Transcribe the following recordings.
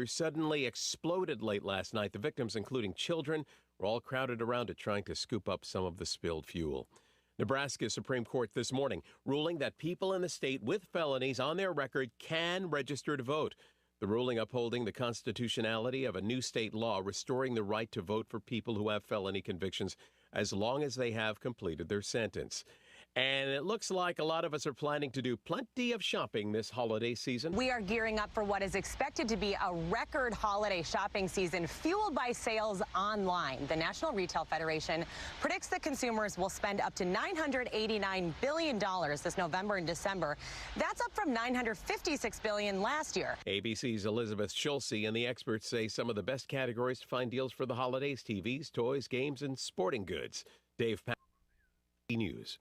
suddenly exploded late last night. The victims, including children, were all crowded around it trying to scoop up some of the spilled fuel. Nebraska Supreme Court this morning ruling that people in the state with felonies on their record can register to vote. The ruling upholding the constitutionality of a new state law restoring the right to vote for people who have felony convictions as long as they have completed their sentence. And it looks like a lot of us are planning to do plenty of shopping this holiday season. We are gearing up for what is expected to be a record holiday shopping season fueled by sales online. The National Retail Federation predicts that consumers will spend up to $989 billion this November and December. That's up from $956 billion last year. ABC's Elizabeth Schulze and the experts say some of the best categories to find deals for the holidays: TVs, toys, games, and sporting goods. Dave Powell, News.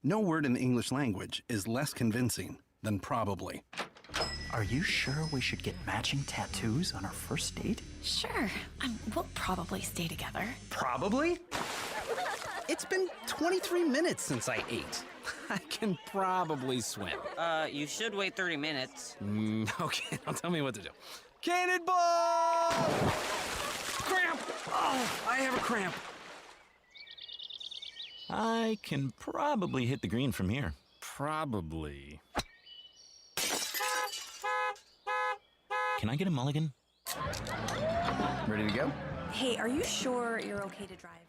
No word in the English language is less convincing than probably. Are you sure we should get matching tattoos on our first date? Sure. We'll probably stay together. Probably? It's been 23 minutes since I ate. I can probably swim. You should wait 30 minutes. Okay, now tell me what to do. Cannonball! Cramp! Oh, I have a cramp. I can probably hit the green from here. Probably. Can I get a mulligan? Ready to go? Hey, are you sure you're okay to drive?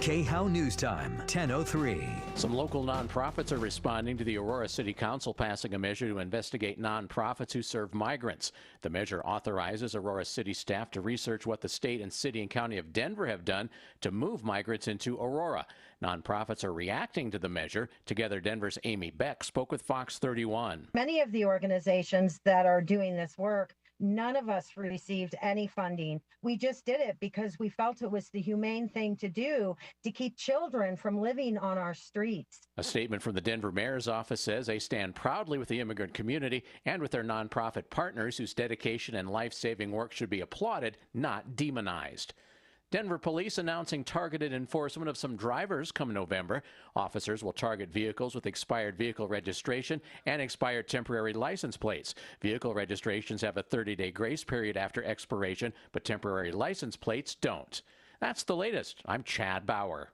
KHOW News Time, 10:03. Some local nonprofits are responding to the Aurora City Council passing a measure to investigate nonprofits who serve migrants. The measure authorizes Aurora City staff to research what the state and city and county of Denver have done to move migrants into Aurora. Nonprofits are reacting to the measure. Together, Denver's Amy Beck spoke with Fox 31. Many of the organizations that are doing this work, none of us received any funding. We just did it because we felt it was the humane thing to do to keep children from living on our streets. A statement from the Denver mayor's office says they stand proudly with the immigrant community and with their nonprofit partners whose dedication and life-saving work should be applauded, not demonized. Denver police announcing targeted enforcement of some drivers come November. Officers will target vehicles with expired vehicle registration and expired temporary license plates. Vehicle registrations have a 30-day grace period after expiration, but temporary license plates don't. That's the latest. I'm Chad Bauer.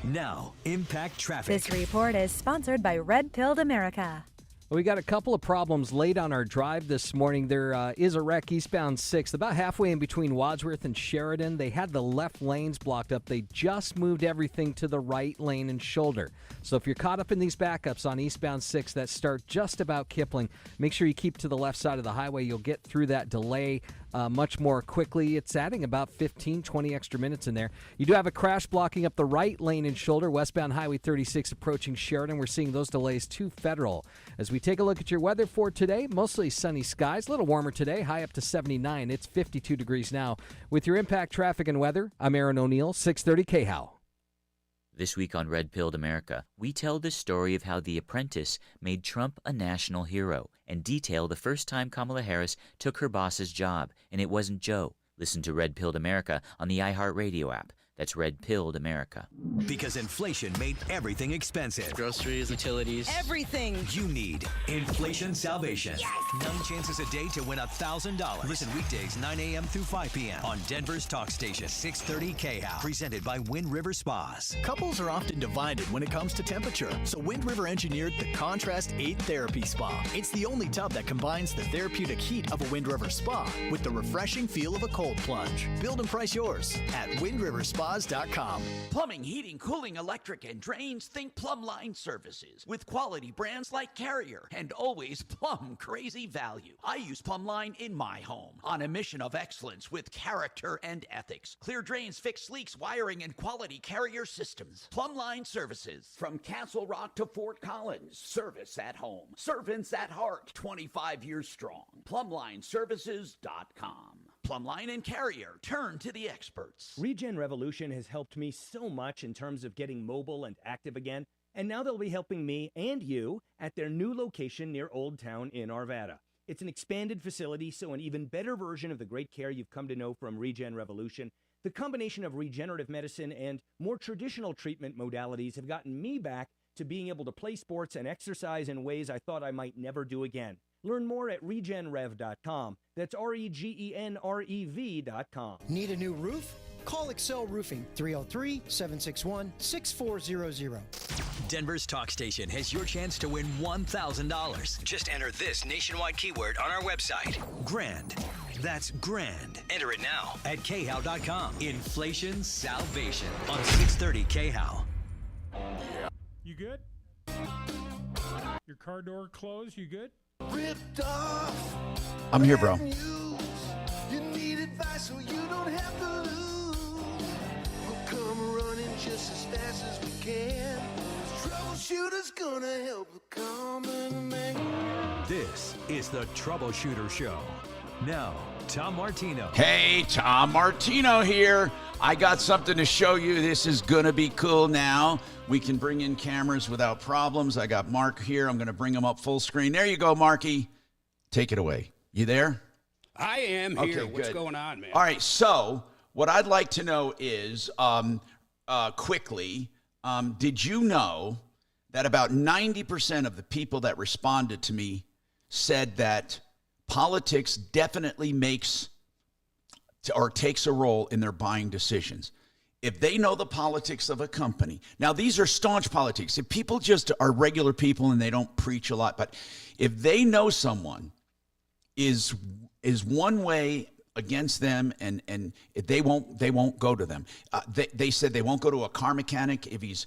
Now, Impact Traffic. This report is sponsored by Red Pilled America. We got a couple of problems late on our drive this morning. There is a wreck eastbound 6th, about halfway in between Wadsworth and Sheridan. They had the left lanes blocked up. They just moved everything to the right lane and shoulder. So if you're caught up in these backups on eastbound 6 that start just about Kipling, make sure you keep to the left side of the highway. You'll get through that delay much more quickly. It's adding about 15, 20 extra minutes in there. You do have a crash blocking up the right lane and shoulder, westbound Highway 36 approaching Sheridan. We're seeing those delays to Federal. As we take a look at your weather for today, mostly sunny skies, a little warmer today, high up to 79. It's 52 degrees now. With your Impact Traffic and Weather, I'm Aaron O'Neill, 630 KHOW. This week on Red Pilled America, we tell the story of how The Apprentice made Trump a national hero and detail the first time Kamala Harris took her boss's job, and it wasn't Joe. Listen to Red Pilled America on the iHeartRadio app. That's Red Pilled America. Because inflation made everything expensive. Groceries, utilities. Everything. You need Inflation Salvation. Yes! 9 chances a day to win $1,000. Listen weekdays 9 a.m. through 5 p.m. on Denver's talk station 630 KHOW. Presented by Wind River Spas. Couples are often divided when it comes to temperature, so Wind River engineered the Contrast 8 Therapy Spa. It's the only tub that combines the therapeutic heat of a Wind River spa with the refreshing feel of a cold plunge. Build and price yours at windriverspas.com. Plumbing, heating, cooling, electric, and drains. Think Plumline Services. With quality brands like Carrier and always plum crazy value. I use Plumline in my home on a mission of excellence with character and ethics. Clear drains, fix leaks, wiring, and quality Carrier systems. Plumline Services. From Castle Rock to Fort Collins. Service at home. Servants at heart. 25 years strong. PlumlineServices.com. Plumline and Carrier, turn to the experts. Regen Revolution has helped me so much in terms of getting mobile and active again, and now they'll be helping me and you at their new location near Old Town in Arvada. It's an expanded facility, so an even better version of the great care you've come to know from Regen Revolution. The combination of regenerative medicine and more traditional treatment modalities have gotten me back to being able to play sports and exercise in ways I thought I might never do again. Learn more at regenrev.com. That's REGENREV.com. Need a new roof? Call Excel Roofing, 303-761-6400. Denver's talk station has your chance to win $1,000. Just enter this nationwide keyword on our website. Grand. That's grand. Enter it now at khow.com. Inflation Salvation on 630 KHOW. You good? Your car door closed? You good? Ripped off. I'm here, bro. You need advice so you don't have to lose. We'll come running just as fast as we can. Troubleshooter's gonna help the common man. This is the Troubleshooter Show. Now, Tom Martino. Hey, Tom Martino here. I got something to show you. This is going to be cool now. We can bring in cameras without problems. I got Mark here. I'm going to bring him up full screen. There you go, Marky. Take it away. You there? I am here. Okay, What's good. going on, man? All right, so what I'd like to know is, quickly, did you know that about 90% of the people that responded to me said that politics definitely makes or takes a role in their buying decisions? If they know the politics of a company, now these are staunch politics. If people just are regular people and they don't preach a lot, but if they know someone is one way against them and they won't go to them. They said they won't go to a car mechanic if he's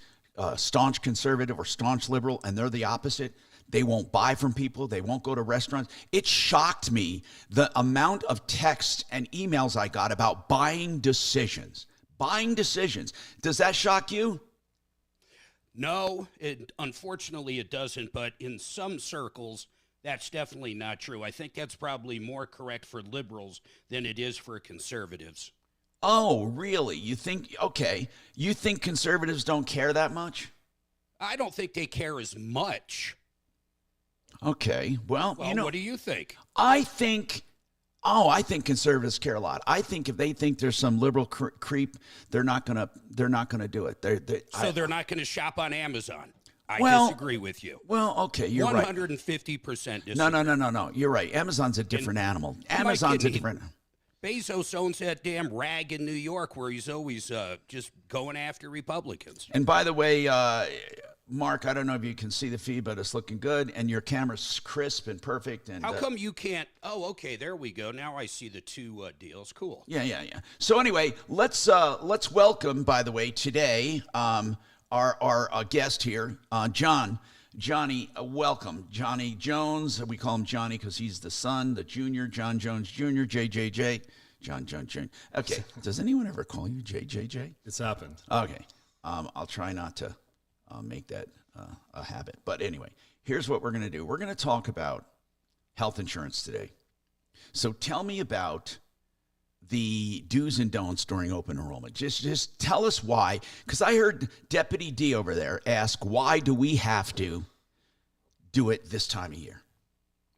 staunch conservative or staunch liberal, and they're the opposite. They won't buy from people. They won't go to restaurants. It shocked me the amount of texts and emails I got about buying decisions. Buying decisions. Does that shock you? No, unfortunately it doesn't, but in some circles, that's definitely not true. I think that's probably more correct for liberals than it is for conservatives. Oh, really? You think conservatives don't care that much? I don't think they care as much. Okay, well, what do you think? I think conservatives care a lot. I think if they think there's some liberal creep, they're not gonna do it. They're not gonna shop on Amazon. I disagree with you. Well, okay, you're 150% disagree. No. You're right. Amazon's a different animal. Amazon's a different. Bezos owns that damn rag in New York where he's always just going after Republicans. And by the way, Mark, I don't know if you can see the feed, but it's looking good, and your camera's crisp and perfect. And how come you can't? Oh, okay, there we go. Now I see the two deals. Cool. Yeah. So anyway, let's welcome, by the way, today our guest here, Johnny, welcome. Johnny Jones. We call him Johnny because he's the son, the junior, John Jones Jr., JJJ. John Jr. Okay. Does anyone ever call you JJJ? It's happened. Okay. I'll try not to make that a habit. But anyway, here's what we're going to do. We're going to talk about health insurance today. So tell me about the do's and don'ts during open enrollment. Just tell us why, because I heard Deputy D over there ask, why do we have to do it this time of year?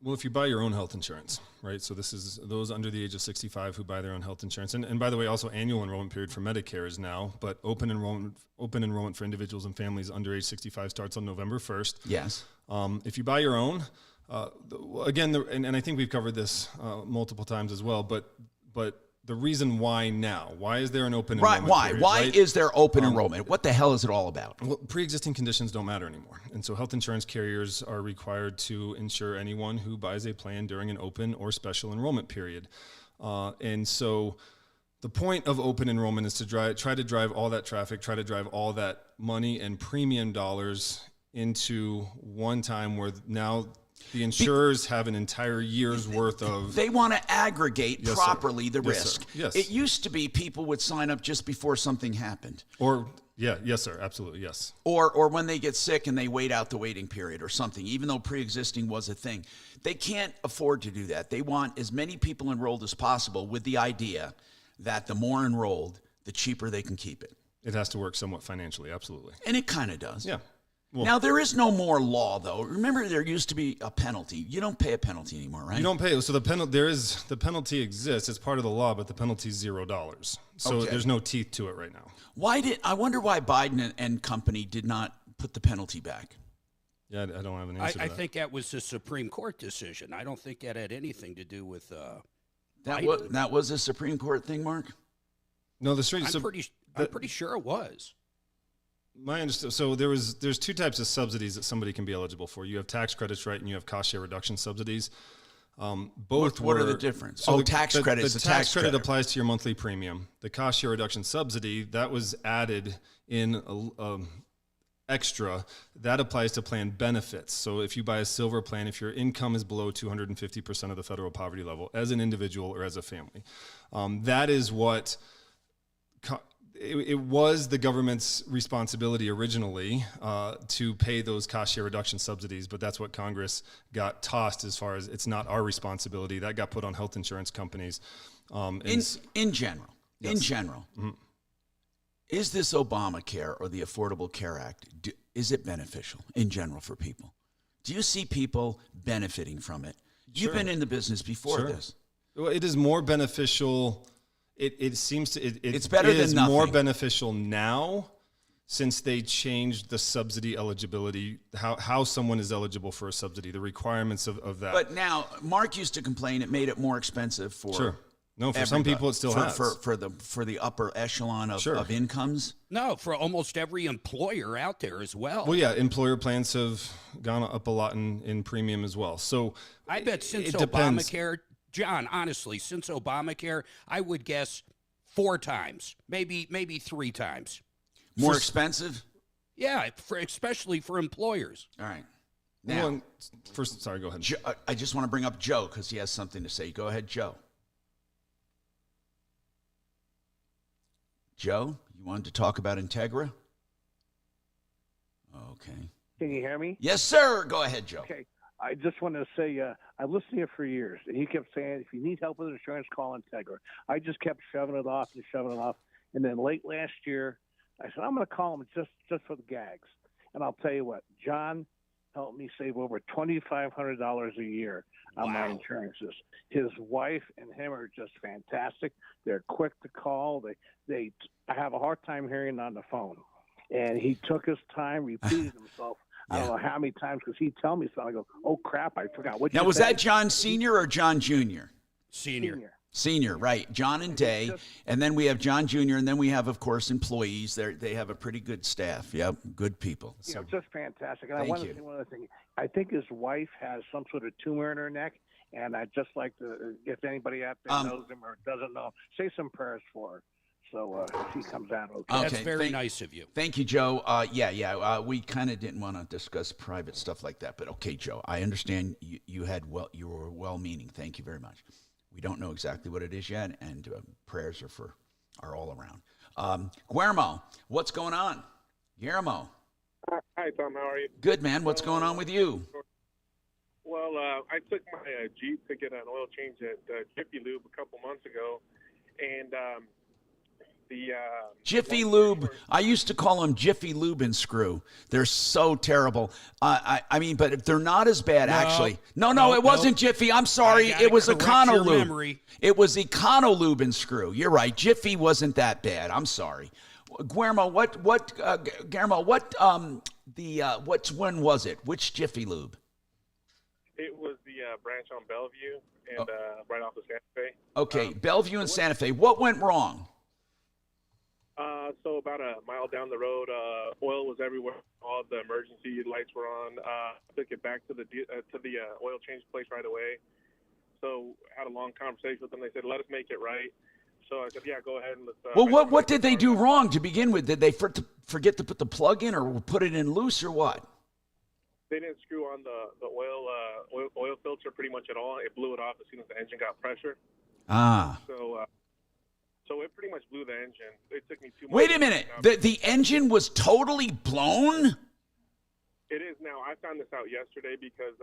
Well, if you buy your own health insurance, right? So this is those under the age of 65 who buy their own health insurance. And by the way, also annual enrollment period for Medicare is now, but open enrollment for individuals and families under age 65 starts on November 1st. Yes. If you buy your own, again, and I think we've covered this multiple times as well, but the reason why now? Why is there an open enrollment period? Why is there open enrollment? What the hell is it all about? Well, pre-existing conditions don't matter anymore. And so health insurance carriers are required to insure anyone who buys a plan during an open or special enrollment period. And so the point of open enrollment is to try to drive all that traffic, try to drive all that money and premium dollars into one time where now the insurers have an entire year's worth of... They want to aggregate properly the risk. Sir. Yes. It used to be people would sign up just before something happened. Yes, sir. Absolutely, yes. Or when they get sick and they wait out the waiting period or something, even though pre-existing was a thing. They can't afford to do that. They want as many people enrolled as possible with the idea that the more enrolled, the cheaper they can keep it. It has to work somewhat financially, absolutely. And it kind of does. Yeah. Well, now, there is no more law, though. Remember, there used to be a penalty. You don't pay a penalty anymore, right? You don't pay. So the penalty exists. It's part of the law, but the penalty is $0. So there's no teeth to it right now. I wonder why Biden and company did not put the penalty back? Yeah, I don't have an answer to I that. think that was a Supreme Court decision. I don't think that had anything to do with That was a Supreme Court thing, Mark? No, the straight. I'm pretty sure it was. My understanding. So there's two types of subsidies that somebody can be eligible for. You have tax credits, right, and you have cost share reduction subsidies. Both. What are the difference? So tax credits. The tax credit applies to your monthly premium. The cost share reduction subsidy, that was added in extra. That applies to plan benefits. So if you buy a silver plan, if your income is below 250% of the federal poverty level as an individual or as a family, that is what. It was the government's responsibility originally to pay those cost share reduction subsidies, but that's what Congress got tossed as far as it's not our responsibility. That got put on health insurance companies. In general, Mm-hmm. Is this Obamacare or the Affordable Care Act, is it beneficial in general for people? Do you see people benefiting from it? You've been in the business before this. Well, it is more beneficial. It seems to it's better than nothing. More beneficial now since they changed the subsidy eligibility, how someone is eligible for a subsidy, the requirements of that. But now, Mark used to complain it made it more expensive for Sure. No, for some people it still has. For the upper echelon of incomes. No, for almost every employer out there as well. Well, yeah, employer plans have gone up a lot in premium as well. So I bet since it depends. Obamacare, John, honestly, since Obamacare, I would guess 4 times, maybe 3 times. More expensive? Yeah, especially for employers. All right. Now, sorry, go ahead. I just want to bring up Joe because he has something to say. Go ahead, Joe. Joe, you wanted to talk about Integra? Okay. Can you hear me? Yes, sir. Go ahead, Joe. Okay. I just wanted to say, I listened to you for years, and he kept saying, if you need help with insurance, call Integra. I just kept shoving it off. And then late last year, I said, I'm going to call him just for the gags. And I'll tell you what, John helped me save over $2,500 a year on my insurances. His wife and him are just fantastic. They're quick to call. I have a hard time hearing on the phone. And he took his time, repeated himself. I don't know how many times because he'd tell me something. I go, oh, crap, I forgot. What now, was that John Sr. or John Jr.? Senior, right. John and Day. And then we have John Jr., and then we have, of course, employees. They have a pretty good staff. Yep, good people. Yeah, just fantastic. And I want to say one other thing. I think his wife has some sort of tumor in her neck, and I'd just like to, if anybody out there knows him or doesn't know, say some prayers for her. So if he comes out okay. That's very nice of you. Thank you, Joe. We kind of didn't want to discuss private stuff like that, but okay, Joe, I understand you were well-meaning. Thank you very much. We don't know exactly what it is yet, and prayers are all around. Guillermo, what's going on? Guillermo. Hi, Tom. How are you? Good, man. What's going on with you? Well, I took my Jeep to get an oil change at Jiffy Lube a couple months ago, and Jiffy Lube. I used to call them Jiffy Lube and Screw. They're so terrible. I mean, but they're not as bad, actually. No, it wasn't Jiffy. I'm sorry. It was Econo-Lube. It was Econo-Lube and Screw. You're right. Jiffy wasn't that bad. I'm sorry. Guillermo, when was it? Which Jiffy Lube? It was the branch on Bellevue and right off of Santa Fe. Okay, Bellevue and Santa Fe. What went wrong? So about a mile down the road, oil was everywhere. All the emergency lights were on. Took it back to the oil change place right away. So had a long conversation with them. They said, "Let us make it right." So I said, "Yeah, go ahead and let's." Well, what did they do wrong to begin with? Did they forget to put the plug in, or put it in loose, or what? They didn't screw on the oil filter pretty much at all. It blew it off as soon as the engine got pressure. So it pretty much blew the engine. It took me 2 months. Wait a minute. The engine was totally blown? It is now. I found this out yesterday because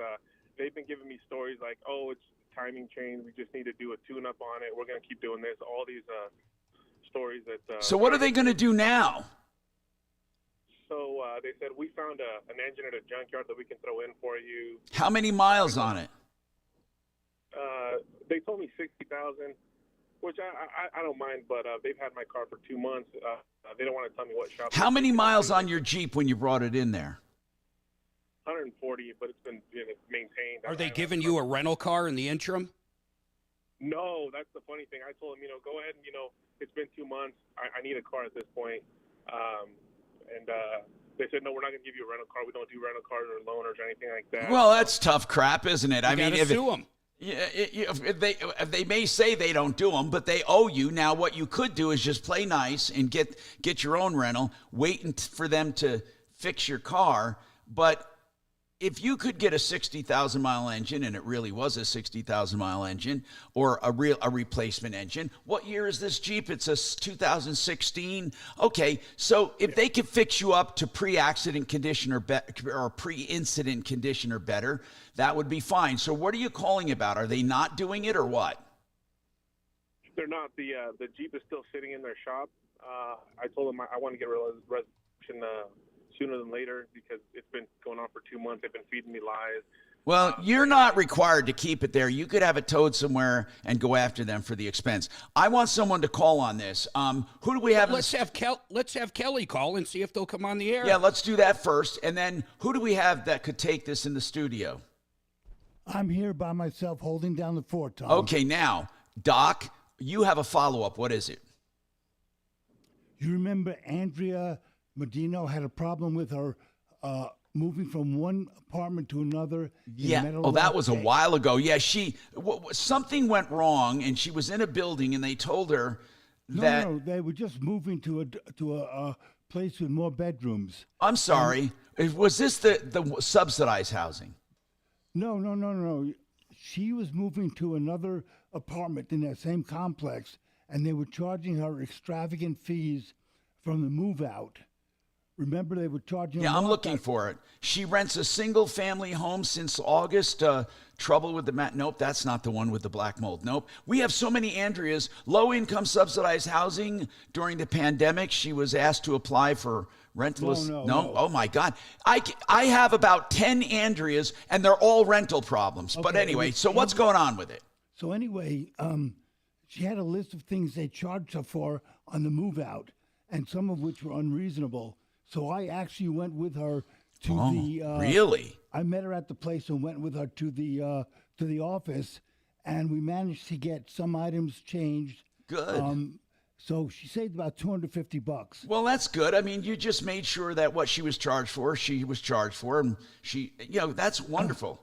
they've been giving me stories like, oh, it's timing chain. We just need to do a tune-up on it. We're going to keep doing this. All these stories that... So what are they going to do now? So they said, we found an engine at a junkyard that we can throw in for you. How many miles on it? They told me 60,000. which I don't mind, but they've had my car for 2 months. They don't want to tell me what shop. How many miles on your Jeep when you brought it in there? 140, but it's been maintained. Are they giving you a rental car in the interim? No, that's the funny thing. I told them, go ahead and, it's been 2 months. I need a car at this point. And they said, no, we're not going to give you a rental car. We don't do rental cars or loaners or anything like that. Well, that's tough crap, isn't it? You gotta sue them. Yeah, if they may say they don't do them, but they owe you. Now, what you could do is just play nice and get your own rental, wait for them to fix your car. But if you could get a 60,000-mile engine, and it really was a 60,000-mile engine, or a replacement engine. What year is this Jeep? It's a 2016. Okay, so if they could fix you up to pre-accident condition or pre-incident condition or better, that would be fine. So what are you calling about? Are they not doing it or what? They're not. The Jeep is still sitting in their shop. I told them I want to get a resolution sooner than later because it's been going on for 2 months. They've been feeding me lies. Well, you're not required to keep it there. You could have it towed somewhere and go after them for the expense. I want someone to call on this. Who do we have? Let's have Kelly call and see if they'll come on the air. Yeah, let's do that first. And then who do we have that could take this in the studio? I'm here by myself holding down the fort, Tom. Okay, now, Doc, you have a follow-up. What is it? You remember Andrea Martino had a problem with her moving from one apartment to another. Yeah. Oh, that was a while ago. Yeah, something went wrong, and she was in a building, and they told her that. No, they were just moving to a place with more bedrooms. I'm sorry. Was this the subsidized housing? No. She was moving to another apartment in that same complex, and they were charging her extravagant fees from the move out. Remember, they were charging. Yeah, I'm looking for it. She rents a single-family home since August. Trouble with the mat. Nope, that's not the one with the black mold. Nope. We have so many Andreas. Low-income subsidized housing during the pandemic. She was asked to apply for rental. No. Oh my God. I have about 10 Andreas, and they're all rental problems. Okay, but anyway, so what's going on with it? So anyway, she had a list of things they charged her for on the move out, and some of which were unreasonable. So I actually went with her to the. Really? I met her at the place and went with her to the office, and we managed to get some items changed. Good. So she saved about $250. Well, that's good. I mean, you just made sure that what she was charged for, and she, that's wonderful.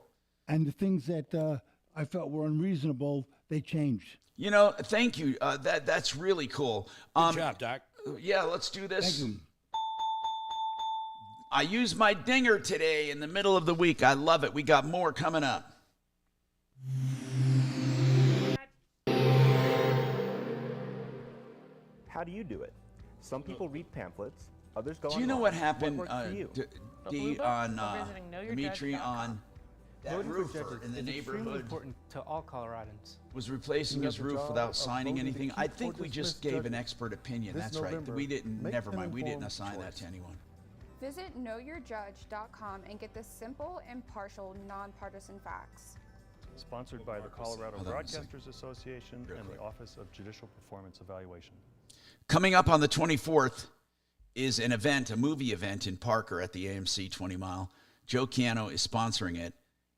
And the things that I felt were unreasonable, they changed. Thank you. That's really cool. Good job, Doc. Yeah, let's do this. Thank you. I used my dinger today in the middle of the week. I love it. We got more coming up. How do you do it? Some people read pamphlets, others go Do you know what happened, What works for you? Dimitri, on that roofer in the neighborhood important to all Coloradans. was replacing his roof without signing anything? I think we just gave an expert opinion. That's right. We didn't. Never mind. We didn't assign that to anyone. Visit knowyourjudge.com and get the simple, impartial, nonpartisan facts. Sponsored by the Colorado Broadcasters Association and the Office of Judicial Performance Evaluation. Coming up on the 24th is an event, a movie event in Parker at the AMC 20 Mile. Joe Ciano is sponsoring it.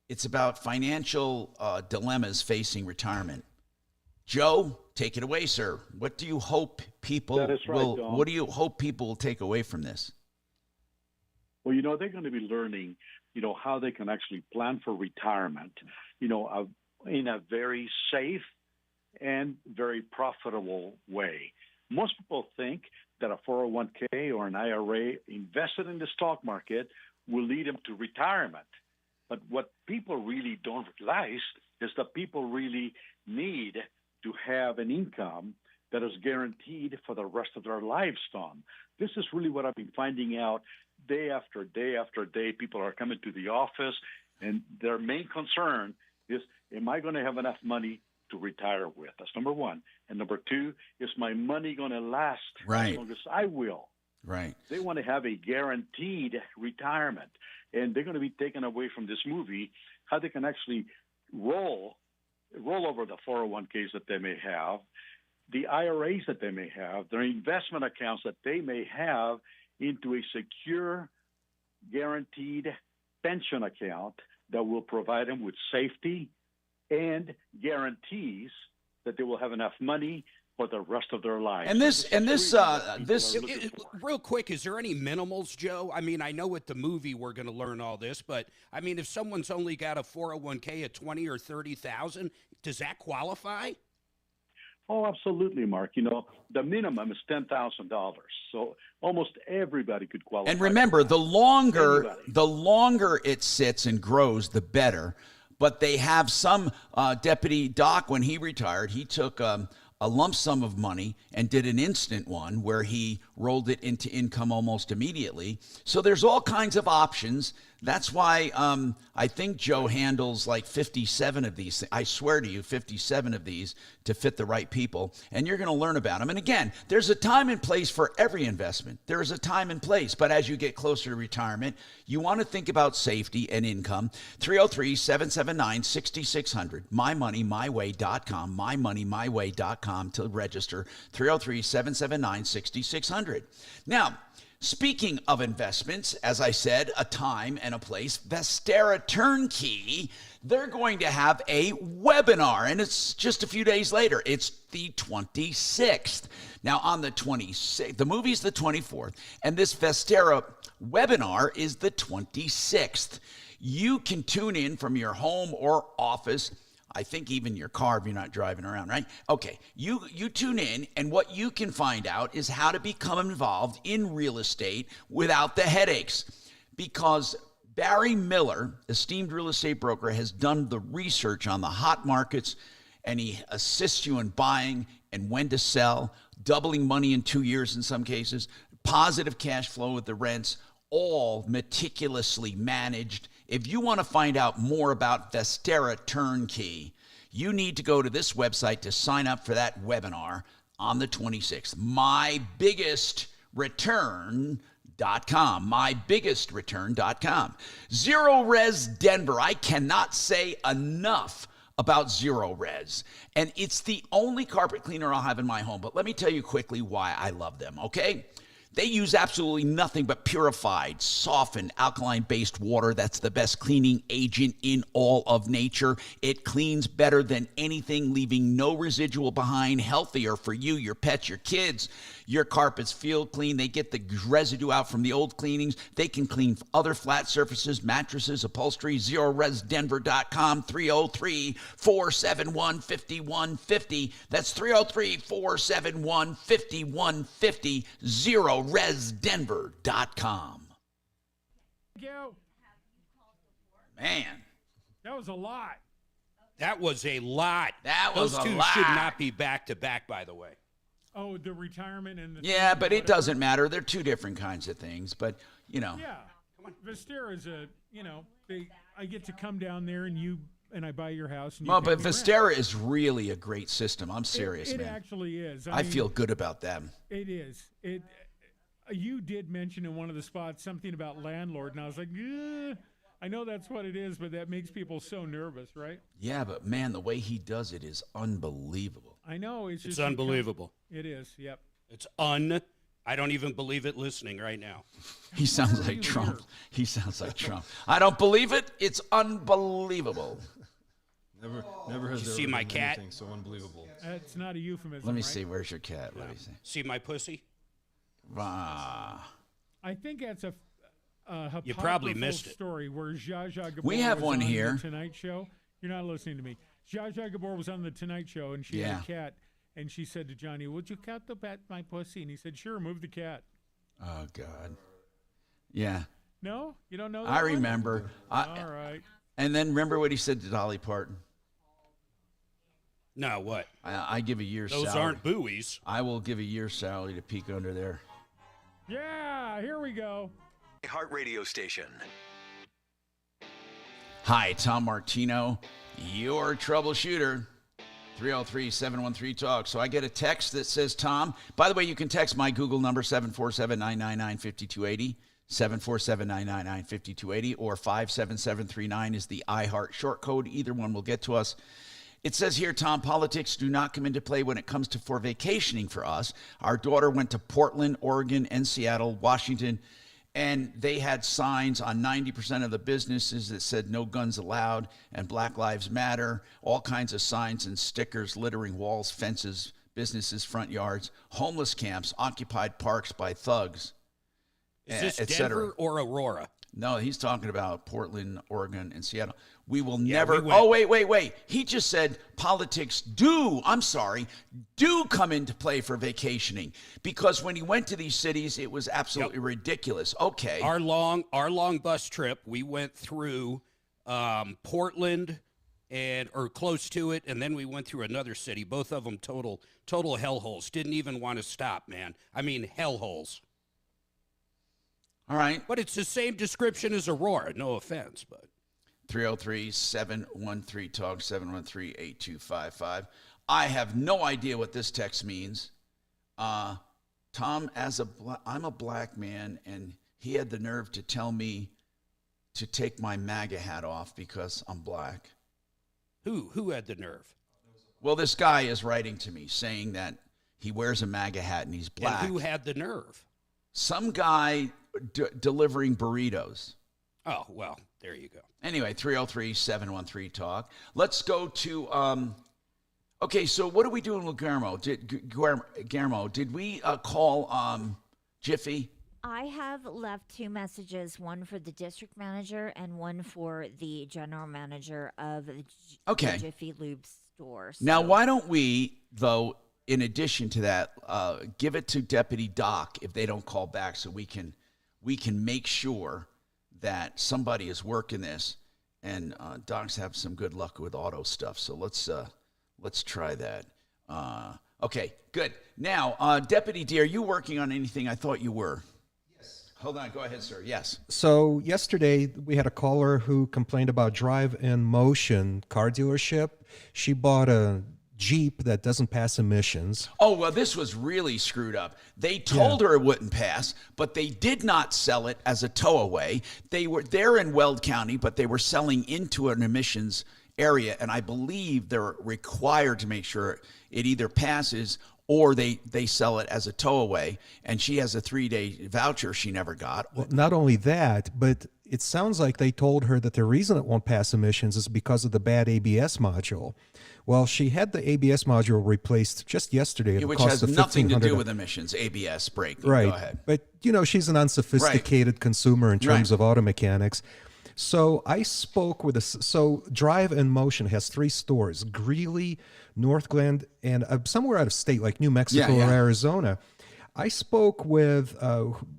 It's about financial dilemmas facing retirement. Joe, take it away, sir. What do you hope people What do you hope people will take away from this? Well, they're going to be learning, how they can actually plan for retirement, in a very safe and very profitable way. Most people think that a 401k or an IRA invested in the stock market will lead them to retirement. But what people really don't realize is that people really need to have an income that is guaranteed for the rest of their lives, Tom. This is really what I've been finding out day after day after day. People are coming to the office, and their main concern is, am I going to have enough money to retire with? That's number one. And number two, is my money going to last as long as I will? Right. They want to have a guaranteed retirement, and they're going to be taken away from this movie how they can actually roll over the 401ks that they may have the IRAs that they may have, their investment accounts that they may have into a secure, guaranteed pension account that will provide them with safety and guarantees that they will have enough money for the rest of their lives. And this real quick, is there any minimals, Joe? I mean, I know with the movie we're going to learn all this, but I mean, if someone's only got a 401k at 20 or 30,000, does that qualify? Oh, absolutely, Mark. You know, the minimum is $10,000, so almost everybody could qualify. And remember, the longer it sits and grows, the better. But they have some Deputy Doc, when he retired, he took a lump sum of money and did an instant one where he rolled it into income almost immediately. So there's all kinds of options. That's why I think Joe handles like 57 of these. I swear to you, 57 of these to fit the right people. And you're going to learn about them. And again, there's a time and place for every investment. There is a time and place. But as you get closer to retirement, you want to think about safety and income. 303-779-6600. MyMoneyMyWay.com. MyMoneyMyWay.com to register. 303-779-6600. Now, speaking of investments, as I said, a time and a place, Vestera Turnkey, they're going to have a webinar, and it's just a few days later. It's the 26th. Now, on the 26th, the movie's the 24th, and this Vestera webinar is the 26th. You can tune in from your home or office. I think even your car if you're not driving around, right? Okay, you tune in, and what you can find out is how to become involved in real estate without the headaches. Because Barry Miller, esteemed real estate broker, has done the research on the hot markets, and he assists you in buying and when to sell, doubling money in 2 years in some cases, positive cash flow with the rents, all meticulously managed. If you want to find out more about Vestera Turnkey, you need to go to this website to sign up for that webinar on the 26th. MyBiggestReturn.com. MyBiggestReturn.com. Zero Res Denver. I cannot say enough about Zero Res. And it's the only carpet cleaner I'll have in my home. But let me tell you quickly why I love them, okay? They use absolutely nothing but purified, softened, alkaline-based water. That's the best cleaning agent in all of nature. It cleans better than anything, leaving no residual behind. Healthier for you, your pets, your kids. Your carpets feel clean. They get the residue out from the old cleanings. They can clean other flat surfaces, mattresses, upholstery. ZeroResDenver.com, 303-471-5150. That's 303-471-5150. ZeroResDenver.com. Thank you. Man. That was a lot. That was a lot. Those two should not be back to back, by the way. Oh, the retirement and the... Yeah, but it doesn't matter. They're two different kinds of things, but, you know. Yeah. Vestera is I get to come down there and I buy your house. And well, but Vestera is really a great system. I'm serious, man. It actually is. I feel good about them. It is. You did mention in one of the spots something about landlord, and I was like, I know that's what it is, but that makes people so nervous, right? Yeah, but man, the way he does it is unbelievable. I know. It's unbelievable. It is, yep. It's I don't even believe it listening right now. He sounds like Trump. He sounds like Trump. I don't believe it. It's unbelievable. Never has you there see ever my been cat? anything so unbelievable. It's not a euphemism. Let me right? see. Where's your cat? Let me see. See my pussy? Ah. I think that's a you probably missed it. Story where Zsa Zsa Gabor we have was one on here. The Tonight Show. You're not listening to me. Zsa Zsa Gabor was on the Tonight Show, and she had a cat, and she said to Johnny, "Would you cat the bat my pussy?" And he said, "Sure, move the cat." Oh God. Yeah. No, you don't know that I one? remember. All right. And then remember what he said to Dolly Parton. No, what? I give a year's salary. Those aren't buoys. I will give a year's salary to peek under there. Yeah, here we go. Heart radio station. Hi, Tom Martino, your troubleshooter. 303-713-TALK. So I get a text that says, Tom, by the way, you can text my Google number, 747-999-5280, 747-999-5280, or 57739 is the iHeart short code. Either one will get to us. It says here, Tom, politics do not come into play when it comes to for vacationing for us. Our daughter went to Portland, Oregon, and Seattle, Washington, and they had signs on 90% of the businesses that said no guns allowed and Black Lives Matter, all kinds of signs and stickers littering walls, fences, businesses, front yards, homeless camps, occupied parks by thugs, Is this cetera. Denver or Aurora? No, he's talking about Portland, Oregon, and Seattle. We will Yeah, never. we went. Wait. He just said politics do come into play for vacationing, because when he went to these cities, it was absolutely ridiculous. Okay. Our long bus trip, we went through Portland or close to it, and then we went through another city. Both of them total hellholes. Didn't even want to stop, man. I mean, hellholes. All right. But it's the same description as Aurora. No offense, but 303-713-TALK, 713-8255. I have no idea what this text means. Tom, I'm a black man, and he had the nerve to tell me to take my MAGA hat off because I'm black. Who had the nerve? Well, this guy is writing to me saying that he wears a MAGA hat and he's black. And who had the nerve? Some guy delivering burritos. Oh, well, there you go. Anyway, 303-713-TALK. Let's go to, okay, so what are we doing with Guillermo? Guillermo, did we call Jiffy? I have left 2 messages, one for the district manager and one for the general manager of the Jiffy Lube store. So. Now, why don't we, though, in addition to that, give it to Deputy Doc if they don't call back, so we can make sure that somebody is working this, and Doc's have some good luck with auto stuff. So let's try that. Okay, good. Now, Deputy D, are you working on anything? I thought you were. Yes. Hold on. Go ahead, sir. Yes. So yesterday we had a caller who complained about Drive in Motion car dealership. She bought a Jeep that doesn't pass emissions. Oh, well, this was really screwed up. They told her it wouldn't pass, but they did not sell it as a towaway. They're in Weld County, but they were selling into an emissions area, and I believe they're required to make sure it either passes or they sell it as a towaway, and she has a 3-day voucher she never got. Well, not only that, but it sounds like they told her that the reason it won't pass emissions is because of the bad ABS module. Well, she had the ABS module replaced just yesterday. Which has nothing to do with emissions, ABS brake. Right. Go ahead. But, she's an unsophisticated consumer in terms of auto mechanics. So I spoke with Drive in Motion has 3 stores, Greeley, North Glen, and somewhere out of state like New Mexico or Arizona. I spoke with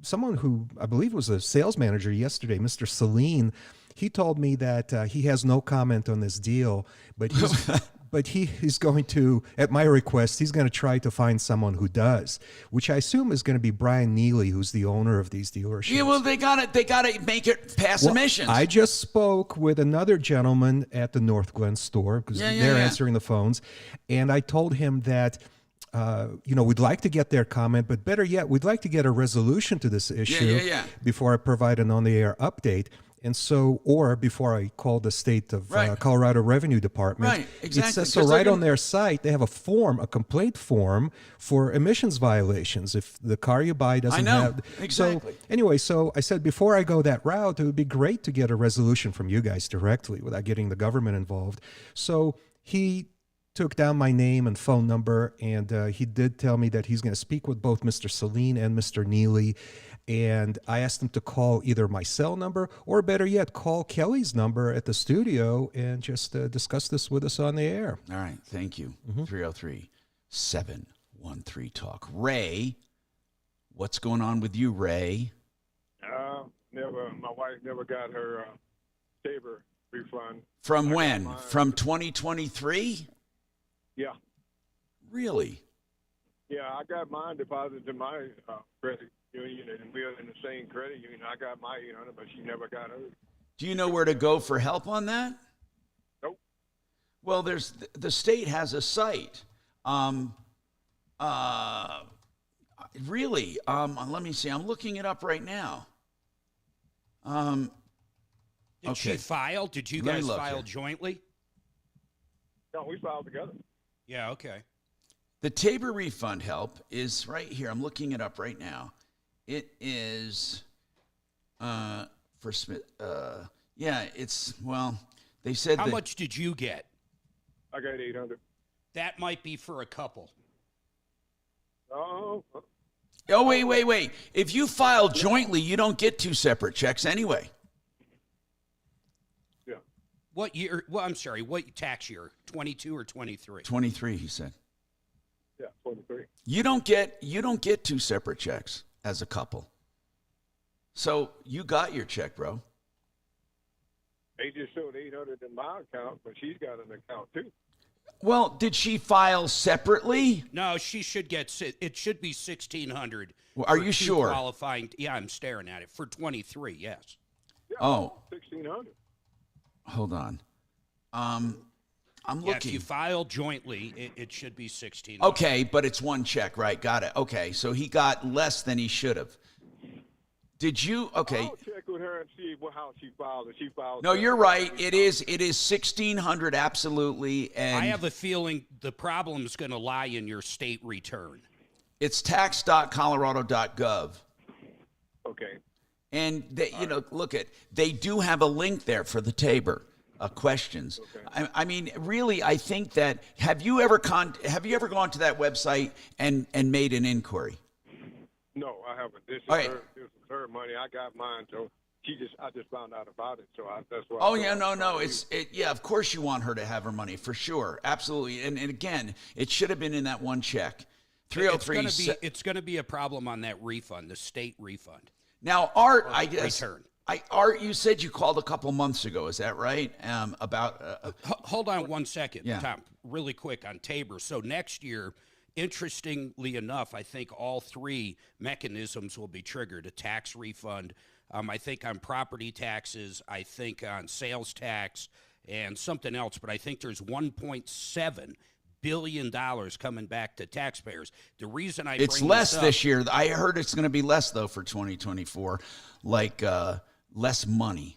someone who I believe was a sales manager yesterday, Mr. Celine. He told me that he has no comment on this deal, but he's going to, at my request, he's going to try to find someone who does, which I assume is going to be Brian Neely, who's the owner of these dealerships. Yeah, well, they gotta make it pass emissions. I just spoke with another gentleman at the North Glen store because they're answering the phones, and I told him that we'd like to get their comment, but better yet, we'd like to get a resolution to this issue before I provide an on-the-air update. And so, or before I call the state of Colorado Revenue Department. Right, exactly. It says, so right on their site, they have a complaint form for emissions violations if the car you buy doesn't have. Exactly. So anyway, so I said, before I go that route, it would be great to get a resolution from you guys directly without getting the government involved. So he took down my name and phone number, and he did tell me that he's going to speak with both Mr. Celine and Mr. Neely. And I asked him to call either my cell number or, better yet, call Kelly's number at the studio and just discuss this with us on the air. All right. Thank you. 303-713-TALK. Ray, what's going on with you, Ray? My wife never got her Sabre refund. From when? From 2023? Yeah. Really? Yeah, I got mine deposited to my credit union, and we are in the same credit union. I got my 800, but she never got hers. Do you know where to go for help on that? Nope. Well, the state has a site. Really? Let me see. I'm looking it up right now. Did she file? Did you guys file jointly? No, we filed together. Yeah, okay. The Tabor refund help is right here. I'm looking it up right now. It is for Smith. Yeah, it's, well, they said How that, much did you get? I got 800. That might be for a couple. Oh. Oh, wait. If you file jointly, you don't get 2 separate checks anyway. Yeah. What year? Well, I'm sorry. What tax year? 22 or 23? 23, he said. Yeah, 23. You don't get 2 separate checks as a couple. So you got your check, bro. They just showed 800 in my account, but she's got an account too. Well, did she file separately? No, she should get. It should be 1,600. Well, are for you 2 sure? Qualifying. Yeah, I'm staring at it for 23. Yes. Yeah, Oh. 1,600. Hold on. I'm looking. If you file jointly, it should be 1,600. Okay, but it's one check, right? Got it. Okay, so he got less than he should have. Did you? Okay. I'll check with her and see how she filed. If she filed. No, you're right. It is 1,600 absolutely, and I have a feeling the problem is going to lie in your state return. it's tax.colorado.gov. Okay. And they, they do have a link there for the Tabor questions. Okay. I mean, really, I think that have you ever gone to that website and made an inquiry? No, I haven't. This is her money. I got mine, so I just found out about it, so that's why. Oh yeah, no. Yeah, of course you want her to have her money for sure, absolutely. And again, it should have been in that one check. 303. It's going to be a problem on that refund, the state refund. Now, Art, I guess. Return. Art, you said you called a couple months ago. Is that right? About. Hold on one second, yeah. Tom. Really quick on Tabor. So next year. Interestingly enough, I think all 3 mechanisms will be triggered: a tax refund, I think on property taxes, I think on sales tax, and something else. But I think there's $1.7 billion coming back to taxpayers. The reason it's less this year. I heard it's going to be less though for 2024, like less money.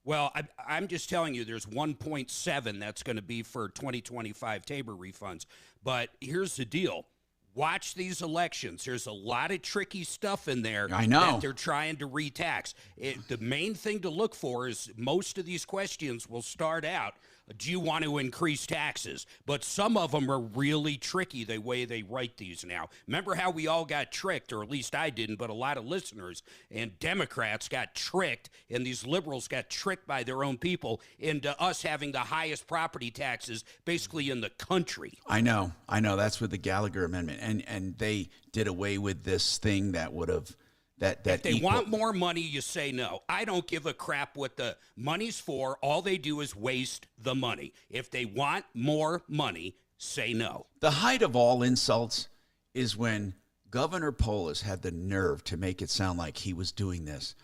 Well, I'm just telling you, there's 1.7 that's going to be for 2025 Tabor refunds. But here's the deal. Watch these elections. There's a lot of tricky stuff in there I know. that they're trying to retax. The main thing to look for is most of these questions will start out, do you want to increase taxes? But some of them are really tricky the way they write these now. Remember how we all got tricked, or at least I didn't, but a lot of listeners and Democrats got tricked, and these liberals got tricked by their own people into us having the highest property taxes basically in the country. I know. That's with the Gallagher Amendment. And they did away with this thing that would have if they want more money, you say no. I don't give a crap what the money's for. All they do is waste the money. If they want more money, say no. The height of all insults is when Governor Polis had the nerve to make it sound like he was doing this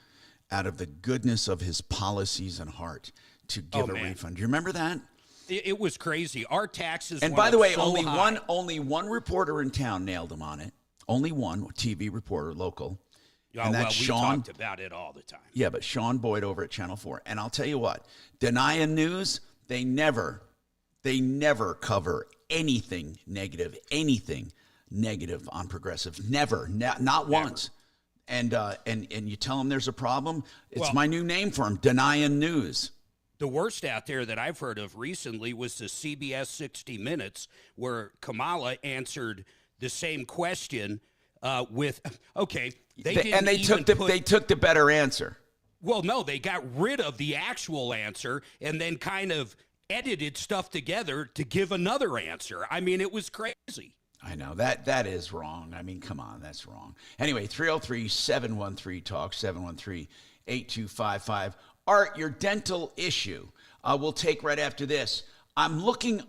out of the goodness of his policies and heart to give a refund. Do you remember that? It was crazy. Our taxes and by the way, only one reporter in town nailed him on it. Only one TV reporter, local. And that's Sean. We talked about it all the time. Yeah, but Sean Boyd over at Channel 4. And I'll tell you what, denying news, they never cover anything negative on progressive. Never, not once. And you tell them there's a problem, it's my new name for them, denying news. The worst out there that I've heard of recently was the CBS 60 Minutes, where Kamala answered the same question with, okay, they took the better answer. Well, no, they got rid of the actual answer and then kind of edited stuff together to give another answer. I mean, it was crazy. I know that is wrong. I mean, come on, that's wrong. Anyway, 303-713-TALK, 713-8255. Art, your dental issue. We'll take right after this. I'm looking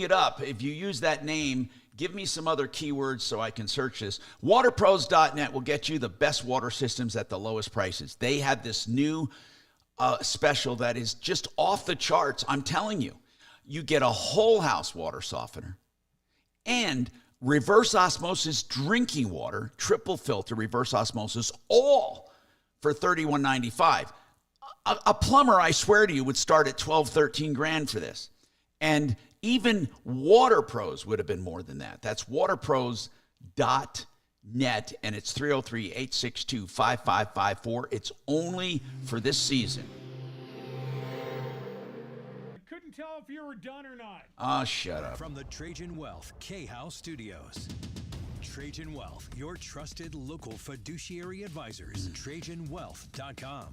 it up. If you use that name, give me some other keywords so I can search this. Waterpros.net will get you the best water systems at the lowest prices. They have this new special that is just off the charts. I'm telling you, you get a whole house water softener and reverse osmosis drinking water, triple filter reverse osmosis, all for $31.95. A plumber, I swear to you, would start at $12, $13 grand for this. And Even Water Pros would have been more than that. That's waterpros.net, and it's 303-862-5554. It's only for this season. I couldn't tell if you were done or not. Oh, shut up. From the Trajan Wealth K-House Studios. Trajan Wealth, your trusted local fiduciary advisors. TrajanWealth.com.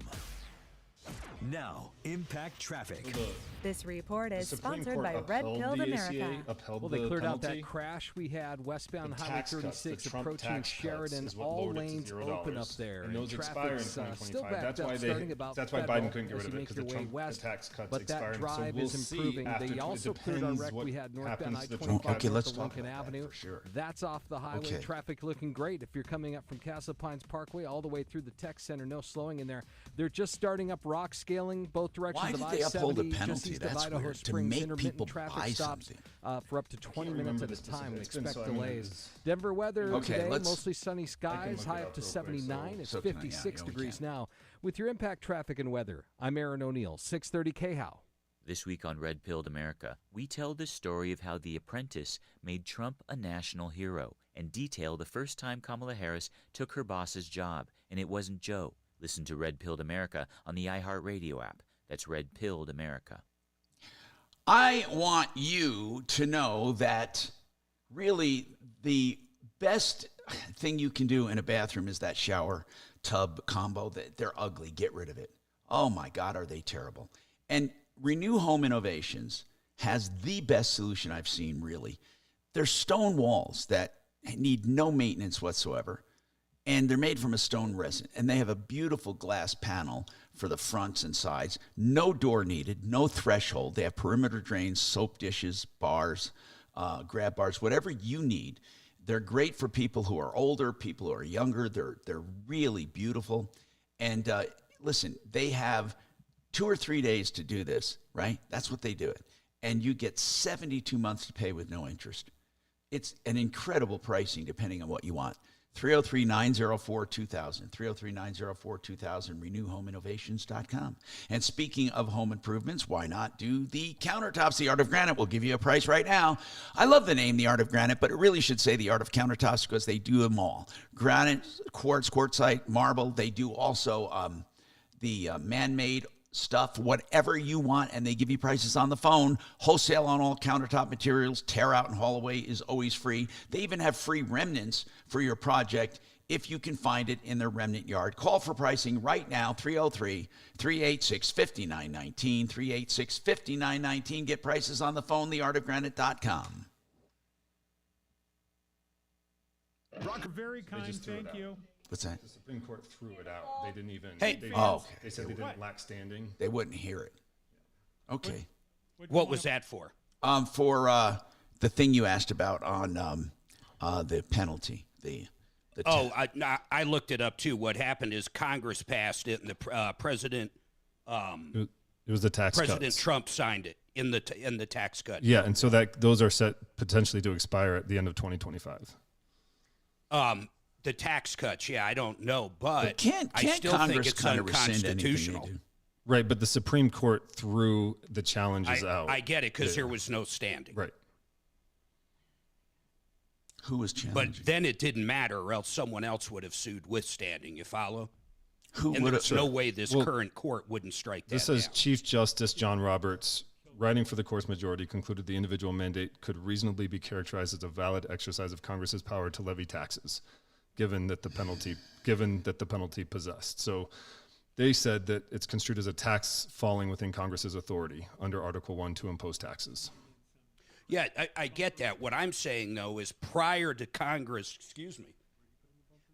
Now, Impact Traffic. This report is sponsored by Red Pilled America. Well, they cleared out that crash we had westbound Highway 36 approaching Sheridan. All lanes open up there. And those expire in 2025. That's why Biden couldn't get rid of it, because the Trump tax cuts expire. But that drive is improving. They also cleared our wreck we had northbound I-25 north of Lincoln Avenue. Sure. That's off the highway. Traffic looking great. If you're coming up from Castle Pines Parkway all the way through the Tech Center, no slowing in there. They're just starting up rock scaling both directions of I-70. Why did they uphold the penalty? Just east of That's Idaho weird. Springs. To make people buy stops, something. For up to 20 minutes at a time. We expect delays. Denver Denver weather today, mostly sunny skies, high up to 79. It's 56 degrees now. With your Impact Traffic and Weather, I'm Aaron O'Neill, 630 KHOW. This week on Red Pilled America, we tell the story of how The Apprentice made Trump a national hero and detail the first time Kamala Harris took her boss's job, and it wasn't Joe. Listen to Red Pilled America on the iHeartRadio app. That's Red Pilled America. I want you to know that really the best thing you can do in a bathroom is that shower tub combo. They're ugly. Get rid of it. Oh, my God, are they terrible. And Renew Home Innovations has the best solution I've seen, really. They're stone walls that need no maintenance whatsoever, and they're made from a stone resin, and they have a beautiful glass panel for the fronts and sides. No door needed, no threshold. They have perimeter drains, soap dishes, bars, grab bars, whatever you need. They're great for people who are older, people who are younger. They're really beautiful. And listen, they have 2 or 3 days to do this, right? That's what they do it. And you get 72 months to pay with no interest. It's an incredible pricing depending on what you want. 303-904-2000, 303-904-2000, renewhomeinnovations.com. And speaking of home improvements, why not do the countertops? The Art of Granite will give you a price right now. I love the name, The Art of Granite, but it really should say The Art of Countertops because they do them all. Granite, quartz, quartzite, marble. They do also the man-made stuff, whatever you want, and they give you prices on the phone. Wholesale on all countertop materials. Tear out and haul away is always free. They even have free remnants for your project if you can find it in their remnant yard. Call for pricing right now, 303-386-5919, 386-5919. Get prices on the phone, theartofgranite.com. Very kind, thank you. What's that? The Supreme Court threw it out. They didn't even. Hey, they said they didn't lack standing. They wouldn't hear it. Okay. What was that for? For the thing you asked about on the penalty. I looked it up too. What happened is Congress passed it, and the president. It was the tax President cuts. Trump signed it in the tax cut. Yeah, and so those are set potentially to expire at the end of 2025. The tax cuts, yeah, I don't know, but can't I still Congress think it's kind of rescind unconstitutional. anything they do? Right, but the Supreme Court threw the challenges out. I get it, because there was no standing. Right. Who was challenging? But then it didn't matter, or else someone else would have sued with standing. You follow? Who and would there's have? no way this current court wouldn't strike that This says down. Chief Justice John Roberts, writing for the court's majority, concluded the individual mandate could reasonably be characterized as a valid exercise of Congress's power to levy taxes, given that the penalty possessed. So they said that it's construed as a tax falling within Congress's authority under Article 1 to impose taxes. Yeah, I get that. What I'm saying, though, is prior to Congress,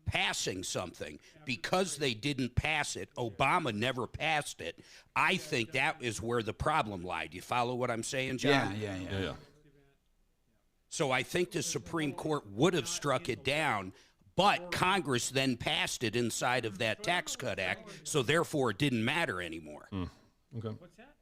passing something, because they didn't pass it, Obama never passed it, I think that is where the problem lied. You follow what I'm saying, John? Yeah. So I think the Supreme Court would have struck it down, but Congress then passed it inside of that Tax Cut Act, so therefore it didn't matter anymore. Okay. What's that?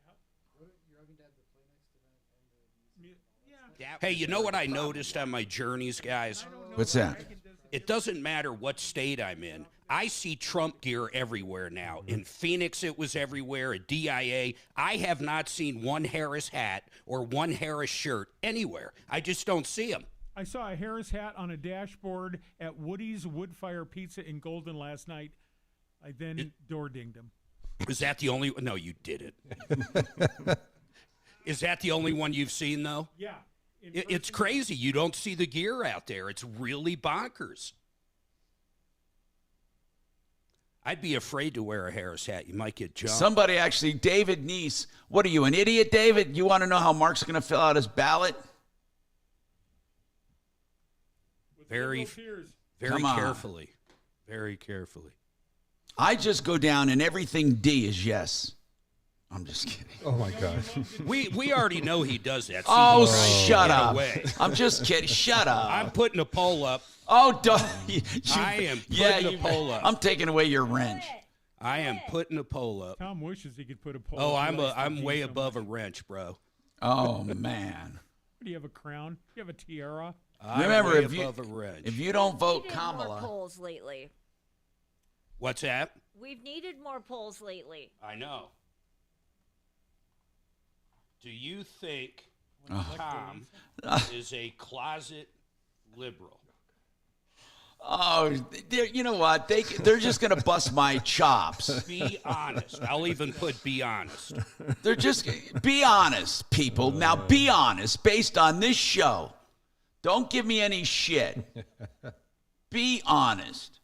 Hey, you know what I noticed on my journeys, guys? What's that? It doesn't matter what state I'm in. I see Trump gear everywhere now. In Phoenix, it was everywhere. At DIA, I have not seen one Harris hat or one Harris shirt anywhere. I just don't see them. I saw a Harris hat on a dashboard at Woody's Woodfire Pizza in Golden last night. I then door dinged him. Is that the only? No, you didn't. Is that the only one you've seen, though? Yeah. It's crazy. You don't see the gear out there. It's really bonkers. I'd be afraid to wear a Harris hat. You might get jumped. Somebody actually, David Neese. What are you, an idiot, David? You want to know how Mark's going to fill out his ballot? Very carefully. Very carefully. I just go down and everything D is yes. I'm just kidding. Oh, my gosh. We already know he does that. Oh, shut up. I'm just kidding. Shut up. I'm putting a poll up. Oh, I am putting a poll up. I'm taking away your wrench. I am putting a poll up. Tom wishes he could put a poll Oh, up. I'm way above a wrench, bro. Oh, man. Do you have a crown? Do you have a tiara? Remember, if you don't vote Kamala. More polls lately. What's that? We've needed more polls lately. I know. Do you think Tom is a closet liberal? Oh, you know what? They're just going to bust my chops. Be honest. I'll even put be honest. They're just, be honest, people. Now, be honest based on this show. Don't give me any shit. Be honest.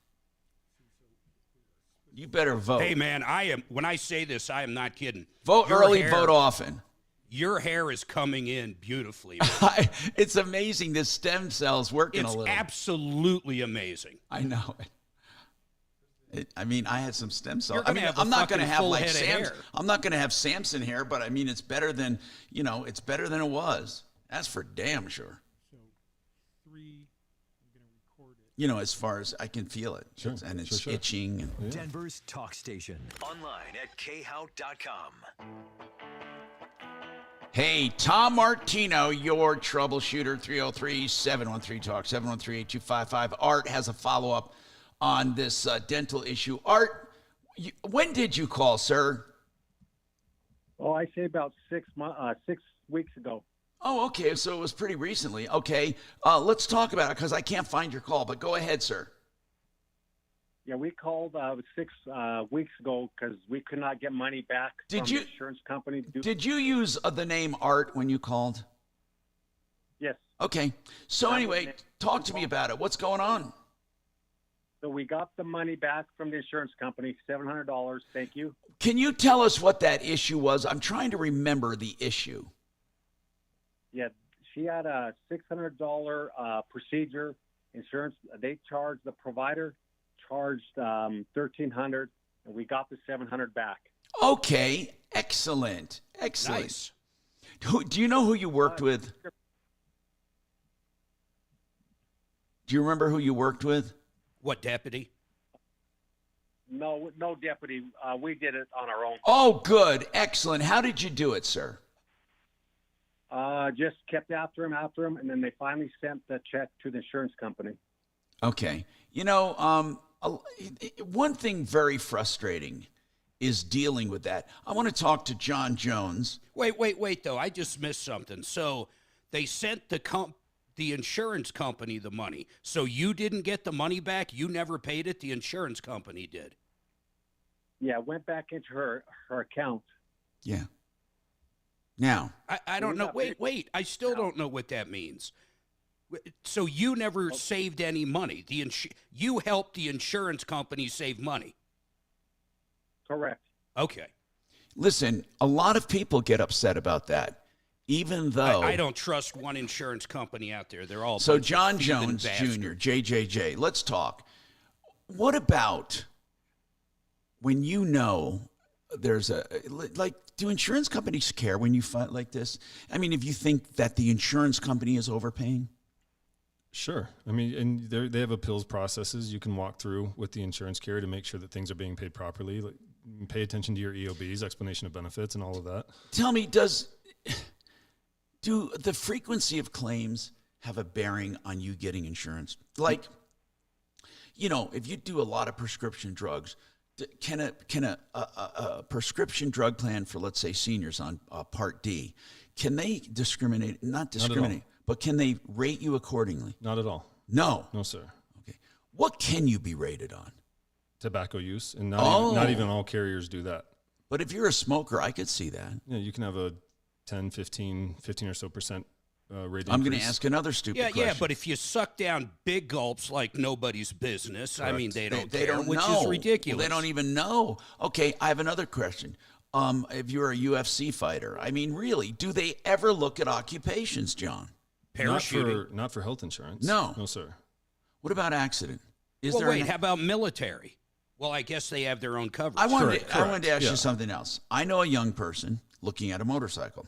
You better vote. Hey, man, when I say this, I am not kidding. Vote early, vote often. Your hair is coming in beautifully. It's amazing. This stem cell's working a little. It's absolutely amazing. I know it. I mean, I had some stem cells. I'm not going to have like Samson. I'm not going to have Samson hair, but I mean, it's better than it's better than it was. That's for damn sure. So 3, I'm going to record it. As far as I can feel it, and it's itching. And, Denver's talk station. Online at khout.com. Hey, Tom Martino, your troubleshooter, 303-713-TALK, 713-8255. Art has a follow-up on this dental issue. Art, when did you call, sir? Oh, I say about 6 weeks ago. Oh, okay, so it was pretty recently. Okay, let's talk about it because I can't find your call, but go ahead, sir. Yeah, we called 6 weeks ago because we could not get money back from the insurance company. Did you use the name Art when you called? Yes. Okay. So anyway, talk to me about it. What's going on? So we got the money back from the insurance company, $700. Thank you. Can you tell us what that issue was? I'm trying to remember the issue. Yeah, she had a $600 procedure insurance. They charged the provider. Charged $1,300, and we got the $700 back. Okay, excellent. Nice. Do you know who you worked with? Do you remember who you worked with? What deputy? No deputy. We did it on our own. Oh, good, excellent. How did you do it, sir? Just kept after him, and then they finally sent the check to the insurance company. Okay, one thing very frustrating is dealing with that. I want to talk to John Jones. Wait, though. I just missed something. So they sent the insurance company the money. So you didn't get the money back? You never paid it? The insurance company did? Yeah, it went back into her account. Yeah. Now. I don't know. Wait. I still don't know what that means. So you never saved any money. You helped the insurance company save money. Correct. Okay. Listen, a lot of people get upset about that, even though I don't trust one insurance company out there. They're all so. John Jones Jr., JJJ. Let's talk. What about when there's do insurance companies care when you fight like this? I mean, if you think that the insurance company is overpaying. Sure. I mean, and they have appeals processes you can walk through with the insurance carrier to make sure that things are being paid properly. Like, pay attention to your EOBs, explanation of benefits, and all of that. Tell me, do the frequency of claims have a bearing on you getting insurance? Like, if you do a lot of prescription drugs, can a prescription drug plan for, let's say, seniors on Part D, can they discriminate? Not discriminate, but can they rate you accordingly? Not at all. No. No, sir. Okay. What can you be rated on? Tobacco use, and not even all carriers do that. But if you're a smoker, I could see that. Yeah, you can have a 10, 15 or so percent rate I'm going to ask another stupid question. Yeah, but if you suck down big gulps like nobody's business, Correct. I mean, they don't which is ridiculous. Well, they don't even know. Okay, I have another question. If you're a UFC fighter, I mean, really, do they ever look at occupations, John? Parachuting. Not for health insurance. No. No, sir. What about accident? How about military? Well, I guess they have their own coverage. I wanted to ask you something else. I know a young person looking at a motorcycle.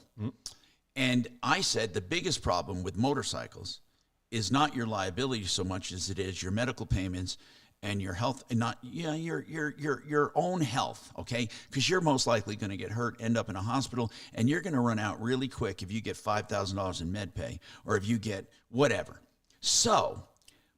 And I said the biggest problem with motorcycles is not your liability so much as it is your medical payments and your health, and not your own health, okay? Because you're most likely going to get hurt, end up in a hospital, and you're going to run out really quick if you get $5,000 in med pay or if you get whatever. So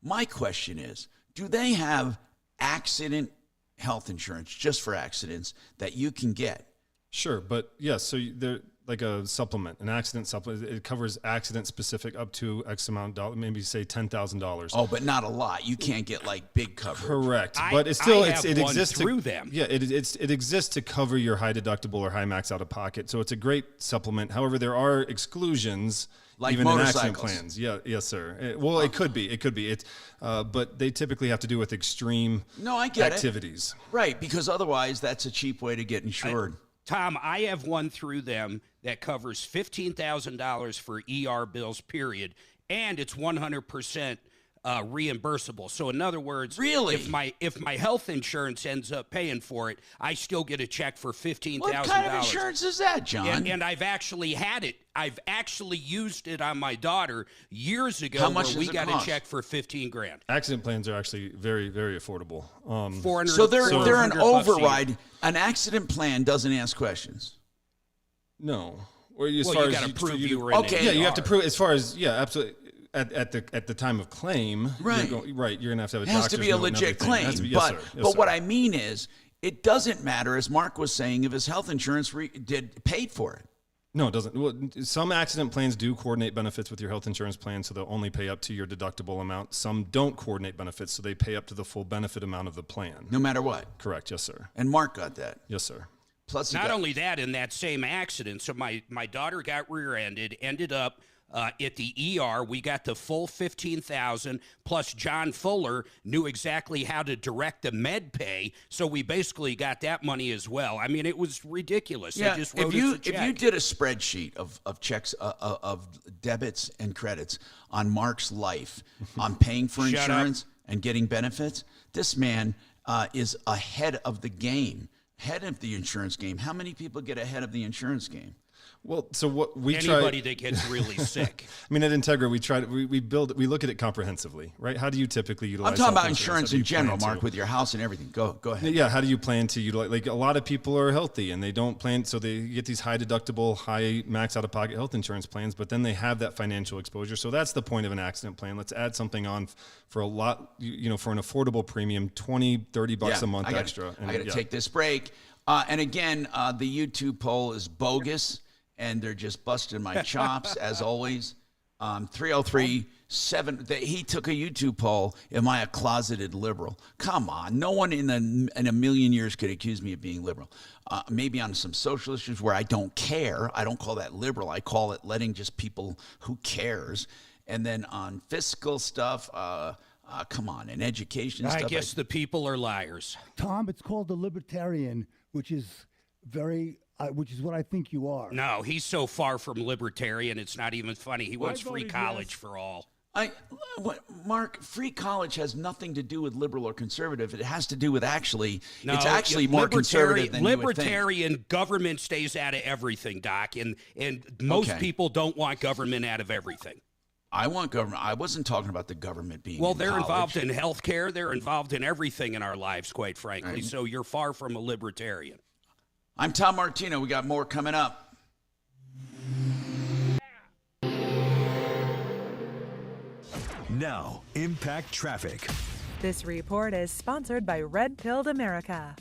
my question is, do they have accident health insurance just for accidents that you can get? Sure, but yes, so they're like a supplement, an accident supplement. It covers accident specific up to X amount of dollars, maybe say $10,000. Oh, but not a lot. You can't get like big coverage. Correct, but it's still it exists through them. Yeah, it exists to cover your high deductible or high max out of pocket. So it's a great supplement. However, there are exclusions. Like even in accident motorcycles. plans. Yeah, yes, sir. It could be. It's, but they typically have to do with extreme activities. Right, because otherwise that's a cheap way to get insured. Tom, I have one through them that covers $15,000 for ER bills, period, and it's 100% reimbursable. So in other words, really, if my health insurance ends up paying for it, I still get a check for $15,000. What kind of insurance is that, John? And I've actually had it. I've actually used it on my daughter years ago. How much where we does it got cost? a check for $15,000. Accident plans are actually very, very affordable. So they're an override. An accident plan doesn't ask questions. No. Well, you got to prove you were in okay. Yeah, you have to prove as far as absolutely. At the time of claim, right? You're going to have a it has to be a legit claim. But what I mean is, it doesn't matter, as Mark was saying, if his health insurance paid for it. No, it doesn't. Well, some accident plans do coordinate benefits with your health insurance plan, so they'll only pay up to your deductible amount. Some don't coordinate benefits, so they pay up to the full benefit amount of the plan. No matter what. Correct. Yes, sir. And Mark got that. Yes, sir. Plus, not only that, in that same accident, so my daughter got rear-ended, ended up at the ER. We got the full $15,000, plus John Fuller knew exactly how to direct the med pay, so we basically got that money as well. I mean, it was ridiculous. Yeah, they just wrote if you check. did a spreadsheet of checks of debits and credits on Mark's life, on paying for insurance and getting benefits, this man is ahead of the game, ahead of the insurance game. How many people get ahead of the insurance game? Well, so what we anybody that gets really sick. I mean, at Integra, we look at it comprehensively, right? How do you typically utilize? I'm talking about insurance in general, Mark, with your house and everything. Go ahead. Yeah, how do you plan to utilize? Like a lot of people are healthy and they don't plan, so they get these high deductible, high max out of pocket health insurance plans, but then they have that financial exposure. So that's the point of an accident plan. Let's add something on for a lot, for an affordable premium, $20-$30 a month extra. I got to take this break. And again, the YouTube poll is bogus. And they're just busting my chops, as always. 303-7. He took a YouTube poll. Am I a closeted liberal? Come on. No one in a million years could accuse me of being liberal. Maybe on some social issues where I don't care. I don't call that liberal. I call it letting just people who cares. And then on fiscal stuff, come on, and education stuff. I guess the people are liars. Tom, it's called the libertarian, which is what I think you are. No, he's so far from libertarian, it's not even funny. He wants free college for all. Mark, free college has nothing to do with liberal or conservative. It has to do with it's actually more conservative than you would think. Libertarian government stays out of everything, Doc, and most people don't want government out of everything. I want government. I wasn't talking about the government being they're involved in health care. They're involved in everything in our lives, quite frankly. Right. So you're far from a libertarian. I'm Tom Martino. We got more coming up. Now, Impact Traffic. This report is sponsored by Red Pilled America.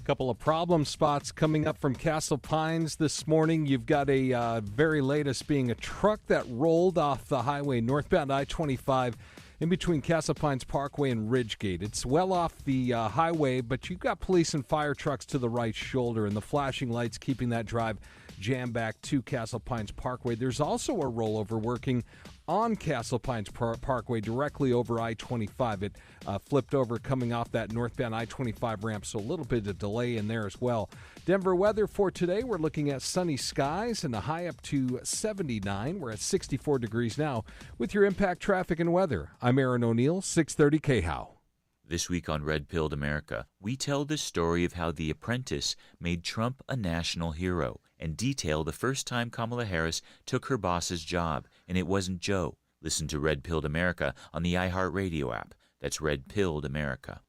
Couple of problem spots coming up from Castle Pines this morning. You've got a very latest being a truck that rolled off the highway northbound I-25 in between Castle Pines Parkway and Ridgegate. It's well off the highway, but you've got police and fire trucks to the right shoulder and the flashing lights keeping that drive jammed back to Castle Pines Parkway. There's also a rollover working on Castle Pines Parkway directly over I-25. It flipped over coming off that northbound I-25 ramp, so a little bit of delay in there as well. Denver weather for today, we're looking at sunny skies and a high up to 79. We're at 64 degrees now. With your impact traffic and weather, I'm Aaron O'Neill, 630 KHOW. This week on Red Pilled America, we tell the story of how The Apprentice made Trump a national hero and detail the first time Kamala Harris took her boss's job, and it wasn't Joe. Listen to Red Pilled America on the iHeartRadio app. That's Red Pilled America.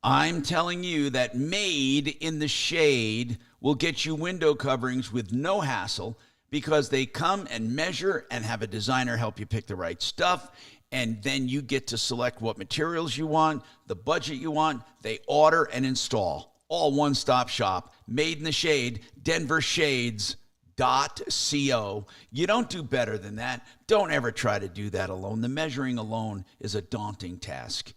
I'm telling you that Made in the Shade will get you window coverings with no hassle because they come and measure and have a designer help you pick the right stuff. And then you get to select what materials you want, the budget you want. They order and install. All one-stop shop. Made in the Shade, denvershades.co. You don't do better than that. Don't ever try to do that alone. The measuring alone is a daunting task.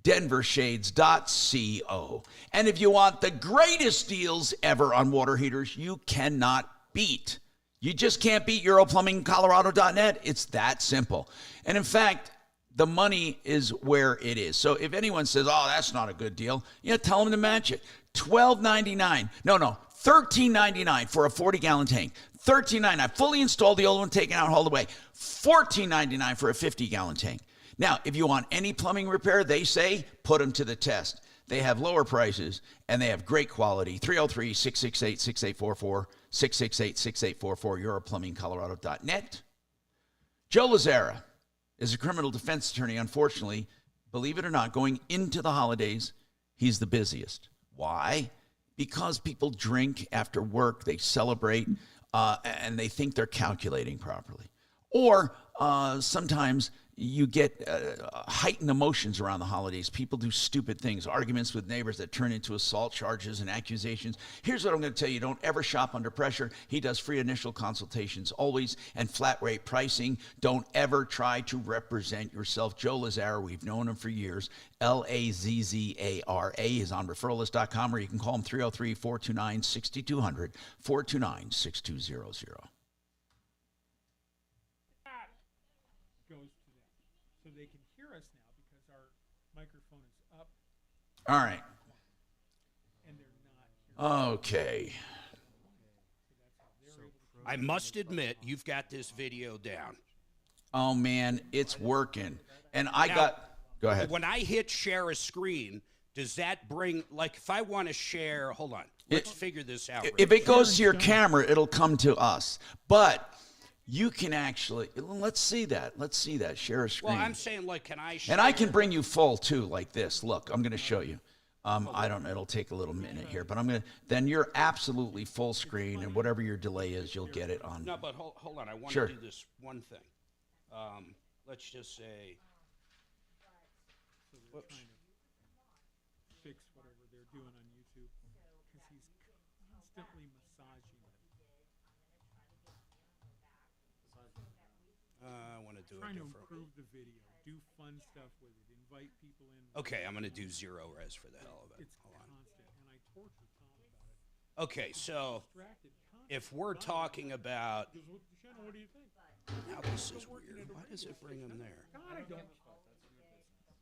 denvershades.co. And if you want the greatest deals ever on water heaters, you cannot beat. You just can't beat EuroPlumbingColorado.net. It's that simple. And in fact, the money is where it is. So if anyone says, oh, that's not a good deal, tell them to match it. $12.99. No, $13.99 for a 40-gallon tank. $13.99. Fully installed, the old one taken out, hauled away. $14.99 for a 50-gallon tank. Now, if you want any plumbing repair, they say, put them to the test. They have lower prices, and they have great quality. 303-668-6844, 668-6844, EuroPlumbingColorado.net. Joe Lazzara is a criminal defense attorney. Unfortunately, believe it or not, going into the holidays, he's the busiest. Why? Because people drink after work, they celebrate, and they think they're calculating properly. Or sometimes you get heightened emotions around the holidays. People do stupid things, arguments with neighbors that turn into assault charges and accusations. Here's what I'm going to tell you. Don't ever shop under pressure. He does free initial consultations always and flat rate pricing. Don't ever try to represent yourself. Joe Lazzara, we've known him for years. Lazzara is on referralist.com, or you can call him 303-429-6200, 429-6200. They can hear us now because our microphone is up. All right. And they're not. Okay. I must admit, you've got this video down. Oh, man, it's working. And go ahead. When I hit share a screen, does that bring, if I want to share, hold on, let's figure this out. If it goes to your camera, it'll come to us. But you can actually, let's see that. Share a screen. Well, I'm saying, can I share? And I can bring you full, too, like this. Look, I'm going to show you. I don't know. It'll take a little minute here. But then you're absolutely full screen, and whatever your delay is, you'll get it on. No, but hold on. I want to do this one thing. Let's just say. Whoops. Fix whatever they're doing on YouTube because he's constantly massaging it. I want to do it Trying to differently. improve the video, do fun stuff with it, invite people in. Okay, I'm going to do 0 res for the hell of it. It's constant, and I torture Tom about it. Okay, so if we're talking about, Shannon, what do you think? now this is weird. Why does it bring him there?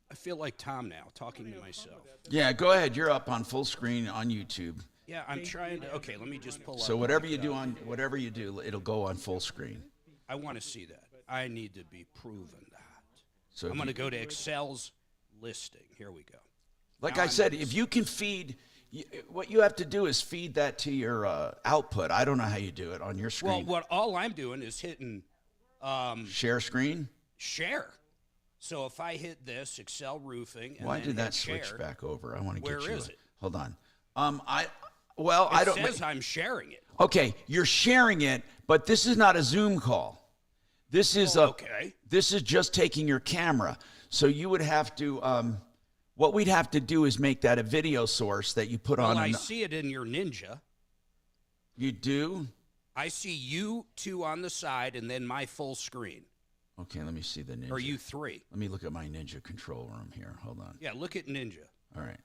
I feel like Tom now, talking to myself. Yeah, go ahead. You're up on full screen on YouTube. Yeah, I'm trying to. Okay, let me just pull up. So whatever you do, it'll go on full screen. I want to see that. I need to be proven that. So I'm going to go to Excel's listing. Here we go. Like I said, if you can feed, what you have to do is feed that to your output. I don't know how you do it on your screen. Well, all I'm doing is hitting share screen. Share. So if I hit this Excel roofing, and why then did that share, switch back over? I want to get you. Where is it? Hold on. It says I'm sharing it. Okay, you're sharing it, but this is not a Zoom call. This is This is just taking your camera. So you would have to What we'd have to do is make that a video source that you put on. Well, I see it in your Ninja. You do? I see you two on the side and then my full screen. Okay, let me see the Ninja. Or you three. Let me look at my Ninja control room here. Hold on. Yeah, look at Ninja. All right.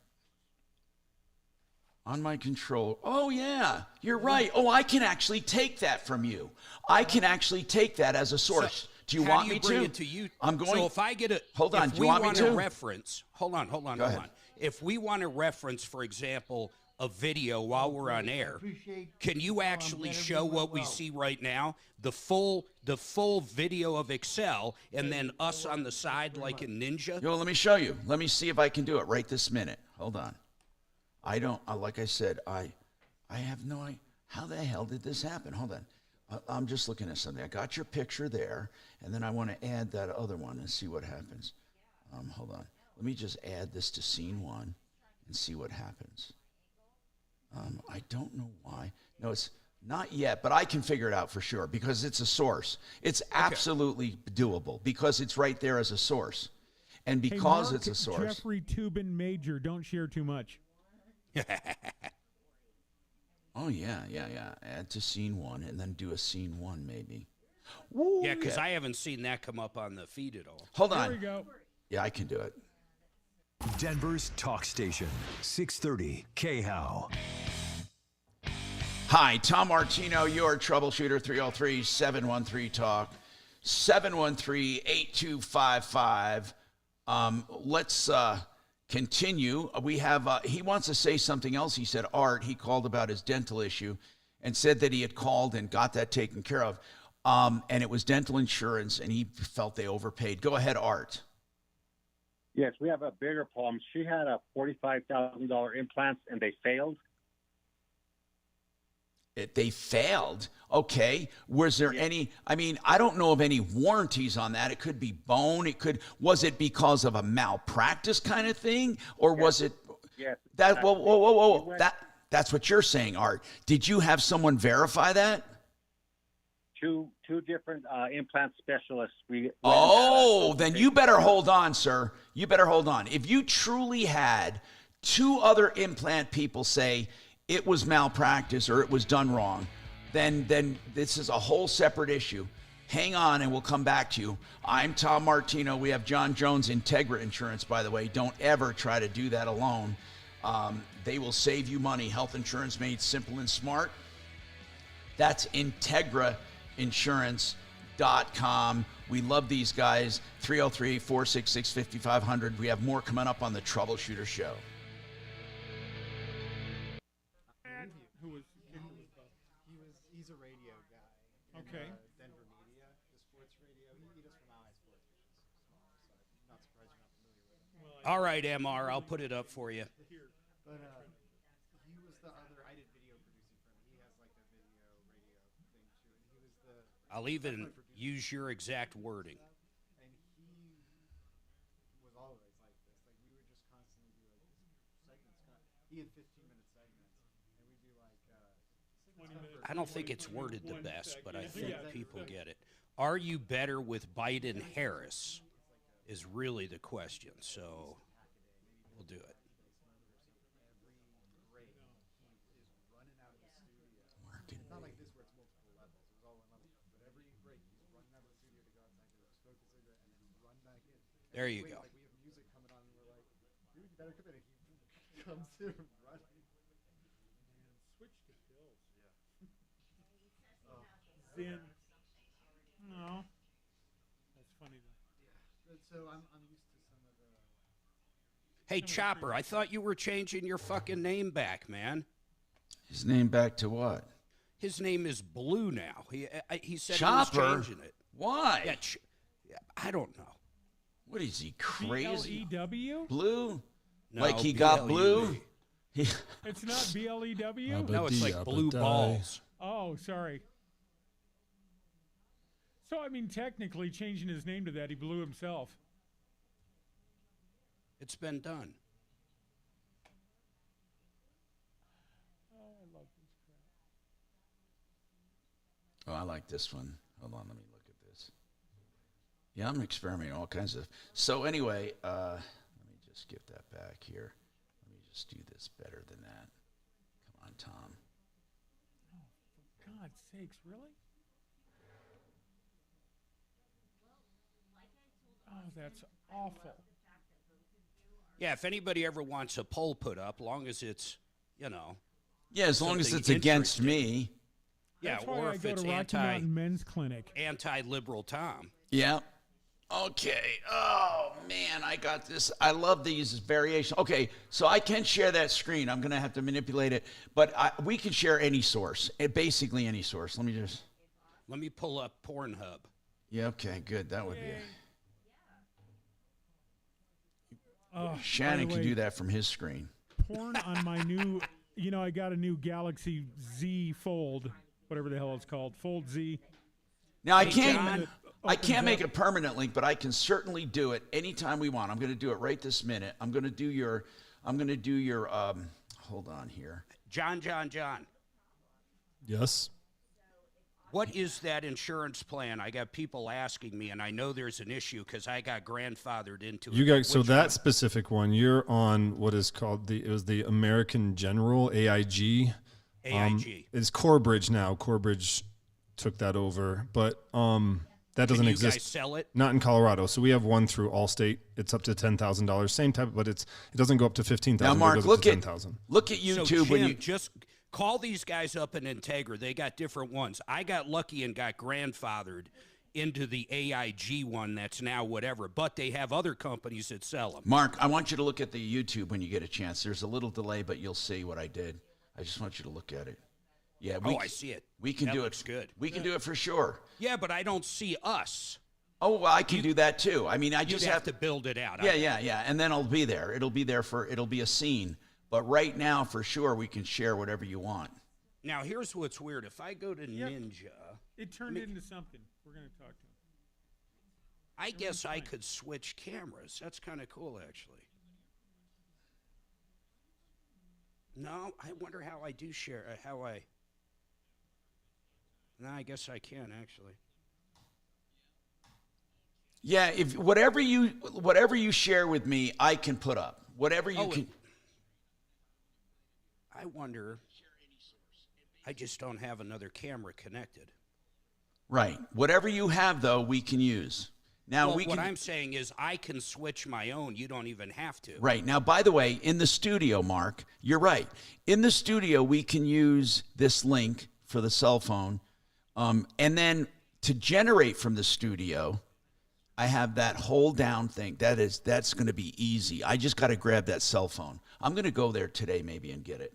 On my control. Oh, yeah, you're right. Oh, I can actually take that from you. I can actually take that as a source. So, do you how want do you me bring to? It to you? I'm going. So if I get a. Hold on. If Do you want me to? A reference. Hold on. If we want to reference, for example, a video while we're on air, can you actually show what we see right now? The full video of Excel, and then us on the side like a Ninja? Yo, let me show you. Let me see if I can do it right this minute. Hold on. I don't, like I said, I have no idea. How the hell did this happen? Hold on. I'm just looking at something. I got your picture there, and then I want to add that other one and see what happens. Hold on. Let me just add this to scene 1 and see what happens. I don't know why. No, it's not yet, but I can figure it out for sure because it's a source. It's absolutely doable because it's right there as a source. And because Mark, it's a source. Jeffrey Toobin Major, don't share too much. Oh, yeah. Add to scene 1 and then do a scene 1 maybe. Ooh, yeah, because I haven't seen that come up on the feed at all. Hold on. There we go. Yeah, I can do it. Denver's talk station, 630 KHOW. Hi, Tom Martino, your troubleshooter, 303-713-TALK, 713-8255. Let's continue. We have, he wants to say something else. He said, Art, he called about his dental issue and said that he had called and got that taken care of. And it was dental insurance, and he felt they overpaid. Go ahead, Art. Yes, we have a bigger problem. She had a $45,000 implants, and they failed. They failed? Okay. Was there any, I mean, I don't know of any warranties on that. It could be bone. Was it because of a malpractice kind of thing? Or was it, that, whoa. That's what you're saying, Art. Did you have someone verify that? Two different implant specialists. Then you better hold on, sir. You better hold on. If you truly had 2 other implant people say it was malpractice or it was done wrong, then this is a whole separate issue. Hang on, and we'll come back to you. I'm Tom Martino. We have John Jones, Integra Insurance, by the way. Don't ever try to do that alone. They will save you money. Health insurance made simple and smart. That's IntegraInsurance.com. We love these guys. 303-466-5500. We have more coming up on the Troubleshooter Show. He's a radio guy. Okay. Denver media, the sports radio. He does from Ally Sports, which is small, so I'm not surprised you're not familiar with him. All right, MR, I'll put it up for you. But he was the other. I did video producing for him. He has like a video radio thing too, and he was the. I'll even use your exact wording. And he was always like this. Like we would just constantly do like segments. He had 15-minute segments, and we'd be like. I don't think it's worded the best, but I think people get it. Are you better with Biden-Harris is really the question, so we'll do it. It's not like this where it's multiple levels. It was all one level. But every break, he's running out of the studio to go outside to smoke a cigarette and then run back in. There you go. Like we have music coming on and we're like, dude, you better come in. He comes in running. Switch to pills. Zen. No. That's funny though. Yeah. So I'm used to some of the. Hey, Chopper, I thought you were changing your fucking name back, man. His name back to what? His name is Blue now. He said Chopper? he was changing it. Why? Yeah, I don't know. What is he, crazy? BLEW? Blue? No, like he got blue? It's not BLEW? No, it's like blue balls. Oh, sorry. So, I mean, technically, changing his name to that, he blew himself. It's been done. Oh, I love this crap. Oh, I like this one. Hold on, let me look at this. Yeah, I'm experimenting all kinds of. So anyway, let me just give that back here. Let me just do this better than that. Come on, Tom. Oh, for God's sakes, really? Oh, that's awful. Yeah, if anybody ever wants a poll put up, long as it's, Yeah, as long as it's against me. Yeah, That's why or I if go it's to Rocky Mountain Men's Clinic. Anti-liberal Tom. Yeah. Okay. Oh, man, I got this. I love these variations. Okay, so I can share that screen. I'm going to have to manipulate it. But we can share any source, basically any source. Let me pull up Pornhub. Yeah, okay, good. That would be it. by Shannon the can way, do that from his screen. Porn on my new, I got a new Galaxy Z Fold, whatever the hell it's called, Fold Z. Now, I can't make it a permanent link, but I can certainly do it anytime we want. I'm going to do it right this minute. I'm going to do your, hold on here. John. Yes. What is that insurance plan? I got people asking me, and I know there's an issue because I got grandfathered into it. You guys, so that specific one, you're on what is called it was the American General, AIG. AIG. It's Corebridge now. Corebridge took that over, but that doesn't exist. You guys sell it? Not in Colorado. So we have one through Allstate. It's up to $10,000. Same type, but it doesn't go up to $15,000. Now, Mark, look at So YouTube Jim, when you just call these guys up in Integra. They got different ones. I got lucky and got grandfathered into the AIG one that's now whatever, but they have other companies that sell them. Mark, I want you to look at the YouTube when you get a chance. There's a little delay, but you'll see what I did. I just want you to look at it. Yeah, I see it. We can that do looks it. Good. We can do it for sure. Yeah, but I don't see us. Oh, well, I can do that too. I mean, I just have to build it out. Yeah, and then it'll be there. It'll be a scene. But right now, for sure, we can share whatever you want. Now, here's what's weird. If I go to Ninja, it turned into something. We're going to talk to him. I guess I could switch cameras. That's kind of cool, actually. No, I wonder how I do share. No, I guess I can actually. Yeah, if whatever you share with me, I can put up. Whatever you can. I wonder. I just don't have another camera connected. Right. Whatever you have, though, we can use. Now what I'm saying is I can switch my own. You don't even have to. Right. Now, by the way, in the studio, Mark, you're right. In the studio, we can use this link for the cell phone. And then to generate from the studio, I have that hold down thing. That's going to be easy. I just got to grab that cell phone. I'm going to go there today maybe and get it.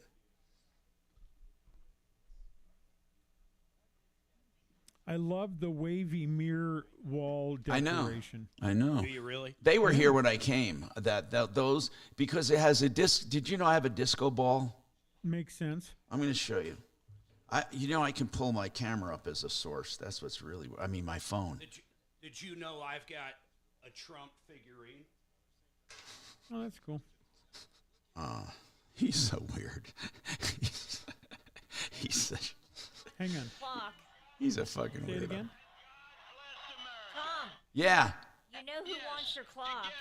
I love the wavy mirror wall decoration. I know. Do you really? They were here when I came. Those because it has a disc. Did you know I have a disco ball? Makes sense. I'm going to show you. I can pull my camera up as a source. That's what's really. I mean, my phone. Did you know I've got a Trump figurine? Oh, that's cool. He's so weird. he's such. Hang on. Clock. He's a fucking Say weirdo. it again. Tom. Yeah. You know who wants your clock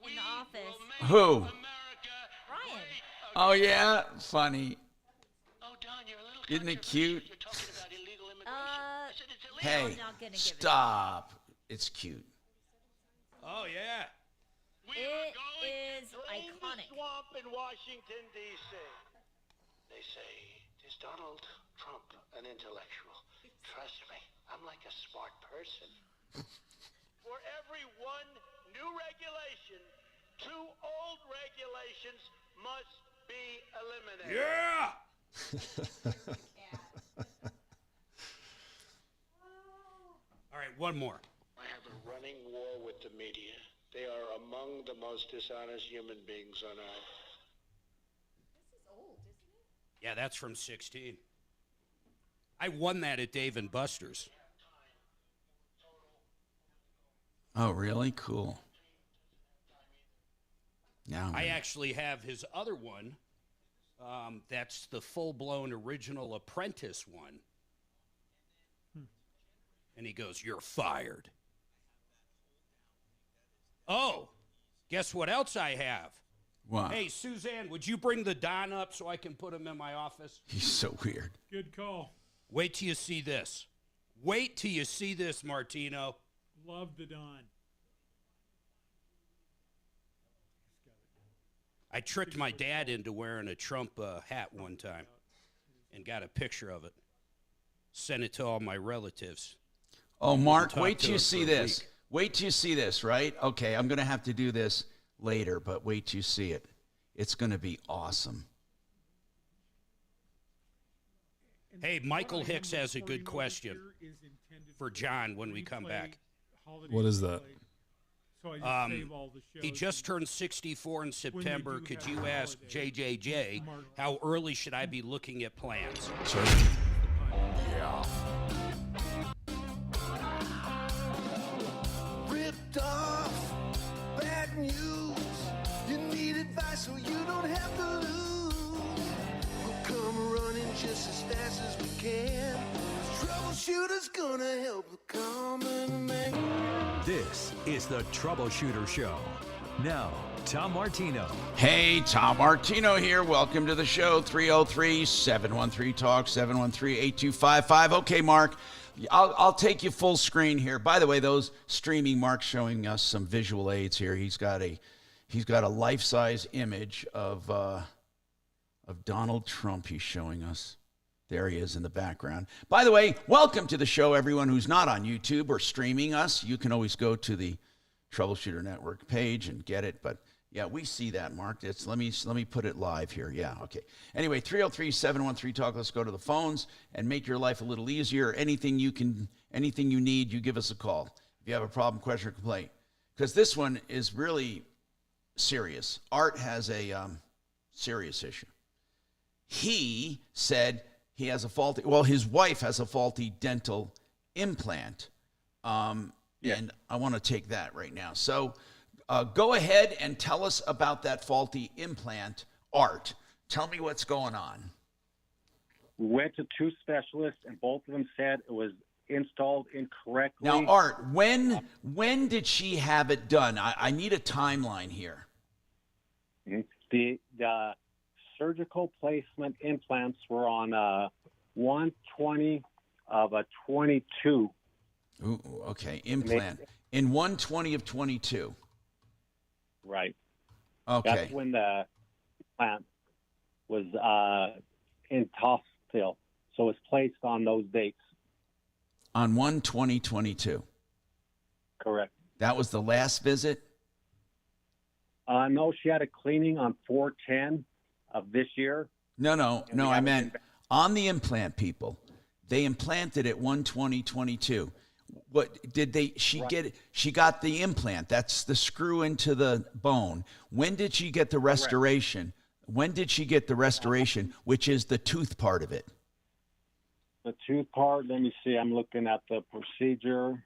in the office? Who? Ryan. Oh yeah, funny. Isn't it cute? Hey, stop. It's cute. Oh yeah. It is iconic. Swamp in Washington D.C. They say, is Donald Trump an intellectual? Trust me, I'm like a smart person. For every one new regulation, 2 old regulations must be eliminated. Yeah! All right, one more. I have a running war with the media. They are among the most dishonest human beings on earth. This is old, isn't it? Yeah, that's from 16. I won that at Dave & Buster's. Oh, really? Cool. Now I actually have his other one. That's the full-blown original Apprentice one. And he goes, "You're fired." Oh, Guess what else I have? Wow. Hey, Suzanne, would you bring the Don up so I can put him in my office? He's so weird. Good call. Wait till you see this. Wait till you see this, Martino. Love the Don. I tricked my dad into wearing a Trump hat one time and got a picture of it. Sent it to all my relatives. Oh, Mark, wait till you see this. Wait till you see this, right? Okay, I'm going to have to do this later, but wait till you see it. It's going to be awesome. Hey, Michael Hicks has a good question for John when we come back. What is that? So I just save all the shows. He just turned 64 in September. Could you ask JJJ how early should I be looking at plans? Sure. Yeah. Ripped off, bad news. You need advice so you don't have to lose. We'll come running just as fast as we can. Troubleshooter's gonna help the common man. This is the Troubleshooter Show. Now, Tom Martino. Hey, Tom Martino here. Welcome to the show. 303-713-TALK, 713-8255. Okay, Mark, I'll take you full screen here. By the way, those streaming, Mark's showing us some visual aids here. He's got a life-size image of Donald Trump he's showing us. There he is in the background. By the way, welcome to the show, everyone who's not on YouTube or streaming us. You can always go to the Troubleshooter Network page and get it. But, yeah, we see that, Mark. Let me put it live here. Yeah, okay. Anyway, 303-713-TALK. Let's go to the phones and make your life a little easier. Anything you need, you give us a call. If you have a problem, question, or complaint. Because this one is really serious. Art has a serious issue. He said he has his wife has a faulty dental implant. And I want to take that right now. So go ahead and tell us about that faulty implant, Art. Tell me what's going on. We went to two specialists, and both of them said it was installed incorrectly. Now, Art, when did she have it done? I need a timeline here. The surgical placement implants were on 120 of a 22. Ooh, okay, implant. In 120 of 22. Right. Okay. That's when the implant was in tough still. So it's placed on those dates. On 1/20/22. Correct. That was the last visit? No, she had a cleaning on 4/10 of this year. No, I meant on the implant, people. They implanted it 1/20/22. What did they? She got the implant. That's the screw into the bone. When did she get the restoration? Correct. When did she get the restoration, which is the tooth part of it? The tooth part. Let me see. I'm looking at the procedure.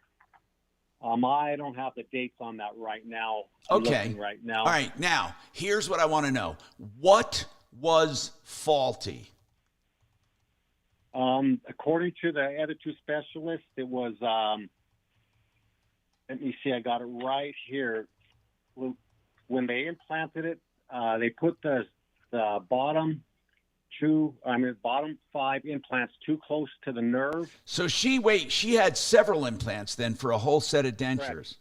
I don't have the dates on that right now. Okay. Right now. All right. Now, here's what I want to know. What was faulty? According to the other two specialists, it was, let me see, I got it right here. When they implanted it, they put the bottom 5 implants too close to the nerve. So she had several implants then for a whole set of dentures.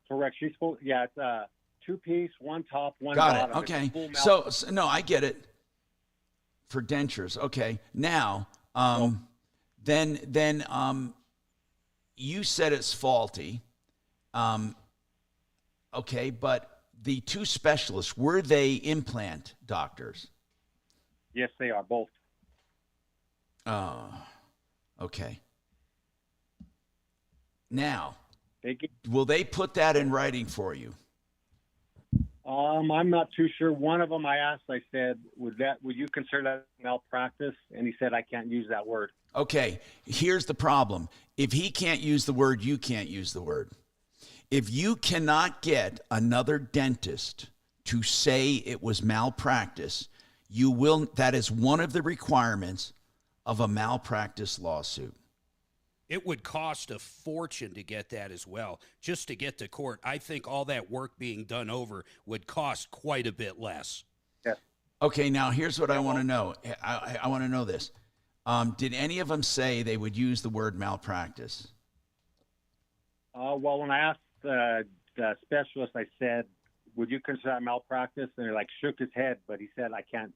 Correct. She's supposed, it's a 2-piece, one top, one bottom. Got it. Okay. So no, I get it. For dentures. Okay. Now, then you said it's faulty. Okay, but the two specialists, were they implant doctors? Yes, they are both. Oh, okay. Now, will they put that in writing for you? I'm not too sure. One of them I asked, I said, would you consider that malpractice? And he said, I can't use that word. Okay, here's the problem. If he can't use the word, you can't use the word. If you cannot get another dentist to say it was malpractice, that is one of the requirements of a malpractice lawsuit. It would cost a fortune to get that as well. Just to get to court, I think all that work being done over would cost quite a bit less. Yeah. Okay, now here's what I want to know. I want to know this. Did any of them say they would use the word malpractice? Well, when I asked the specialist, I said, would you consider that malpractice? And he shook his head, but he said, I can't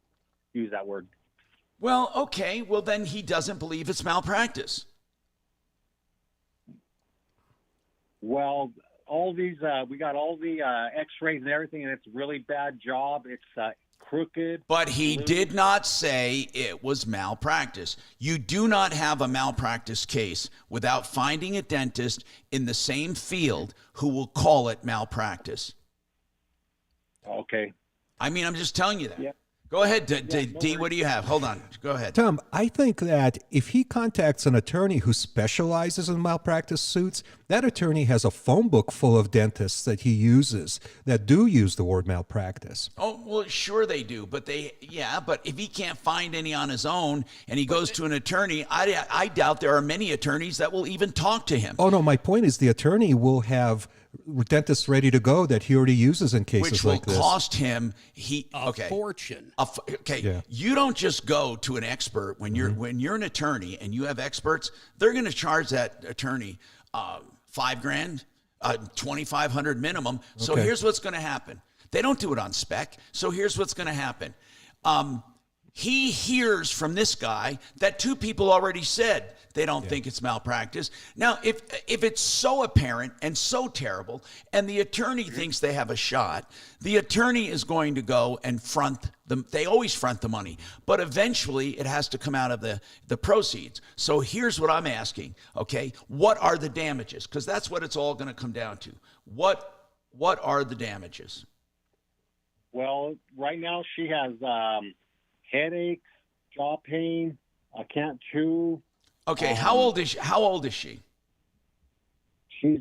use that word. Well, okay. Well, then he doesn't believe it's malpractice. Well, all these, we got all the x-rays and everything, and it's a really bad job. It's crooked. But he did not say it was malpractice. You do not have a malpractice case without finding a dentist in the same field who will call it malpractice. Okay. I mean, I'm just telling you that. Yeah. Go ahead, D. What do you have? Hold on. Go ahead. Tom, I think that if he contacts an attorney who specializes in malpractice suits, that attorney has a phone book full of dentists that he uses that do use the word malpractice. Oh, well, sure they do. But but if he can't find any on his own and he goes to an attorney, I doubt there are many attorneys that will even talk to him. Oh, no, my point is the attorney will have dentists ready to go that he already uses in cases like this. Which will cost him a fortune. Okay, you don't just go to an expert when you're an attorney and you have experts. They're going to charge that attorney $5,000, $2,500 minimum. So here's what's going to happen. They don't do it on spec. So here's what's going to happen. He hears from this guy that two people already said they don't think it's malpractice. Now, if it's so apparent and so terrible, and the attorney thinks they have a shot, the attorney is going to go and front them. They always front the money, but eventually it has to come out of the proceeds. So here's what I'm asking, okay? What are the damages? Because that's what it's all going to come down to. What are the damages? Well, right now she has headaches, jaw pain, I can't chew. Okay, how old is she? She's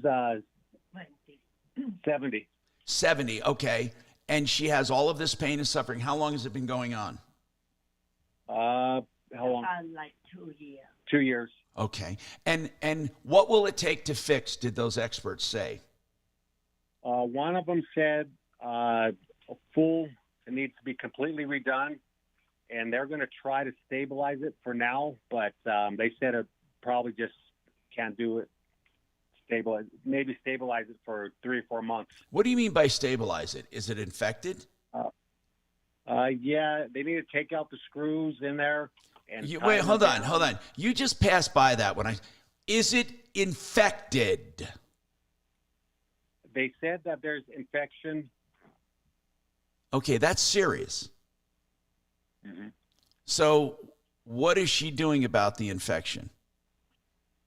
70. 70, okay. And she has all of this pain and suffering. How long has it been going on? How long? Like 2 years. 2 years. Okay. And what will it take to fix, did those experts say? One of them said it needs to be completely redone. And they're going to try to stabilize it for now, but they said it probably just can't do it. Maybe stabilize it for 3 or 4 months. What do you mean by stabilize it? Is it infected? Yeah, they need to take out the screws in there. And wait, hold on. You just passed by that one. Is it infected? They said that there's infection. Okay, that's serious. Mm-hmm. So what is she doing about the infection?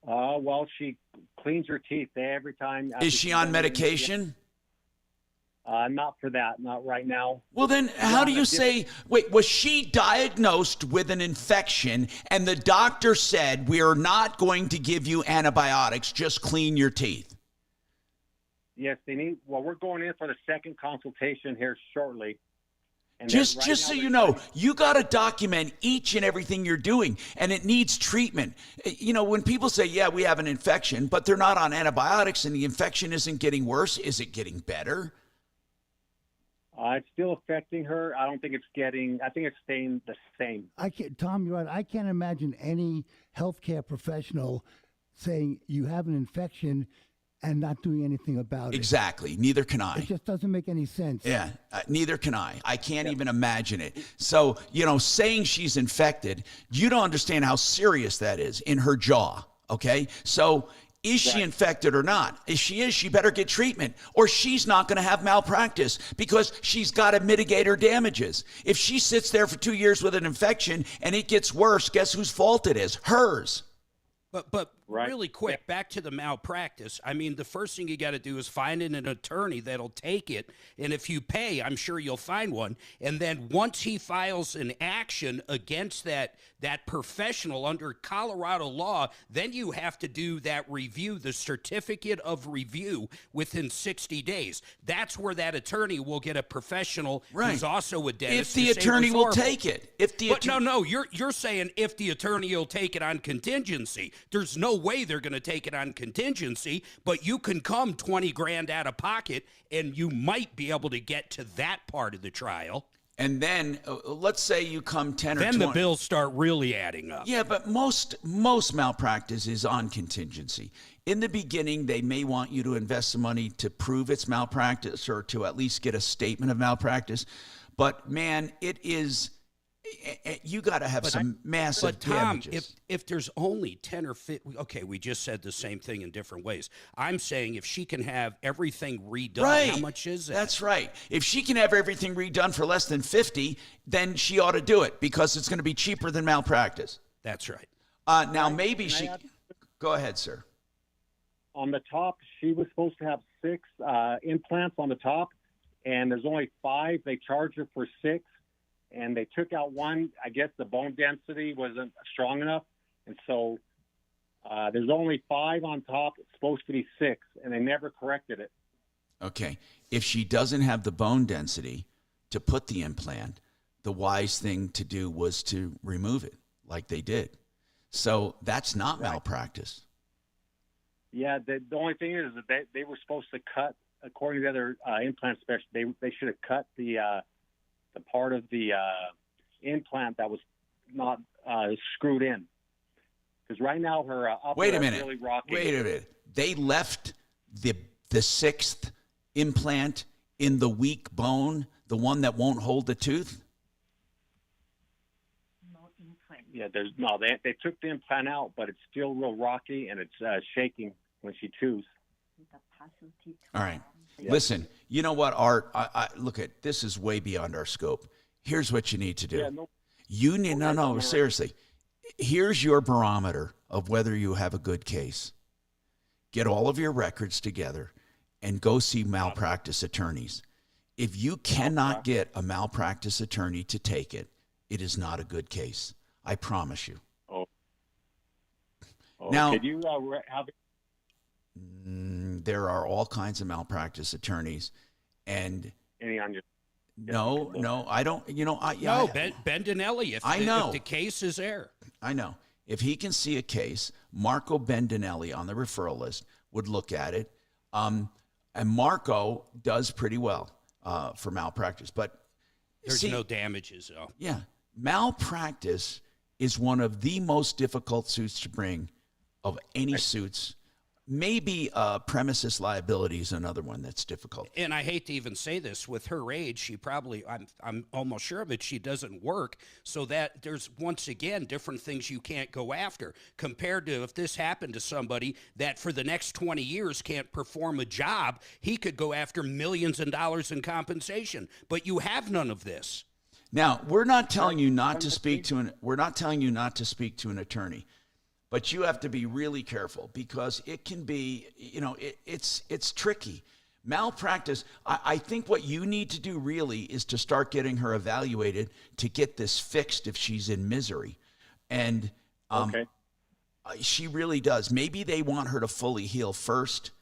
Well, she cleans her teeth every time. Is she on medication? Not for that, not right now. Well, then how do you say, wait, was she diagnosed with an infection and the doctor said, we are not going to give you antibiotics, just clean your teeth? Yes, we're going in for the second consultation here shortly. And just so you know, you got to document each and everything you're doing, and it needs treatment. You know, when people say, yeah, we have an infection, but they're not on antibiotics and the infection isn't getting worse, is it getting better? It's still affecting her. I think it's staying the same. Tom, you're right. I can't imagine any healthcare professional saying you have an infection and not doing anything about it. Exactly. Neither can I. It just doesn't make any sense. Yeah, neither can I. I can't even imagine it. So, saying she's infected, you don't understand how serious that is in her jaw, okay? So is she infected or not? If she is, she better get treatment, or she's not going to have malpractice because she's got to mitigate her damages. If she sits there for 2 years with an infection and it gets worse, guess whose fault it is? Hers. But really quick, back to the malpractice. I mean, the first thing you got to do is find an attorney that'll take it. And if you pay, I'm sure you'll find one. And then once he files an action against that professional under Colorado law, then you have to do that review, the certificate of review, within 60 days. That's where that attorney will get a professional who's also a dentist. If the attorney will take it. No, you're saying if the attorney will take it on contingency. There's no way they're going to take it on contingency, but you can come 20 grand out of pocket, and you might be able to get to that part of the trial. And then let's say you come 10 or 20. Then the bills start really adding up. Yeah, but most malpractice is on contingency. In the beginning, they may want you to invest some money to prove it's malpractice or to at least get a statement of malpractice. But man, it is, you got to have some massive damages. But Tom, if there's only 10 or 15, okay, we just said the same thing in different ways. I'm saying if she can have everything redone, how much is it? That's right. If she can have everything redone for less than 50, then she ought to do it because it's going to be cheaper than malpractice. That's right. Now, maybe she, go ahead, sir. On the top, she was supposed to have 6 implants on the top, and there's only 5. They charged her for 6, and they took out 1. I guess the bone density wasn't strong enough, and so there's only 5 on top. It's supposed to be 6, and they never corrected it. Okay. If she doesn't have the bone density to put the implant, the wise thing to do was to remove it like they did. So that's not malpractice. Yeah, the only thing is that they were supposed to cut, according to the other implant specialists, they should have cut the part of the implant that was not screwed in. Because right now her upper is really rocky. Wait a minute. They left the 6th implant in the weak bone, the one that won't hold the tooth? Yeah, they took the implant out, but it's still real rocky and it's shaking when she chews. All right. Yeah. Listen, you know what, Art? I look at this is way beyond our scope. Here's what you need to do. You need seriously. Here's your barometer of whether you have a good case. Get all of your records together and go see malpractice attorneys. If you cannot get a malpractice attorney to take it, it is not a good case. I promise you. Now, could you have? There are all kinds of malpractice attorneys, and any on your? No, I don't. Ben Dinelli. If the case is there, I know. If he can see a case, Marco Bendinelli on the referral list would look at it, and Marco does pretty well for malpractice, but there's no damages though. Yeah, malpractice is one of the most difficult suits to bring of any suits. Maybe premises liability is another one that's difficult. And I hate to even say this, with her age, she probably, I'm almost sure of it, she doesn't work. So that there's, once again, different things you can't go after. Compared to if this happened to somebody that for the next 20 years can't perform a job, he could go after millions of dollars in compensation. But you have none of this. Now, we're not telling you not to speak to an attorney. But you have to be really careful because it can be, it's tricky. Malpractice, I think what you need to do really is to start getting her evaluated to get this fixed if she's in misery. And she really does. Maybe they want her to fully heal first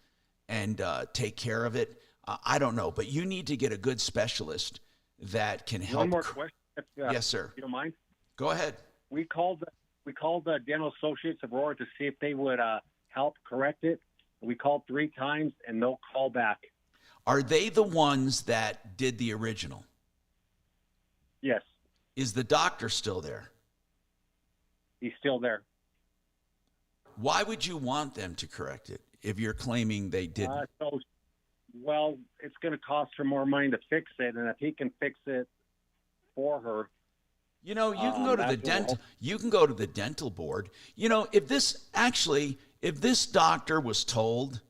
and take care of it. I don't know. But you need to get a good specialist that can help. One more question. Yes, sir. If you don't mind? Go ahead. We called the Dental Associates of Aurora to see if they would help correct it. We called 3 times and no call back. Are they the ones that did the original? Yes. Is the doctor still there? He's still there. Why would you want them to correct it if you're claiming they didn't? Well, it's going to cost her more money to fix it, and if he can fix it for her. You can go to the dental. You can go to the dental board. If this doctor was told,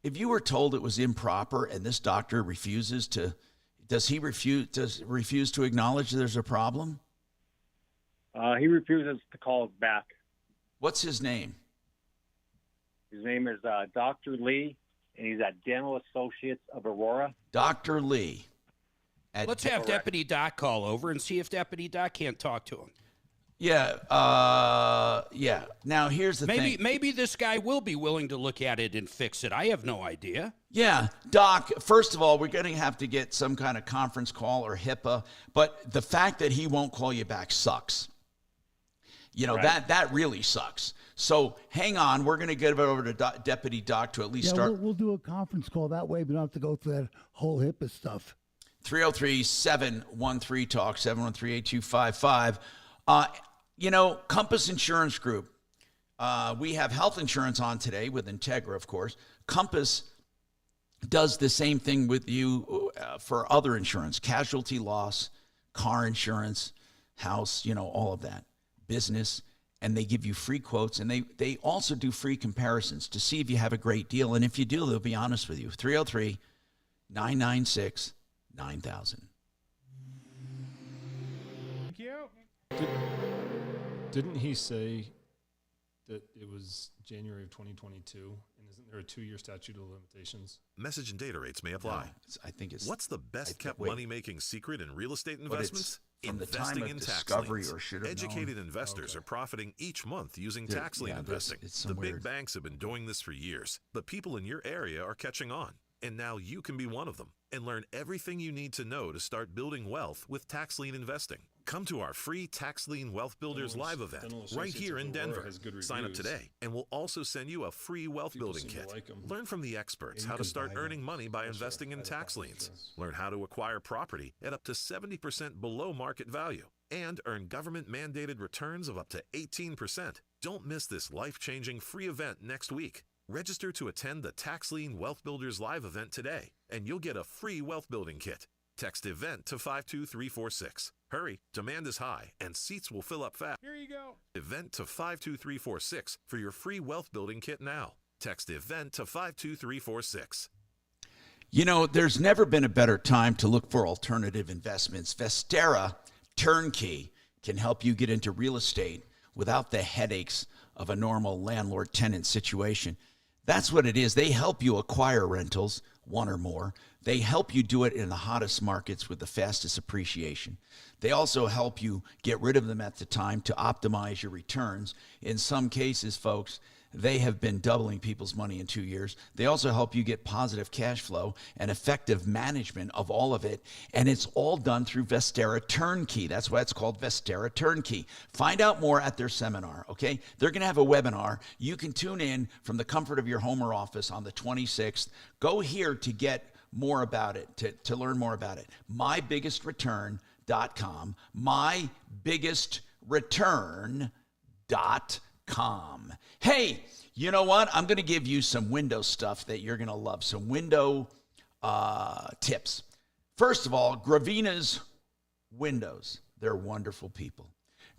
if you were told it was improper, and this doctor refuses to, does he refuse to acknowledge there's a problem? He refuses to call us back. What's his name? His name is Dr. Lee, and he's at Dental Associates of Aurora. Dr. Lee. Let's have Deputy Doc call over and see if Deputy Doc can't talk to him. Yeah. Now, here's the thing. Maybe this guy will be willing to look at it and fix it. I have no idea. Yeah. Doc, first of all, we're going to have to get some kind of conference call or HIPAA, but the fact that he won't call you back sucks. That really sucks. So hang on. We're going to give it over to Deputy Doc to at least start. We'll do a conference call that way. We don't have to go through that whole HIPAA stuff. 303-713-TALK, 713-8255. Compass Insurance Group. We have health insurance on today with Integra, of course. Compass does the same thing with you for other insurance, casualty loss, car insurance, house, all of that, business, and they give you free quotes, and they also do free comparisons to see if you have a great deal, and if you do, they'll be honest with you. 303-996-9000. Thank you. Didn't he say that it was January of 2022? And isn't there a 2-year statute of limitations? Message and data rates may apply. No, I think it's. What's the best kept money-making secret in real estate But investments? from the Investing time of in discovery tax liens. or should have Educated known. investors are profiting each month using There- tax lien yeah, there's- investing. it's The some big weird- banks have been doing this for years, but people in your area are catching on. And now you can be one of them and learn everything you need to know to start building wealth with tax lien investing. Come to our free Tax Lien Wealth Builders Dental live event Associates right here of in Aurora Denver. has good Sign up reviews. today, and we'll also send you a free wealth People building seem to kit. like 'em. Learn from the experts And you how to can start buy earning them. money by That's right, investing in by the tax property liens. insurance. Learn how to acquire property at up to 70% below market value and earn government-mandated returns of up to 18%. Don't miss this life-changing free event next week. Register to attend the Tax Lien Wealth Builders live event today, and you'll get a free wealth building kit. Text EVENT to 52346. Hurry, demand is high, and seats will fill up fast. Here you go. EVENT to 52346 for your free wealth building kit now. Text EVENT to 52346. There's never been a better time to look for alternative investments. Vestera Turnkey can help you get into real estate without the headaches of a normal landlord-tenant situation. That's what it is. They help you acquire rentals, one or more. They help you do it in the hottest markets with the fastest appreciation. They also help you get rid of them at the time to optimize your returns. In some cases, folks, they have been doubling people's money in 2 years. They also help you get positive cash flow and effective management of all of it. And it's all done through Vestera Turnkey. That's why it's called Vestera Turnkey. Find out more at their seminar, okay? They're going to have a webinar. You can tune in from the comfort of your home or office on the 26th. Go here to get more about it, to learn more about it. MyBiggestReturn.com. MyBiggestReturn.com. Hey, you know what? I'm going to give you some window stuff that you're going to love, some window tips. First of all, Gravina's Windows. They're wonderful people.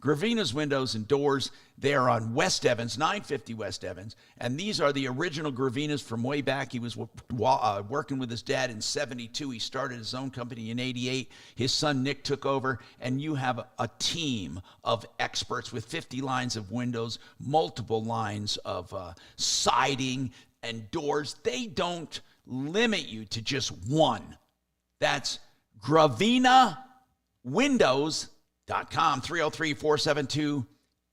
Gravina's Windows and Doors, they are on West Evans, 950 West Evans, and these are the original Gravinas from way back. He was working with his dad in 72. He started his own company in 88. His son Nick took over, and you have a team of experts with 50 lines of windows, multiple lines of siding and doors. They don't limit you to just one. That's GravinaWindows.com, 303-472-8462,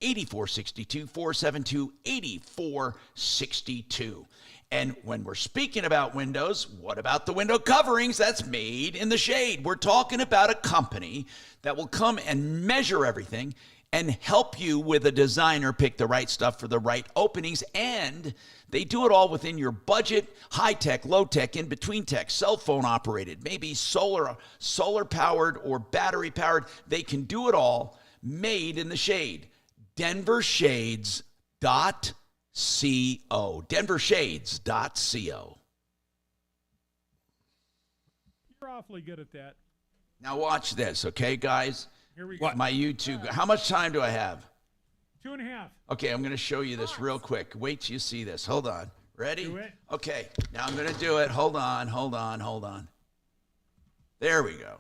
472-8462. And when we're speaking about windows, what about the window coverings? That's Made in the Shade. We're talking about a company that will come and measure everything and help you with a designer pick the right stuff for the right openings. And they do it all within your budget, high-tech, low-tech, in-between tech, cell phone operated, maybe solar powered or battery powered. They can do it all. Made in the Shade. DenverShades.co. DenverShades.co. You're awfully good at that. Now watch this, okay, guys? Here we go. My YouTube. How much time do I have? 2.5. Okay, I'm going to show you this real quick. Wait till you see this. Hold on. Ready? Do it. Okay, now I'm going to do it. Hold on. There we go.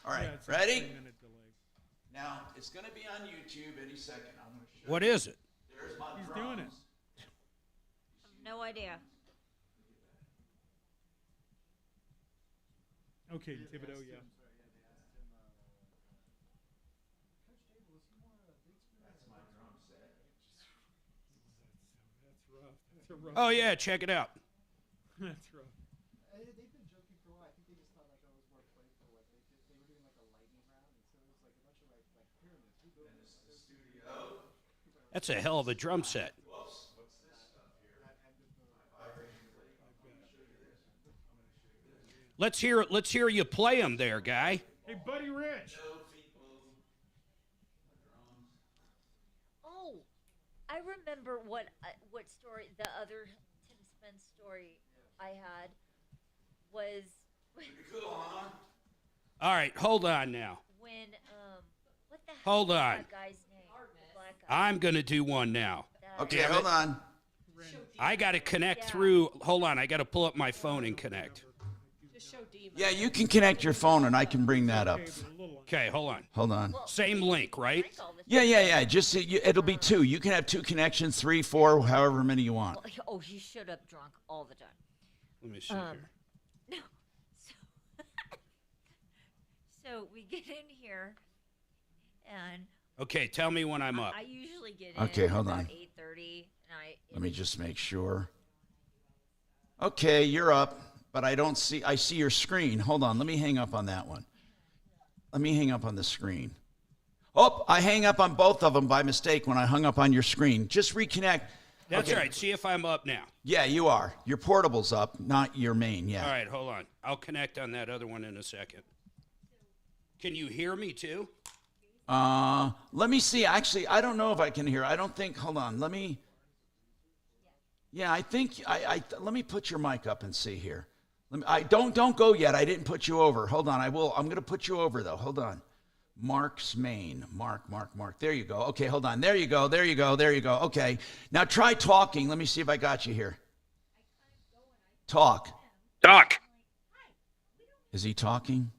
All right, Yeah, it's a ready? 3-minute delay. Now, it's going to be on YouTube any second. I'm going to show What you. is it? There's my He's drums. doing it. No idea. Okay, Thibodeau, yeah. That's rough. That's a rough. Oh, yeah, check it out. That's rough. They've been joking for a while. I think they just thought like I was more playful. Like they were doing like a lightning round, and so it was like a bunch of like pyramids. That's a hell of a drum set. Whoa. Let's hear you play them there, guy. Hey, Buddy Rich. Oh, I remember what story, the other Tim Spence story I had was. All right, hold on now. When, what the hell Hold was on. that guy's name? The black guy. I'm going to do one now. Okay, hold on. I got to connect through. Hold on, I got to pull up my phone and connect. Yeah, you can connect your phone, and I can bring that up. Okay, hold on. Hold on. Same link, right? Yeah. Just it'll be 2. You can have 2 connections, 3, 4, however many you want. Oh, he showed up drunk all the time. Let me see here. No. So we get in here, and Okay, tell me when I'm up. I usually get in Okay, hold about on. 8:30. Let me just make sure. Okay, you're up, but I see your screen. Hold on, let me hang up on that one. Let me hang up on the screen. Oh, I hang up on both of them by mistake when I hung up on your screen. Just reconnect. That's Okay. right. See if I'm up now. Yeah, you are. Your portable's up, not your main, yeah. All right, hold on. I'll connect on that other one in a second. Can you hear me too? Let me see. Actually, I don't know if I can hear. I don't think, hold on. Let me, yeah, I think, let me put your mic up and see here. Don't go yet. I didn't put you over. Hold on. I'm going to put you over though. Hold on. Mark's main. Mark. There you go. Okay, hold on. There you go. Okay. Now try talking. Let me see if I got you here. Talk. Is he talking?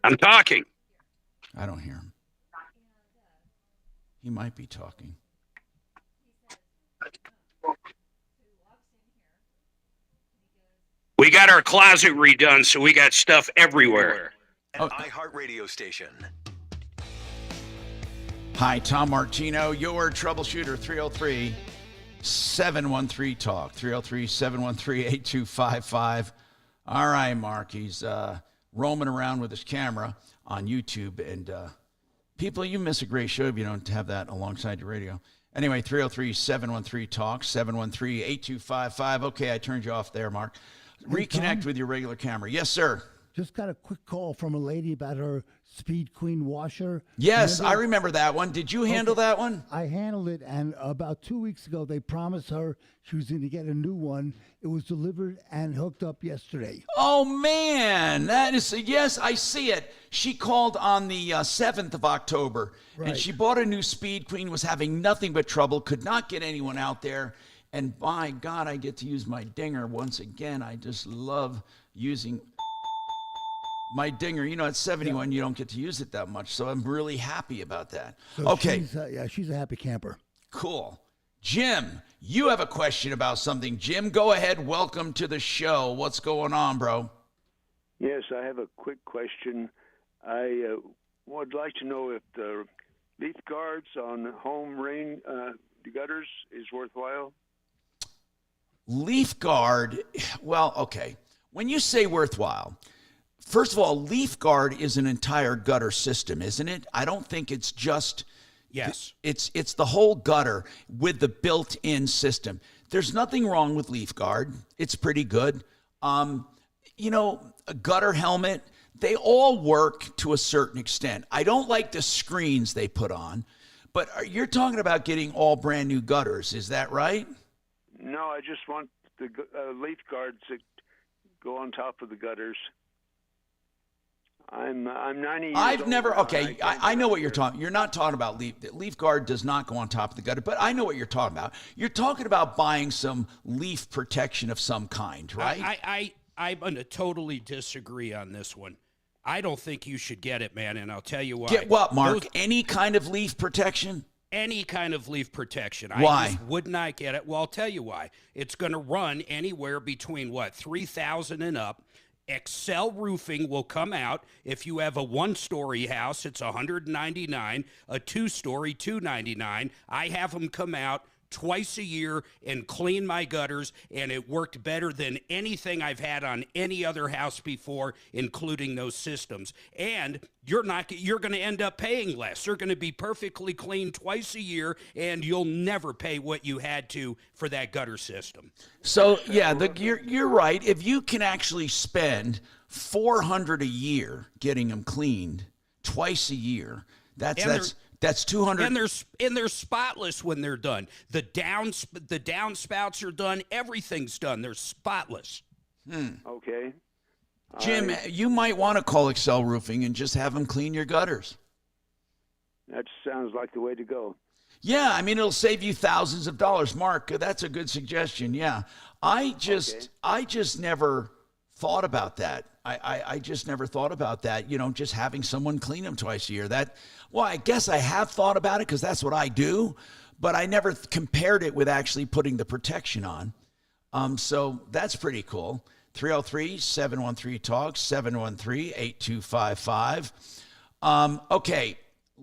I'm talking. I don't hear him. He might be talking. We got our closet redone, so we got stuff everywhere. An iHeartRadio station. Hi, Tom Martino, your troubleshooter, 303-713-TALK, 303-713-8255. All right, Mark, he's roaming around with his camera on YouTube, and people, you miss a great show if you don't have that alongside your radio. Anyway, 303-713-TALK, 713-8255. Okay, I turned you off there, Mark. Reconnect with your regular camera. Yes, sir. Just got a quick call from a lady about her Speed Queen washer. Yes, I remember that one. Did you handle that one? I handled it, and about 2 weeks ago, they promised her she was going to get a new one. It was delivered and hooked up yesterday. Oh, man. That is, yes, I see it. She called on the 7th of October, and she bought a new Speed Queen, was having nothing but trouble, could not get anyone out there. And by God, I get to use my dinger once again. I just love using my dinger. You know, at 71, you don't get to use it that much, so I'm really happy about that. So okay. She's a happy camper. Cool. Jim, you have a question about something. Jim, go ahead. Welcome to the show. What's going on, bro? Yes, I have a quick question. I would like to know if the leaf guards on home rain gutters is worthwhile. Leaf guard, well, okay. When you say worthwhile, first of all, leaf guard is an entire gutter system, isn't it? I don't think it's just... Yes. It's the whole gutter with the built-in system. There's nothing wrong with leaf guard. It's pretty good. You know, a gutter helmet, they all work to a certain extent. I don't like the screens they put on, but you're talking about getting all brand new gutters. Is that right? No, I just want the leaf guards that go on top of the gutters. I'm 90 years I've old. never, okay, I know what you're talking. You're not talking about leaf guard does not go on top of the gutter, but I know what you're talking about. You're talking about buying some leaf protection of some kind, right? I'm going to totally disagree on this one. I don't think you should get it, man, and I'll tell you why. Get what, Mark? Any kind of leaf protection? Any kind of leaf protection. Why? I just would not get it. Well, I'll tell you why. It's going to run anywhere between, $3,000 and up. Excel Roofing will come out. If you have a one-story house, it's $199. A two-story, $299. I have them come out twice a year and clean my gutters, and it worked better than anything I've had on any other house before, including those systems. And you're going to end up paying less. They're going to be perfectly clean twice a year, and you'll never pay what you had to for that gutter system. So yeah, you're right. If you can actually spend $400 a year getting them cleaned twice a year, that's 200. And they're spotless when they're done. The downspouts are done. Everything's done. They're spotless. Okay. Jim, you might want to call Excel Roofing and just have them clean your gutters. That sounds like the way to go. Yeah, I mean, it'll save you thousands of dollars. Mark, that's a good suggestion. Yeah. I just never thought about that. I just never thought about that, just having someone clean them twice a year. I guess I have thought about it because that's what I do, but I never compared it with actually putting the protection on. So that's pretty cool. 303-713-TALK, 713-8255. Okay,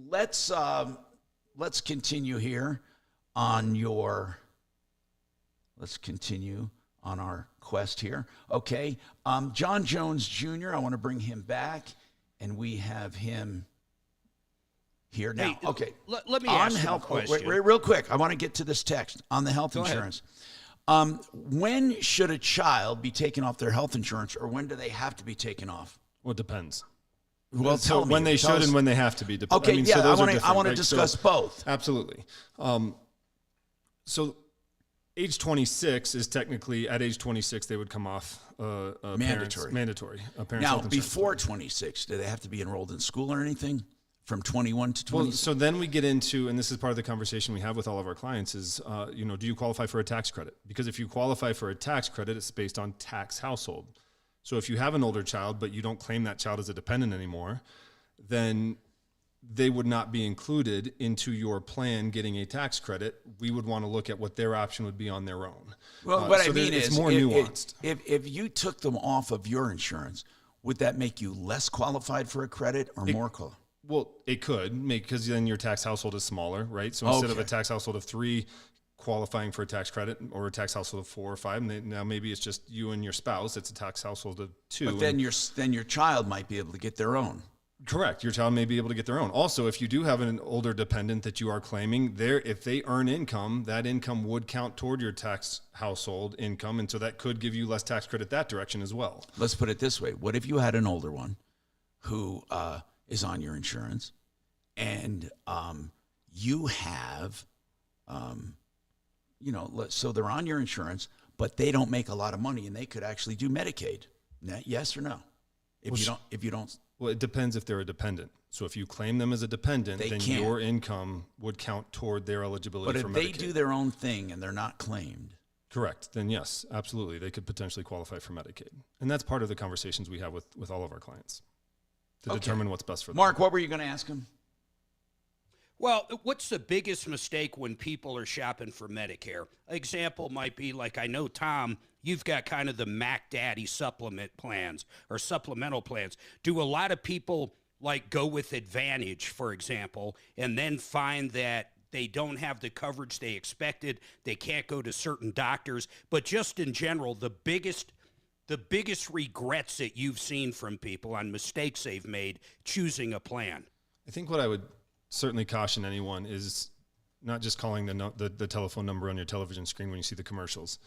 let's continue here let's continue on our quest here. Okay, John Jones Jr., I want to bring him back, and we have him here now. Hey, okay. Let me ask you a question. Wait, real quick. I want to get to this text on the health insurance. When should a child be taken off their health insurance, or when do they have to be taken off? Well, it depends. Well, so when they should and when they have to be. Okay, I want to discuss both. Absolutely. So age 26 is technically, at age 26, they would come off mandatory. Now, before 26, do they have to be enrolled in school or anything? From 21 to 26? Well, so then we get into, and this is part of the conversation we have with all of our clients, is, do you qualify for a tax credit? Because if you qualify for a tax credit, it's based on tax household. So if you have an older child, but you don't claim that child as a dependent anymore, then they would not be included into your plan getting a tax credit. We would want to look at what their option would be on their own. Well, what I mean it's is, more nuanced. If you took them off of your insurance, would that make you less qualified for a credit or more qualified? Well, it could, because then your tax household is smaller, right? So instead of a tax household of 3 qualifying for a tax credit, or a tax household of 4 or 5, and now maybe it's just you and your spouse, it's a tax household of 2. But then your child might be able to get their own. Correct. Your child may be able to get their own. Also, if you do have an older dependent that you are claiming, if they earn income, that income would count toward your tax household income, and so that could give you less tax credit that direction as well. Let's put it this way. What if you had an older one who is on your insurance, and you have, so they're on your insurance, but they don't make a lot of money, and they could actually do Medicaid. Yes or no? If you don't. Well, it depends if they're a dependent. So if you claim them as a dependent, then your income would count toward their eligibility for Medicaid. But if they do their own thing and they're not claimed. Correct. Then yes, absolutely. They could potentially qualify for Medicaid. And that's part of the conversations we have with all of our clients to determine what's best for them. Mark, what were you going to ask him? Well, what's the biggest mistake when people are shopping for Medicare? Example might be, like, I know, Tom, you've got kind of the Mac Daddy supplement plans or supplemental plans. Do a lot of people go with Advantage, for example, and then find that they don't have the coverage they expected, they can't go to certain doctors, but just in general, the biggest regrets that you've seen from people on mistakes they've made choosing a plan? I think what I would certainly caution anyone is not just calling the telephone number on your television screen when you see the commercials.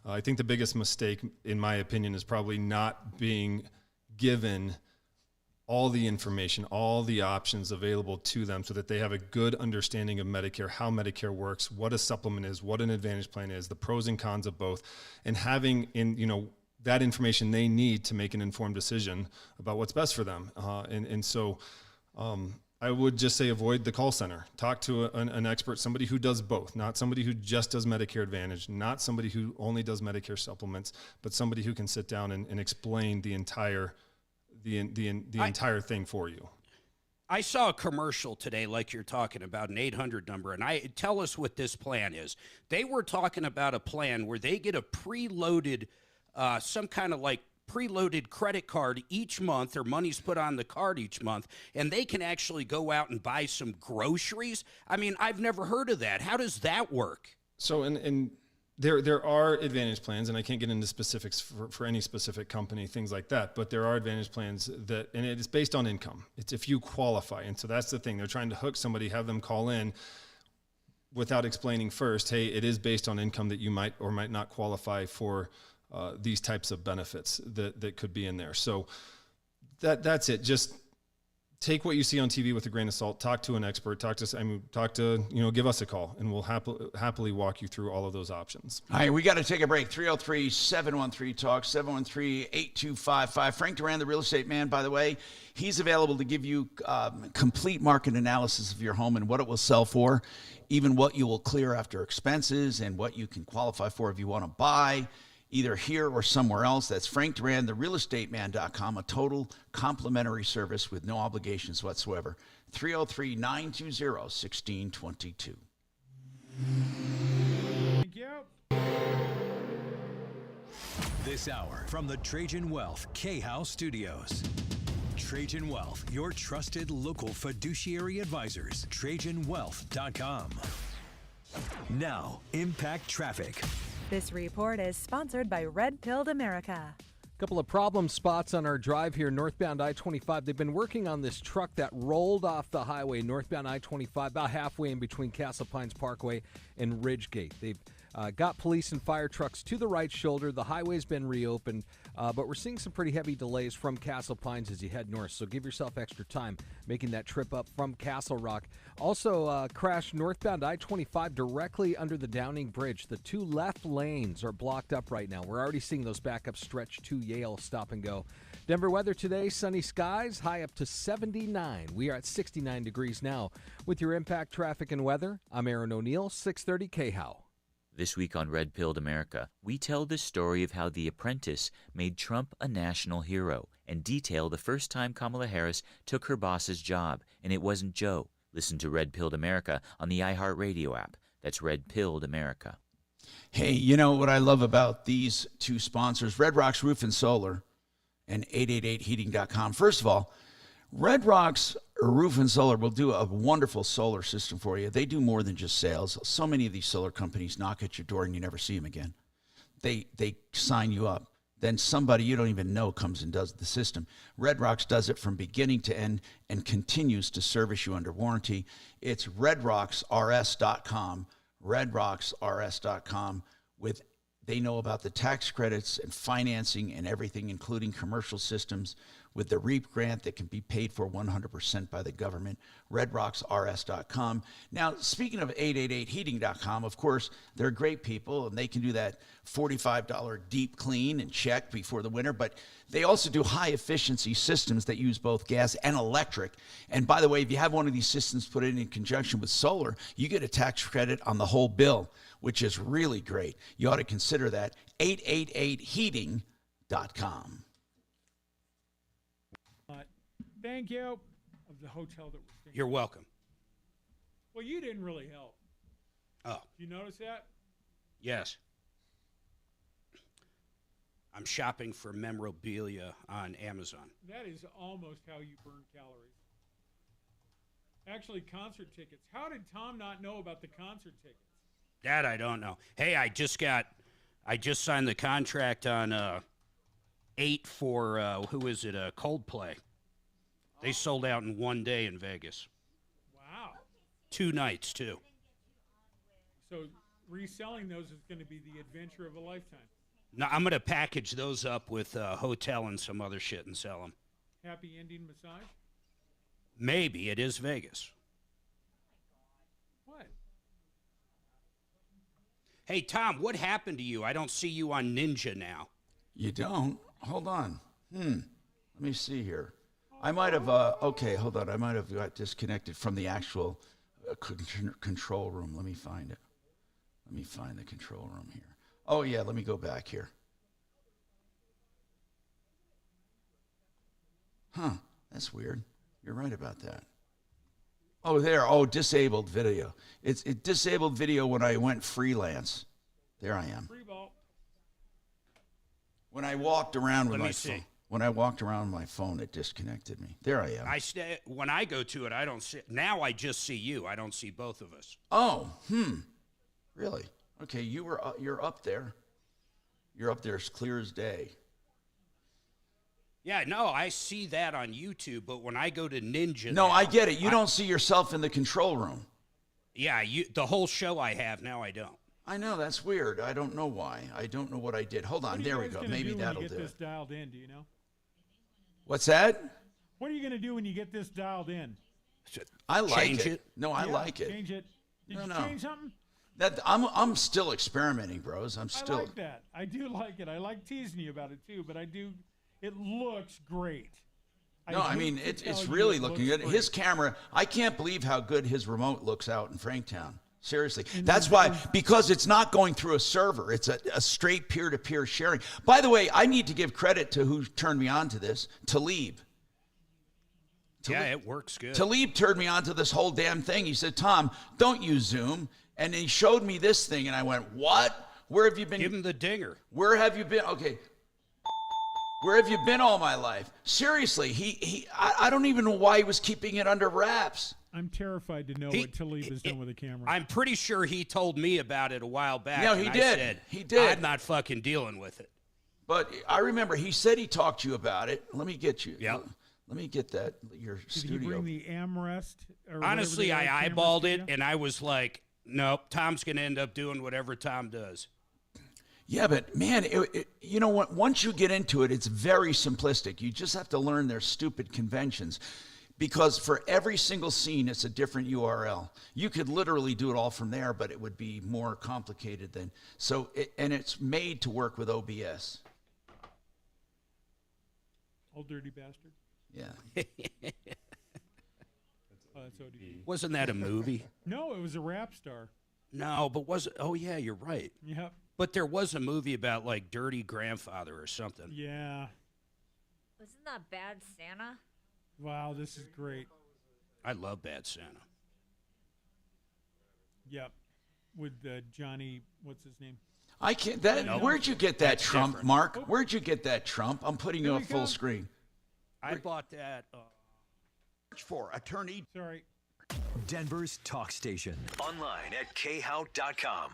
I think the biggest mistake, in my opinion, is probably not being given all the information, all the options available to them so that they have a good understanding of Medicare, how Medicare works, what a supplement is, what an Advantage plan is, the pros and cons of both, and having that information they need to make an informed decision about what's best for them. So I would just say avoid the call center. Talk to an expert, somebody who does both, not somebody who just does Medicare Advantage, not somebody who only does Medicare supplements, but somebody who can sit down and explain the entire thing for you. I saw a commercial today, like you're talking about, an 800 number, and tell us what this plan is. They were talking about a plan where they get a preloaded, some kind of preloaded credit card each month, or money's put on the card each month, and they can actually go out and buy some groceries. I mean, I've never heard of that. How does that work? So, and there are Advantage plans, and I can't get into specifics for any specific company, things like that, but there are Advantage plans that, and it is based on income. It's if you qualify. And so that's the thing. They're trying to hook somebody, have them call in without explaining first, hey, it is based on income that you might or might not qualify for these types of benefits that could be in there. So that's it. Just take what you see on TV with a grain of salt. Talk to an expert. Give us a call, and we'll happily walk you through all of those options. All right, we got to take a break. 303-713-TALK, 713-8255. Frank Duran, the real estate man, by the way, he's available to give you complete market analysis of your home and what it will sell for, even what you will clear after expenses and what you can qualify for if you want to buy, either here or somewhere else. That's Frank Duran, therealestateman.com, a total complimentary service with no obligations whatsoever. 303-920-1622. Thank you. This hour from the Trajan Wealth K-House Studios. Trajan Wealth, your trusted local fiduciary advisors. TrajanWealth.com. Now, Impact Traffic. This report is sponsored by Red Pilled America. Couple of problem spots on our drive here, northbound I-25. They've been working on this truck that rolled off the highway, northbound I-25, about halfway in between Castle Pines Parkway and Ridgegate. They've got police and fire trucks to the right shoulder. The highway's been reopened, but we're seeing some pretty heavy delays from Castle Pines as you head north, so give yourself extra time making that trip up from Castle Rock. Also, crashed northbound I-25 directly under the Downing Bridge. The two left lanes are blocked up right now. We're already seeing those backups stretch to Yale stop and go. Denver weather today, sunny skies, high up to 79. We are at 69 degrees now. With your Impact Traffic and Weather, I'm Aaron O'Neill, 630 KHOW. This week on Red Pilled America, we tell the story of how The Apprentice made Trump a national hero and detail the first time Kamala Harris took her boss's job, and it wasn't Joe. Listen to Red Pilled America on the iHeartRadio app. That's Red Pilled America. Hey, you know what I love about these two sponsors, Red Rocks Roof and Solar and 888heating.com. First of all, Red Rocks Roof and Solar will do a wonderful solar system for you. They do more than just sales. So many of these solar companies knock at your door and you never see them again. They sign you up. Then somebody you don't even know comes and does the system. Red Rocks does it from beginning to end and continues to service you under warranty. It's redrocksrs.com, redrocksrs.com. They know about the tax credits and financing and everything, including commercial systems, with the REAP grant that can be paid for 100% by the government, redrocksrs.com. Now, speaking of 888heating.com, of course, they're great people, and they can do that $45 deep clean and check before the winter, but they also do high-efficiency systems that use both gas and electric. And by the way, if you have one of these systems put in conjunction with solar, you get a tax credit on the whole bill, which is really great. You ought to consider that. 888heating.com. Thank you. Of the hotel that we're staying. You're welcome. Well, you didn't really help. Oh. You notice that? Yes. I'm shopping for memorabilia on Amazon. That is almost how you burn calories. Actually, concert tickets. How did Tom not know about the concert tickets? That I don't know. Hey, I just signed the contract on 8 for who is it? Coldplay. They sold out in one day in Vegas. Wow. 2 nights, too. So reselling those is going to be the adventure of a lifetime. No, I'm going to package those up with a hotel and some other shit and sell them. Happy ending massage? Maybe. It is Vegas. What? Hey, Tom, what happened to you? I don't see you on Ninja now. You don't? Hold on. Let me see here. I might have, okay, hold on. I might have got disconnected from the actual control room. Let me find it. Let me find the control room here. Oh, yeah, let me go back here. Huh, that's weird. You're right about that. Oh, there. Oh, disabled video. It's disabled video when I went freelance. There I am. Free ball. When I walked around with my phone. When I walked around with my phone, it disconnected me. There I am. When I go to it, I don't see. Now I just see you. I don't see both of us. Oh, really? Okay, you're up there. You're up there as clear as day. Yeah, no, I see that on YouTube, but when I go to Ninja No, now, I get it. You don't see yourself in the control room. Yeah, the whole show I have, now I don't. I know, that's weird. I don't know why. I don't know what I did. Hold on, there we go. Maybe that'll do this it. dialed in, do you know? What's that? What are you going to do when you get this dialed in? I like Change it. No, I like it. Change it. Did you No. change something? I'm still experimenting, bros. I like that. I do like it. I like teasing you about it too, but I do. It looks great. No, I mean it's really looking good. His camera. I can't believe how good his remote looks out in Franktown. Seriously, that's why, because it's not going through a server. It's a straight peer-to-peer sharing. By the way, I need to give credit to who turned me on to this, Talib. Yeah, it works good. Talib turned me on to this whole damn thing. He said, Tom, don't use Zoom. And he showed me this thing, and I went, what? Where have you been? Give him the dinger. Where have you been? Okay. Where have you been all my life? Seriously, I don't even know why he was keeping it under wraps. I'm terrified to know what Talib has done with the camera. I'm pretty sure he told me about it a while back. No, he and did. I said, He did. I'm not fucking dealing with it. But I remember he said he talked to you about it. Let me get you. Yep. Let me get that, your Did studio. he bring the Amrest? Or Honestly, whatever I the eyeballed cameras it, do? and I was like, nope, Tom's going to end up doing whatever Tom does. Yeah, but man, you know what? Once you get into it, it's very simplistic. You just have to learn their stupid conventions, because for every single scene, it's a different URL. You could literally do it all from there, but it would be more complicated than so. And it's made to work with OBS. Old dirty bastard. Yeah. Oh, that's ODB. Wasn't that a movie? No, it was a rap star. No, but was it? Oh, yeah, you're right. Yep. But there was a movie about, like, Dirty Grandfather or something. Yeah. Wasn't that Bad Santa? Wow, this is great. I love Bad Santa. Yep. With Johnny, what's his name? I can't. Where'd you get that That's Trump, different. Mark? Where'd you get that Trump? I'm putting you Here up we full go. screen. I bought that. Search for attorney. Sorry. Denver's talk station. Online at khout.com.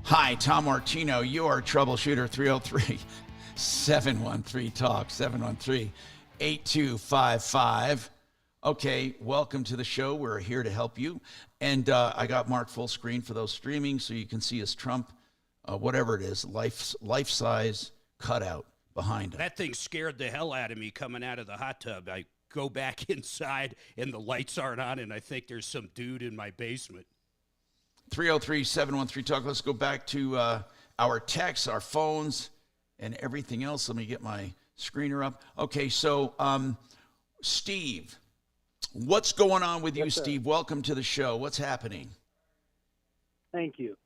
Hi, Tom Martino. You are Troubleshooter 303-713-TALK, 713-8255. Okay, welcome to the show. We're here to help you. And I got Mark full screen for those streaming so you can see his Trump, whatever it is, life-size cutout behind him. That thing scared the hell out of me coming out of the hot tub. I go back inside, and the lights aren't on, and I think there's some dude in my basement. 303-713-TALK. Let's go back to our texts, our phones, and everything else. Let me get my screener up. Okay, so Steve, what's going on with you, Steve? Welcome to the show. What's happening? Thank you.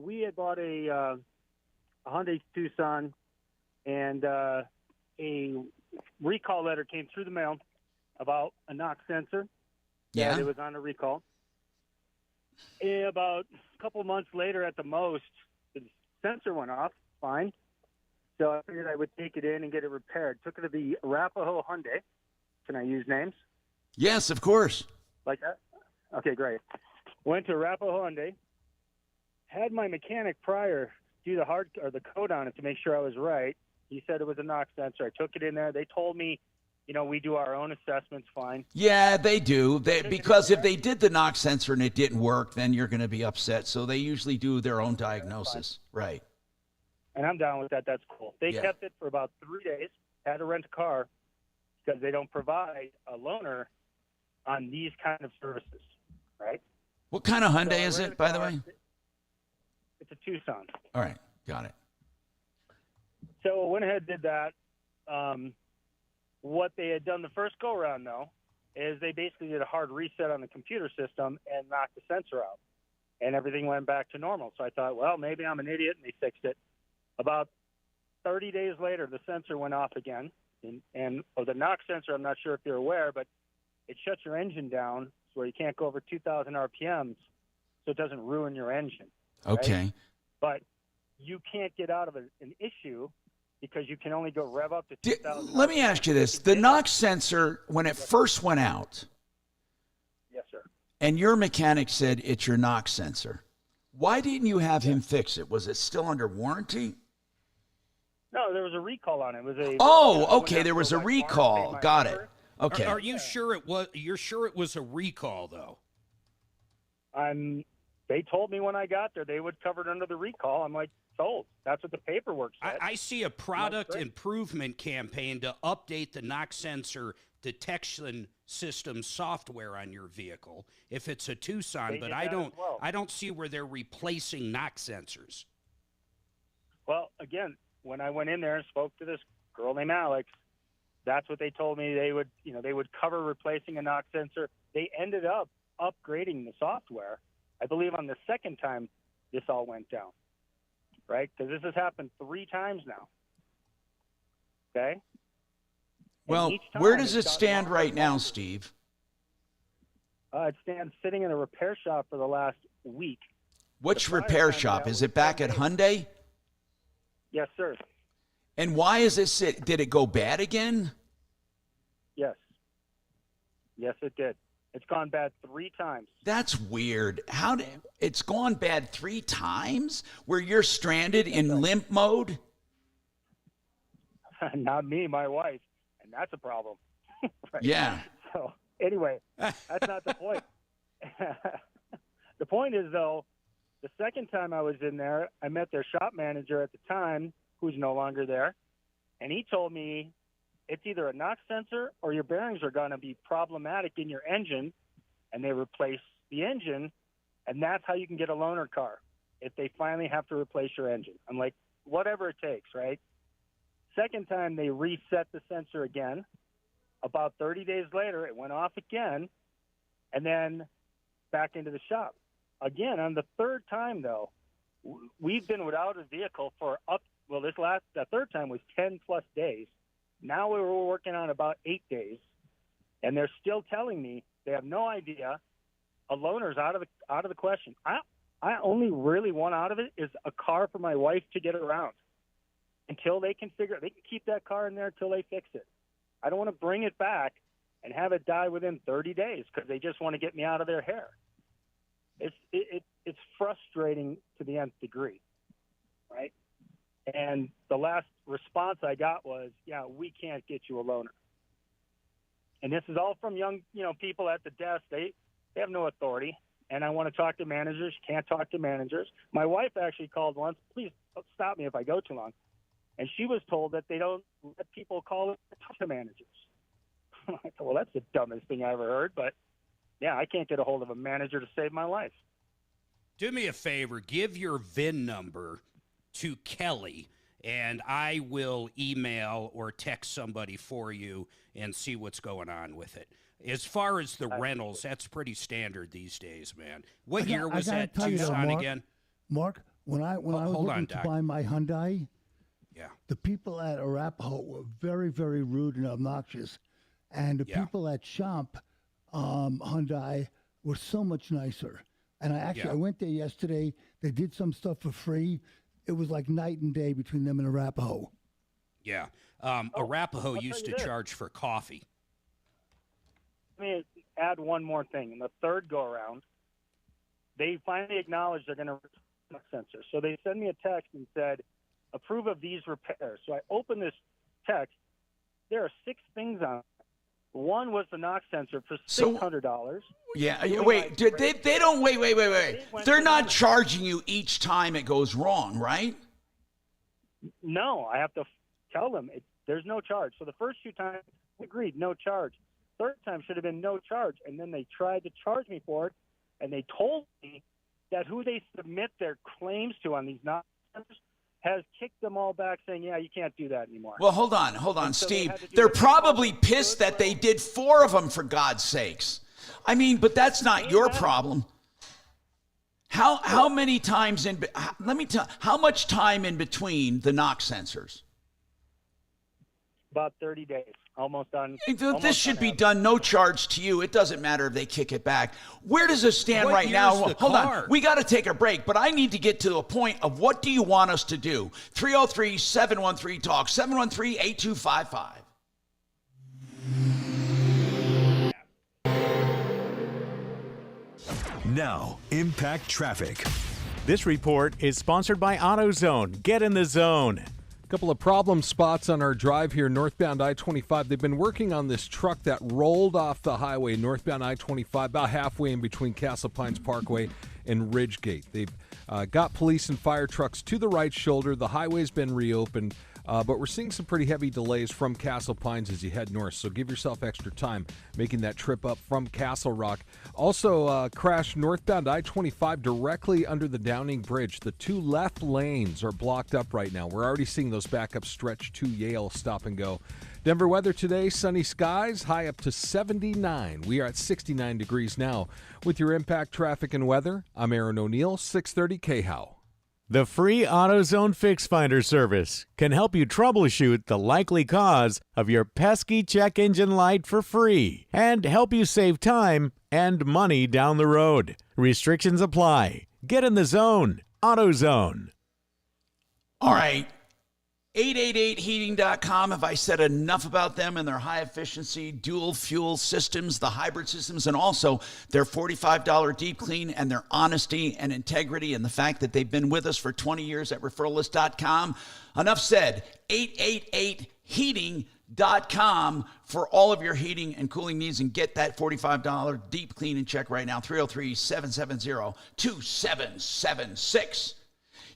We had bought a Hyundai Tucson, and a recall letter came through the mail about a knock sensor. Yeah. That it was on a recall. About a couple months later, at the most, the sensor went off. Fine. So I figured I would take it in and get it repaired. Took it to the Arapahoe Hyundai. Can I use names? Yes, of course. Like that? Okay, great. Went to Arapahoe Hyundai. Had my mechanic prior do the code on it to make sure I was right. He said it was a knock sensor. I took it in there. They told me, we do our own assessments. Fine. Yeah, they do. Because if they did the knock sensor and it didn't work, then you're going to be upset. So they usually do their own diagnosis. Right. And I'm down with that. That's cool. They kept it for about 3 days. Had to rent a car because they don't provide a loaner on these kind of services. Right. What kind of Hyundai is it, by the way? It's a Tucson. All right. Got it. So I went ahead and did that. What they had done the first go-around, though, is they basically did a hard reset on the computer system and knocked the sensor out. And everything went back to normal. So I thought, well, maybe I'm an idiot, and they fixed it. About 30 days later, the sensor went off again. And the knock sensor, I'm not sure if you're aware, but it shuts your engine down where you can't go over 2,000 RPMs, so it doesn't ruin your engine. Okay. Right? But you can't get out of an issue because you can only go rev up to 2,000. Let me ask you this. The knock sensor, when it first went out, Yes, sir. and your mechanic said it's your knock sensor, Why didn't you have him fix it? Was it still under warranty? No, there was a recall on it. It was a. Oh, okay. There was a recall. Got it. Okay. Are you sure it was? You're sure it was a recall, though? They told me when I got there they would cover it under the recall. I'm like, sold. That's what the paperwork said. I see a product improvement campaign to update the knock sensor detection system software on your vehicle if it's a Tucson, but I don't see where they're replacing knock sensors. Well, again, when I went in there and spoke to this girl named Alex, that's what they told me. They would cover replacing a knock sensor. They ended up upgrading the software, I believe, on the second time this all went down, right? Because this has happened 3 times now. Okay? Well, where does it stand right now, Steve? It stands sitting in a repair shop for the last week. Which repair shop? Is it back at Hyundai? Yes, sir. And why is it sit? Did it go bad again? Yes. Yes, it did. It's gone bad 3 times. That's weird. It's gone bad 3 times where you're stranded in limp mode? Not me, my wife. And that's a problem. Right? Yeah. So anyway, that's not the point. The point is, though, the second time I was in there, I met their shop manager at the time, who's no longer there, and he told me it's either a knock sensor or your bearings are going to be problematic in your engine, and they replace the engine, and that's how you can get a loaner car if they finally have to replace your engine. I'm like, whatever it takes, right? Second time, they reset the sensor again. About 30 days later, it went off again, and then back into the shop. Again, on the third time, though, we've been without a vehicle for the third time was 10-plus days. Now we're working on about 8 days, and they're still telling me they have no idea. A loaner's out of the question. I only really want out of it is a car for my wife to get around until they can figure. They can keep that car in there until they fix it. I don't want to bring it back and have it die within 30 days because they just want to get me out of their hair. It's frustrating to the nth degree, right? And the last response I got was, yeah, we can't get you a loaner. And this is all from young, people at the desk. They have no authority. And I want to talk to managers. Can't talk to managers. My wife actually called once. Please stop me if I go too long. And she was told that they don't let people call it to managers. I thought, well, that's the dumbest thing I ever heard. But, yeah, I can't get a hold of a manager to save my life. Do me a favor. Give your VIN number to Kelly, and I will email or text somebody for you and see what's going on with it. As far as the rentals, that's pretty standard these days, man. What year was that Tucson again? Mark, when I was looking to buy my Hyundai, the people at Arapahoe were very, very rude and obnoxious. And the people at Champ Hyundai were so much nicer. And I went there yesterday. They did some stuff for free. It was like night and day between them and Arapahoe. Yeah. Arapahoe used to charge for coffee. Let me add one more thing. In the third go-around, they finally acknowledged they're going to replace the knock sensor. So they sent me a text and said, approve of these repairs. So I opened this text. There are 6 things on it. One was the knock sensor for $600. Yeah, wait. They don't. Wait. They're not charging you each time it goes wrong, right? No, I have to tell them there's no charge. So the first 2 times, we agreed, no charge. Third time should have been no charge, and then they tried to charge me for it, and they told me that who they submit their claims to on these knock sensors has kicked them all back saying, yeah, you can't do that anymore. Well, hold on, so Steve. They're probably pissed that they did 4 of them, for God's sakes. I mean, but that's not your problem. How many times how much time in between the knock sensors? About 30 days. Almost done. This should be done, no charge to you. It doesn't matter if they kick it back. Where does it stand right now? Hold on. We got to take a break, but I need to get to a point of what do you want us to do? 303-713-TALK, 713-8255. Now, Impact Traffic. This report is sponsored by AutoZone. Get in the zone. A couple of problem spots on our drive here, northbound I-25. They've been working on this truck that rolled off the highway, northbound I-25, about halfway in between Castle Pines Parkway and Ridgegate. They've got police and fire trucks to the right shoulder. The highway's been reopened, but we're seeing some pretty heavy delays from Castle Pines as you head north, so give yourself extra time making that trip up from Castle Rock. Also, crashed northbound I-25 directly under the Downing Bridge. The two left lanes are blocked up right now. We're already seeing those backups stretch to Yale stop and go. Denver weather today, sunny skies, high up to 79. We are at 69 degrees now. With your impact traffic and weather, I'm Aaron O'Neill, 630 KHOW. The free AutoZone Fix Finder service can help you troubleshoot the likely cause of your pesky check engine light for free and help you save time and money down the road. Restrictions apply. Get in the zone. AutoZone. All right. 888heating.com. Have I said enough about them and their high efficiency dual fuel systems, the hybrid systems, and also their $45 deep clean and their honesty and integrity and the fact that they've been with us for 20 years at referralist.com? Enough said. 888heating.com for all of your heating and cooling needs, and get that $45 deep clean and check right now. 303-770-2776.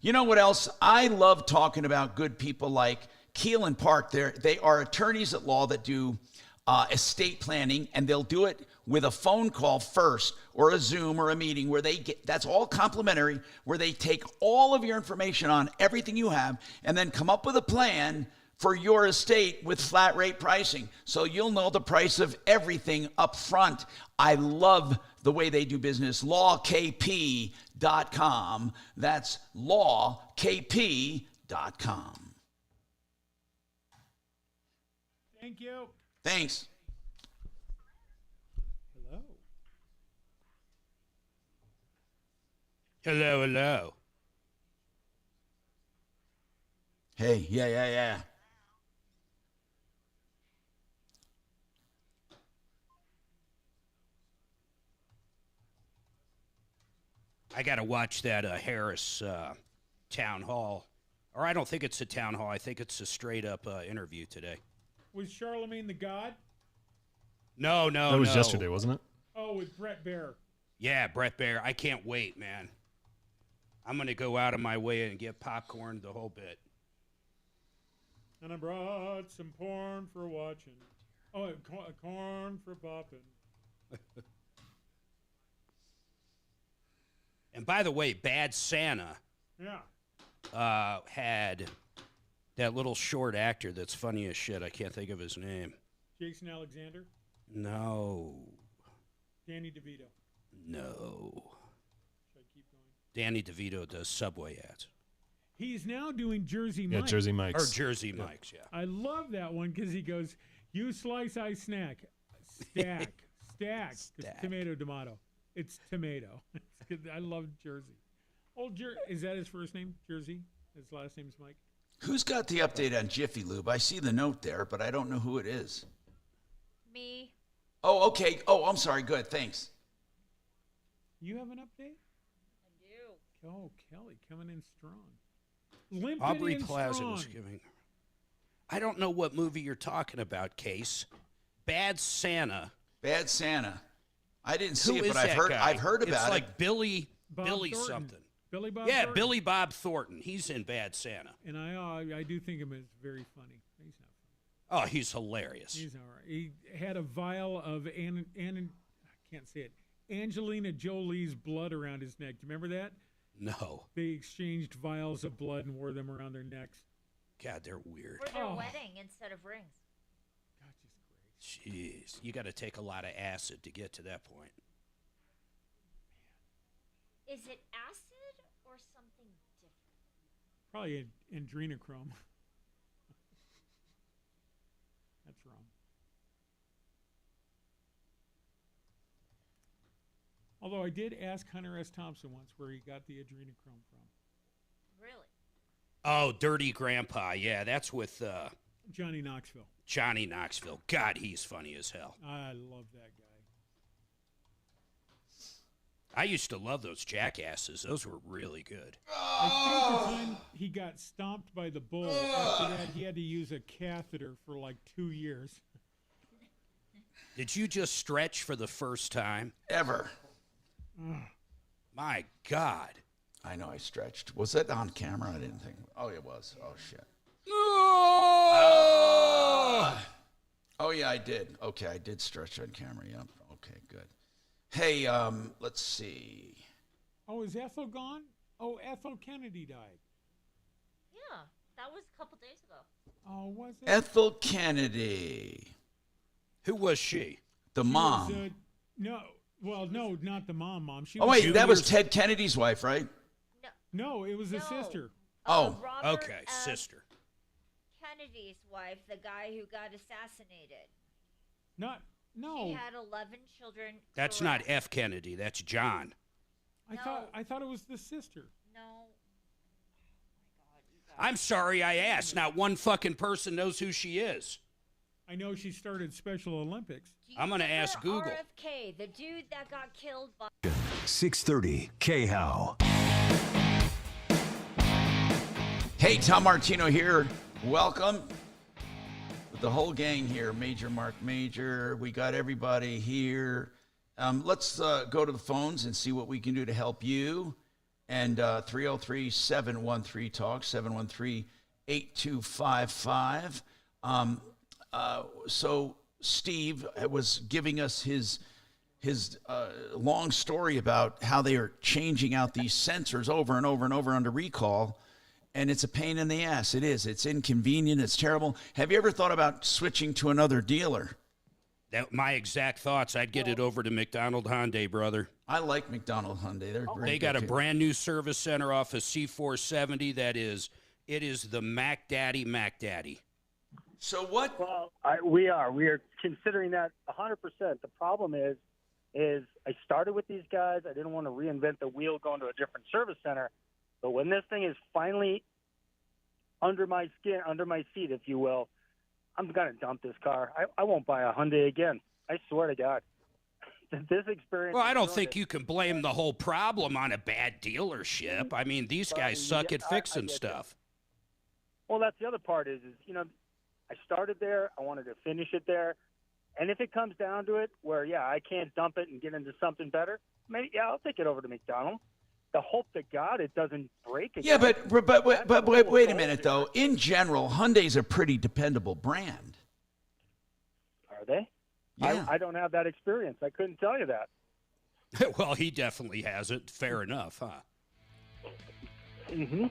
You know what else? I love talking about good people like Keel and Park. They are attorneys at law that do estate planning, and they'll do it with a phone call first or a Zoom or a meeting where that's all complimentary, where they take all of your information on everything you have and then come up with a plan for your estate with flat rate pricing. So you'll know the price of everything up front. I love the way they do business. LawKP.com. That's LawKP.com. Thank you. Thanks. Hello. Hello, hello. Hey, yeah. I got to watch that Harris town hall. Or I don't think it's a town hall. I think it's a straight-up interview today. Was Charlemagne the God? No. That was yesterday, wasn't it? Oh, with Brett Baer. Yeah, Brett Baer. I can't wait, man. I'm going to go out of my way and get popcorn the whole bit. And I brought some porn for watching. Oh, corn for popping. And by the way, Bad Santa had that little short actor that's funny as shit. I can't think of his name. Jason Alexander? No. Danny DeVito? No. Should I keep going? Danny DeVito does Subway ads. He's now doing Jersey Mike's. Yeah, Jersey Mike's. Or Jersey Mike's, yeah. I love that one because he goes, you slice, I snack. Stack. It's tomato. It's tomato. I love Jersey. Is that his first name, Jersey? His last name's Mike? Who's got the update on Jiffy Lube? I see the note there, but I don't know who it is. Me. Oh, okay. Oh, I'm sorry. Good. Thanks. You have an update? I do. Oh, Kelly coming in strong. Limping Aubrey in Plaza strong. was giving. I don't know what movie you're talking about, Case. Bad Santa. Bad Santa. I didn't see Who it, is but that I've heard about it's it. It's like Billy Thornton. something. Billy Bob Yeah, Thornton? Billy Bob Thornton. He's in Bad Santa. And I do think him as very funny. He's not funny. Oh, he's hilarious. He's all right. He had a vial of I can't say it. Angelina Jolie's blood around his neck. Do you remember that? No. They exchanged vials of blood and wore them around their necks. God, they're weird. For their wedding instead of rings. Jeez, you got to take a lot of acid to get to that point. Is it acid or something different? Probably adrenochrome. That's wrong. Although I did ask Hunter S. Thompson once where he got the adrenochrome from. Really? Oh, Dirty Grandpa. Yeah, that's with Johnny Knoxville. Johnny Knoxville. God, he's funny as hell. I love that guy. I used to love those jackasses. Those were really good. I think the time he got stomped by the bull, after that he had to use a catheter for like 2 years. Did you just stretch for the first time? Ever. My God. I know I stretched. Was that on camera? I didn't think. Oh, it was. Oh, shit. Oh, yeah, I did. Okay, I did stretch on camera. Yep. Okay, good. Hey, let's see. Oh, is Ethel gone? Oh, Ethel Kennedy died. Yeah, that was a couple days ago. Oh, was it? Ethel Kennedy. Who was she? The She mom. was, no, not the mom. She Oh, was wait, that was Ted Kennedy's wife, right? No, it was a sister. Oh. Robert Okay, sister. Kennedy's wife, the guy who got assassinated. No. She had 11 children. That's not F. Kennedy. That's John. I thought it was the sister. No. I'm sorry I asked. Not one fucking person knows who she is. I know she started Special Olympics. I'm going to ask Google. RFK, the dude that got killed by... 630 K-How. Hey, Tom Martino here. Welcome. With the whole gang here, Major Mark Major. We got everybody here. Let's go to the phones and see what we can do to help you. And 303-713-TALK, 713-8255. So Steve was giving us his long story about how they are changing out these sensors over and over and over under recall. And it's a pain in the ass. It is. It's inconvenient. It's terrible. Have you ever thought about switching to another dealer? My exact thoughts. I'd get it over to McDonald Hyundai, brother. I like McDonald Hyundai. They're great. They got a brand new service center off of C470 it is the Mac Daddy. So what? Well, we are considering that 100%. The problem is I started with these guys. I didn't want to reinvent the wheel going to a different service center. But when this thing is finally under my skin, under my seat, if you will, I'm going to dump this car. I won't buy a Hyundai again. I swear to God. This experience. Well, I don't think you can blame the whole problem on a bad dealership. I mean, these guys suck at fixing stuff. Well, that's the other part is I started there. I wanted to finish it there. And if it comes down to it where, I can't dump it and get into something better, maybe, I'll take it over to McDonald's. The hope to God it doesn't break again. Yeah, but wait a minute, though. In general, Hyundai's a pretty dependable brand. Are they? Yeah. I don't have that experience. I couldn't tell you that. Well, he definitely hasn't. Fair enough, huh? Mm-hmm.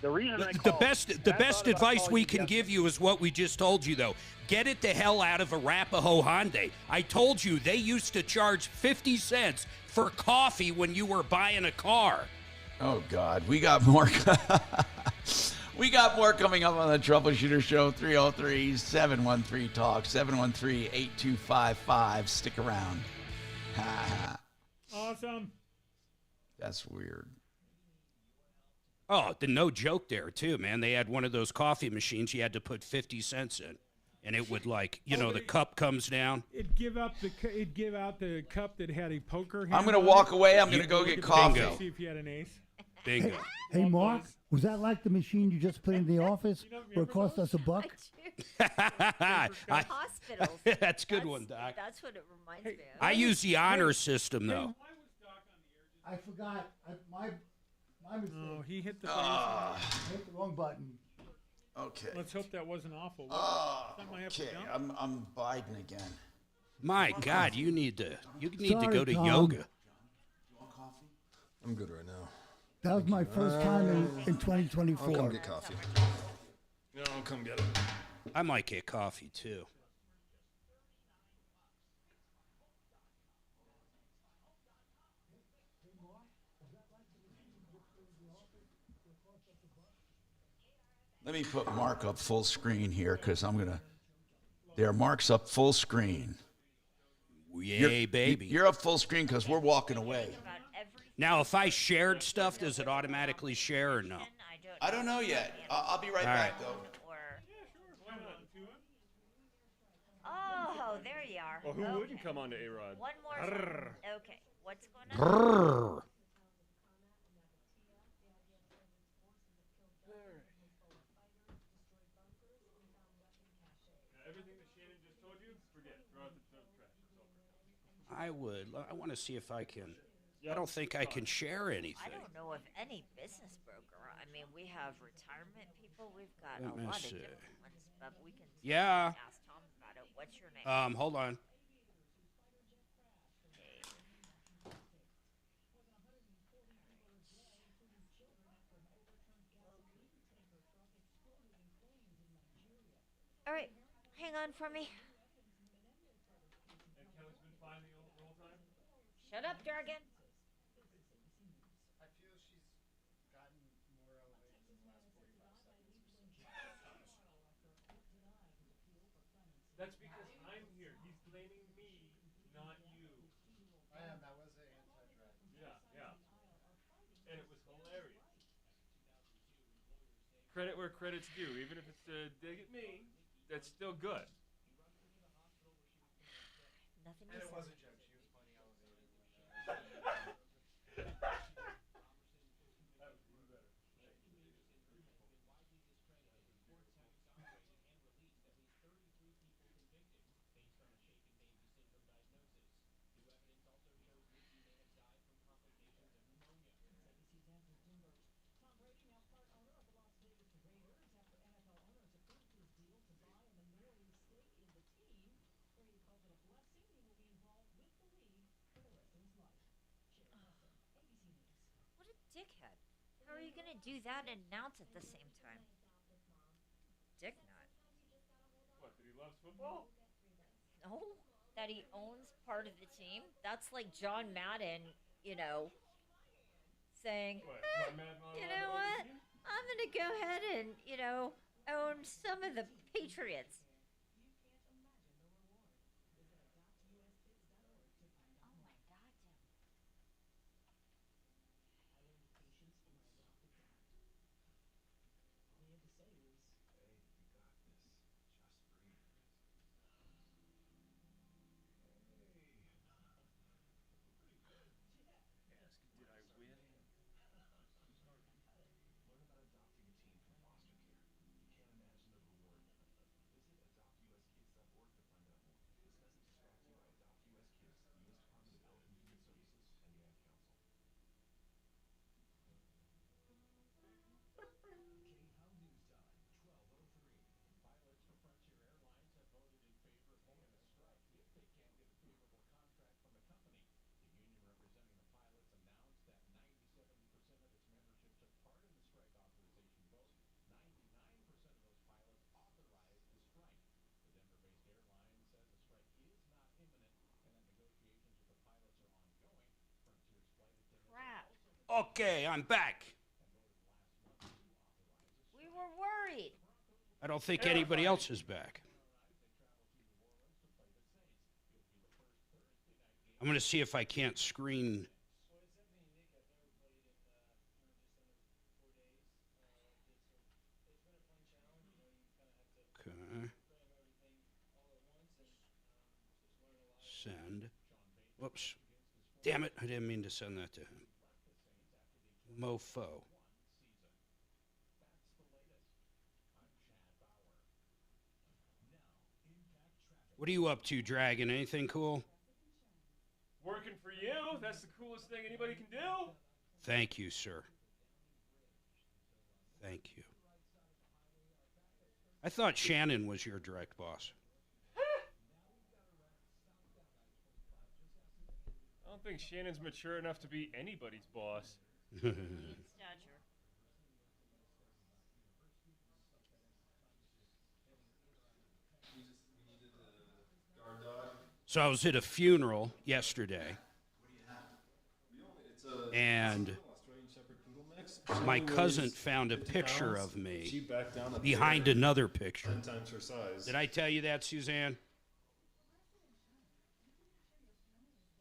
The reason the best advice we can give you is what we just told you, though. Get it the hell out of Arapahoe Hyundai. I told you they used to charge 50 cents for coffee when you were buying a car. Oh God, we got more. We got more coming up on the Troubleshooter Show. 303-713-TALK, 713-8255. Stick around. Awesome. That's weird. Oh, no joke there, too, man. They had one of those coffee machines you had to put 50 cents in. And it would the cup comes down. It'd give out the cup that had a poker hand. I'm going to walk away. I'm going to go get coffee. Bingo. See if you had an ace. Bingo. Hey, Mark, was that like the machine you just put in the office where it cost us $1? Hospitals. That's a good one, Doc. That's what it reminds me of. I use the honor system, though. I forgot. My mistake. Oh, he hit the I hit the wrong button. Okay. Let's hope that wasn't awful. Okay, I'm Biden again. My God, you need to Sorry, go to Tom. yoga. You want coffee? I'm good right now. That was my first time in 2024. I'll come get coffee. I'll come get it. I might get coffee, too. Let me put Mark up full screen here because I'm going to. There, Mark's up full screen. Yay, baby. You're up full screen because we're walking away. Now, if I shared stuff, does it automatically share or no? I don't know yet. I'll be right back, though. Oh, there you are. Well, who Okay. wouldn't come on to A-Rod? One more. Okay. What's going on? Grrr. Everything that Shannon just told you, forget. Throw out the trash. It's over. I want to see if I can. I don't think I can share anything. I don't know of any business broker. I mean, we have retirement people. We've got Let a me lot see. of different ones, but we can Yeah. ask Tom about it. What's your name? Hold on. All right, hang on for me. And Kelly's been fine the whole time? Shut up, Dragon. I feel she's gotten more elevated in the last 45 seconds or so. That's because I'm here. He's blaming me, not you. I am. That was an anti-dragon. Yeah. And it was hilarious. Credit where credit's due. Even if it's a dig at me, that's still good. Nothing. And it was a joke. She was plenty elevated. That was even better. What a dickhead. How are you going to do that and announce at the same time? Dick nut. What, that he loves football? No, that he owns part of the team. That's like John Madden, saying, What, John Madden not you allowed know to own the what? team? I'm going to go ahead and, own some of the Patriots. Did I win? Crap. Okay, I'm back. We were worried. I don't think anybody else is back. I'm going to see if I can't screen. Okay. Send. Whoops. Damn it. I didn't mean to send that to him. Mofo. What are you up to, Dragon? Anything cool? Working for you? That's the coolest thing anybody can do. Thank you, sir. Thank you. I thought Shannon was your direct boss. I don't think Shannon's mature enough to be anybody's boss. Stature. So I was at a funeral yesterday, and my cousin found a picture of me behind another picture. 10 times her size. Did I tell you that, Suzanne?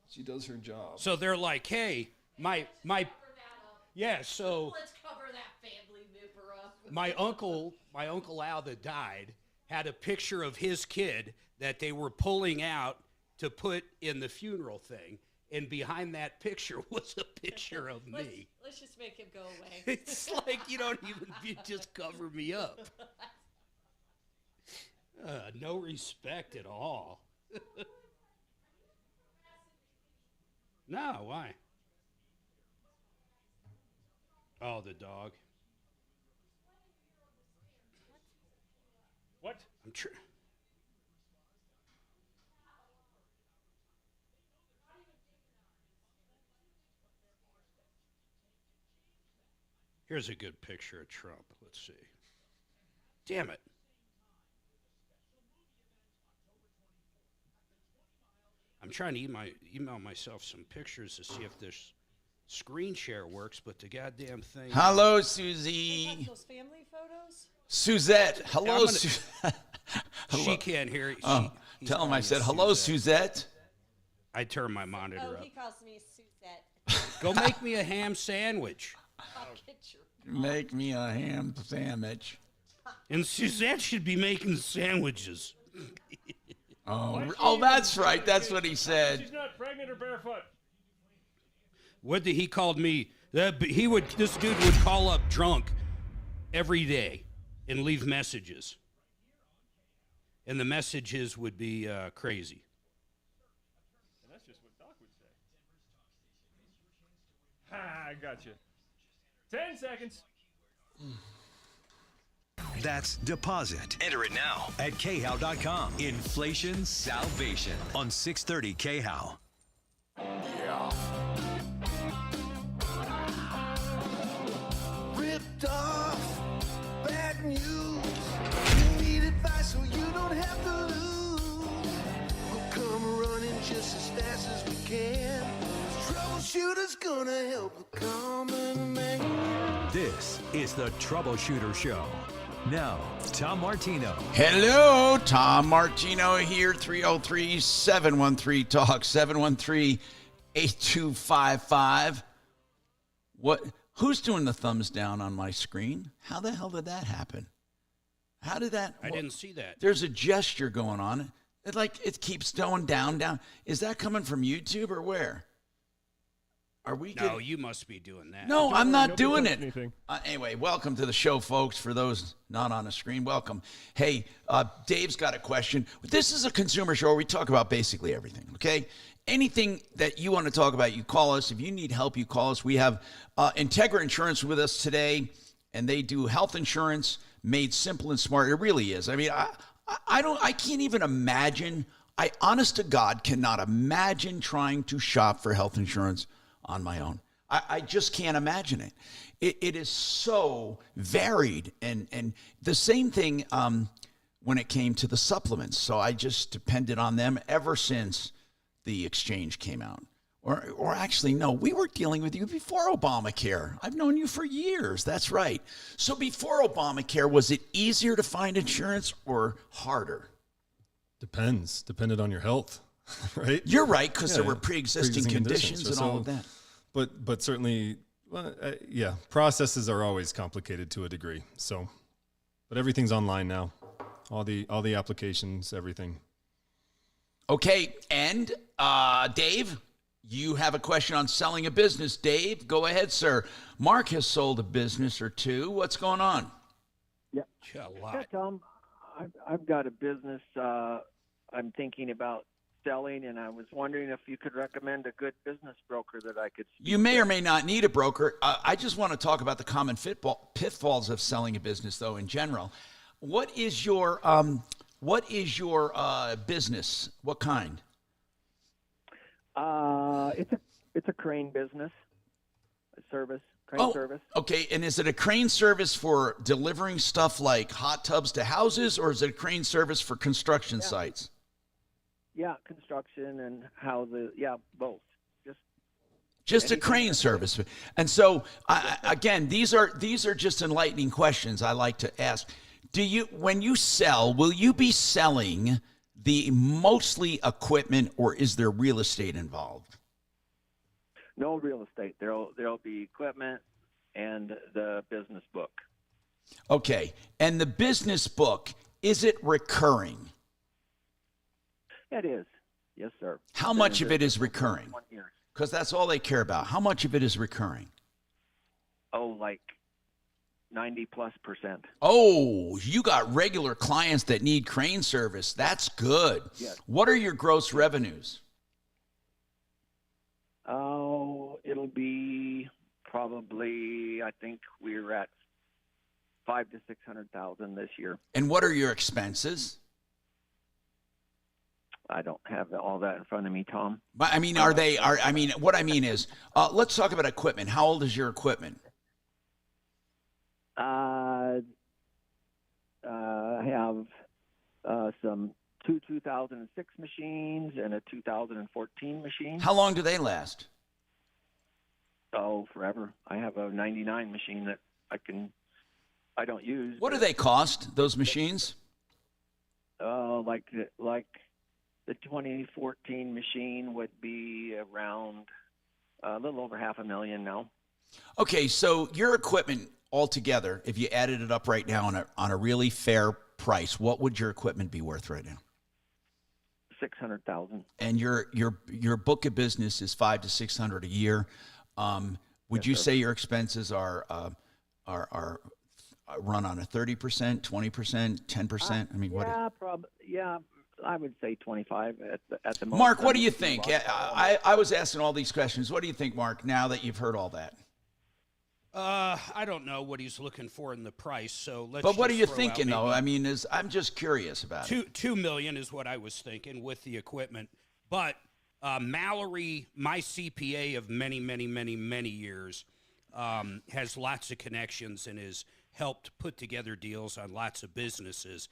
She does her job. So they're like, hey, my yeah, so let's cover that family member up. my uncle Al that died had a picture of his kid that they were pulling out to put in the funeral thing, and behind that picture was a picture of me. Let's just make him go away. It's like you just cover me up. No respect at all. No, why? Oh, the dog. What? I'm Here's a good picture of Trump. Let's see. Damn it. I'm trying to email myself some pictures to see if this screen share works, but the goddamn thing. Hello, Susie. Those family photos? Suzette. Hello, Hello. She can't hear it. Tell him I said, hello, Suzette. I turned my monitor up. He calls me Suzette. Go make me a ham sandwich. I'll get your... Make me a ham sandwich. And Suzette should be making sandwiches. Oh, that's right. That's what he said. She's not pregnant or barefoot. What did he called me? This dude would call up drunk every day and leave messages. And the messages would be crazy. And that's just what Doc would say. Ha, I got you. 10 seconds. That's deposit. Enter it now at khow.com. Inflation salvation on 630 KHOW. Yeah. Ripped off, bad news. You need advice so you don't have to lose. We'll come running just as fast as we can. Troubleshooter's gonna help the common man. This is the Troubleshooter Show. Now, Tom Martino. Hello, Tom Martino here, 303-713-TALK, 713-8255. Who's doing the thumbs down on my screen? How the hell did that happen? How did that? I didn't see that. There's a gesture going on. It keeps going down. Is that coming from YouTube or where? Are we? No, you must be doing that. No, I'm not doing it. Anyway, welcome to the show, folks. For those not on the screen, welcome. Hey, Dave's got a question. This is a consumer show where we talk about basically everything, okay? Anything that you want to talk about, you call us. If you need help, you call us. We have Integra Insurance with us today, and they do health insurance made simple and smart. It really is. I mean, I can't even imagine. I, honest to God, cannot imagine trying to shop for health insurance on my own. I just can't imagine it. It is so varied. And the same thing when it came to the supplements. So I just depended on them ever since the exchange came out. Or actually, no, we were dealing with you before Obamacare. I've known you for years. That's right. So before Obamacare, was it easier to find insurance or harder? Depended on your health. Right? You're right, because there were pre-existing conditions and all of that. But certainly, processes are always complicated to a degree. So, but everything's online now. All the applications, everything. Okay, and Dave, you have a question on selling a business. Dave, go ahead, sir. Mark has sold a business or two. What's going on? Yeah, Tom, I've got a business I'm thinking about selling, and I was wondering if you could recommend a good business broker that I could speak You may or may not need a broker. I just want to talk about the common pitfalls of selling a business, though, in general. What is your business? What kind? It's a crane business, a service. Crane service. Okay, and is it a crane service for delivering stuff like hot tubs to houses, or is it a crane service for construction sites? Yeah, construction and houses. Yeah, both. Just a crane service. And so, again, these are just enlightening questions I like to ask. When you sell, will you be selling the mostly equipment, or is there real estate involved? No real estate. There'll be equipment and the business book. Okay, and the business book, is it recurring? It is. Yes, sir. How much of it is recurring? Because that's all they care about. How much of it is recurring? Oh, like 90+%. Oh, you got regular clients that need crane service. That's good. Yes. What are your gross revenues? Oh, it'll be probably, I think we're at 500,000 to 600,000 this year. And what are your expenses? I don't have all that in front of me, Tom. But I mean, what I mean is, let's talk about equipment. How old is your equipment? I have some two 2006 machines and a 2014 machine. How long do they last? Oh, forever. I have a 99 machine that I don't use. What do they cost, those machines? Like the 2014 machine would be around a little over $500,000 now. Okay, so your equipment altogether, if you added it up right now on a really fair price, what would your equipment be worth right now? $600,000. And your book of business is $500 to $600 a year. Would you say your expenses are run on a 30%, 20%, 10%? I mean, what? Yeah, probably. Yeah, I would say 25 at the moment. Mark, what do you think? I was asking all these questions. What do you think, Mark? Now that you've heard all that. I don't know what he's looking for in the price, so let's. But what are you throw thinking, out though? I mean, I'm just curious about it. $2 million is what I was thinking with the equipment. But Mallory, my CPA of many, many, many, many years, has lots of connections and has helped put together deals on lots of businesses,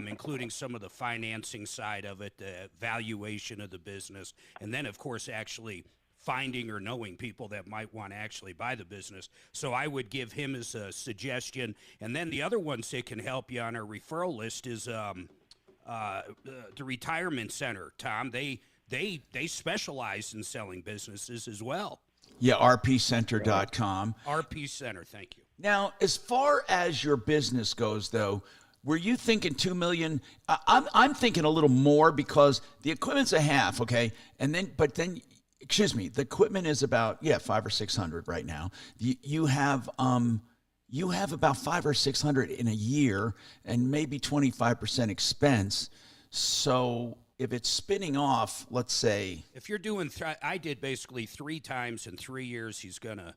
including some of the financing side of it, the valuation of the business, and then, of course, actually finding or knowing people that might want to actually buy the business. So I would give him as a suggestion. And then the other ones that can help you on our referral list is the retirement center, Tom. They specialize in selling businesses as well. Yeah, rpcenter.com. RP Center, thank you. Now, as far as your business goes, though, were you thinking $2 million? I'm thinking a little more because the equipment's a half, okay, but then, the equipment is about $500 or $600 right now. You have about $500 or $600 in a year, and maybe 25% expense. So if it's spinning off, let's say, if you're doing, I did basically 3 times in 3 years. He's gonna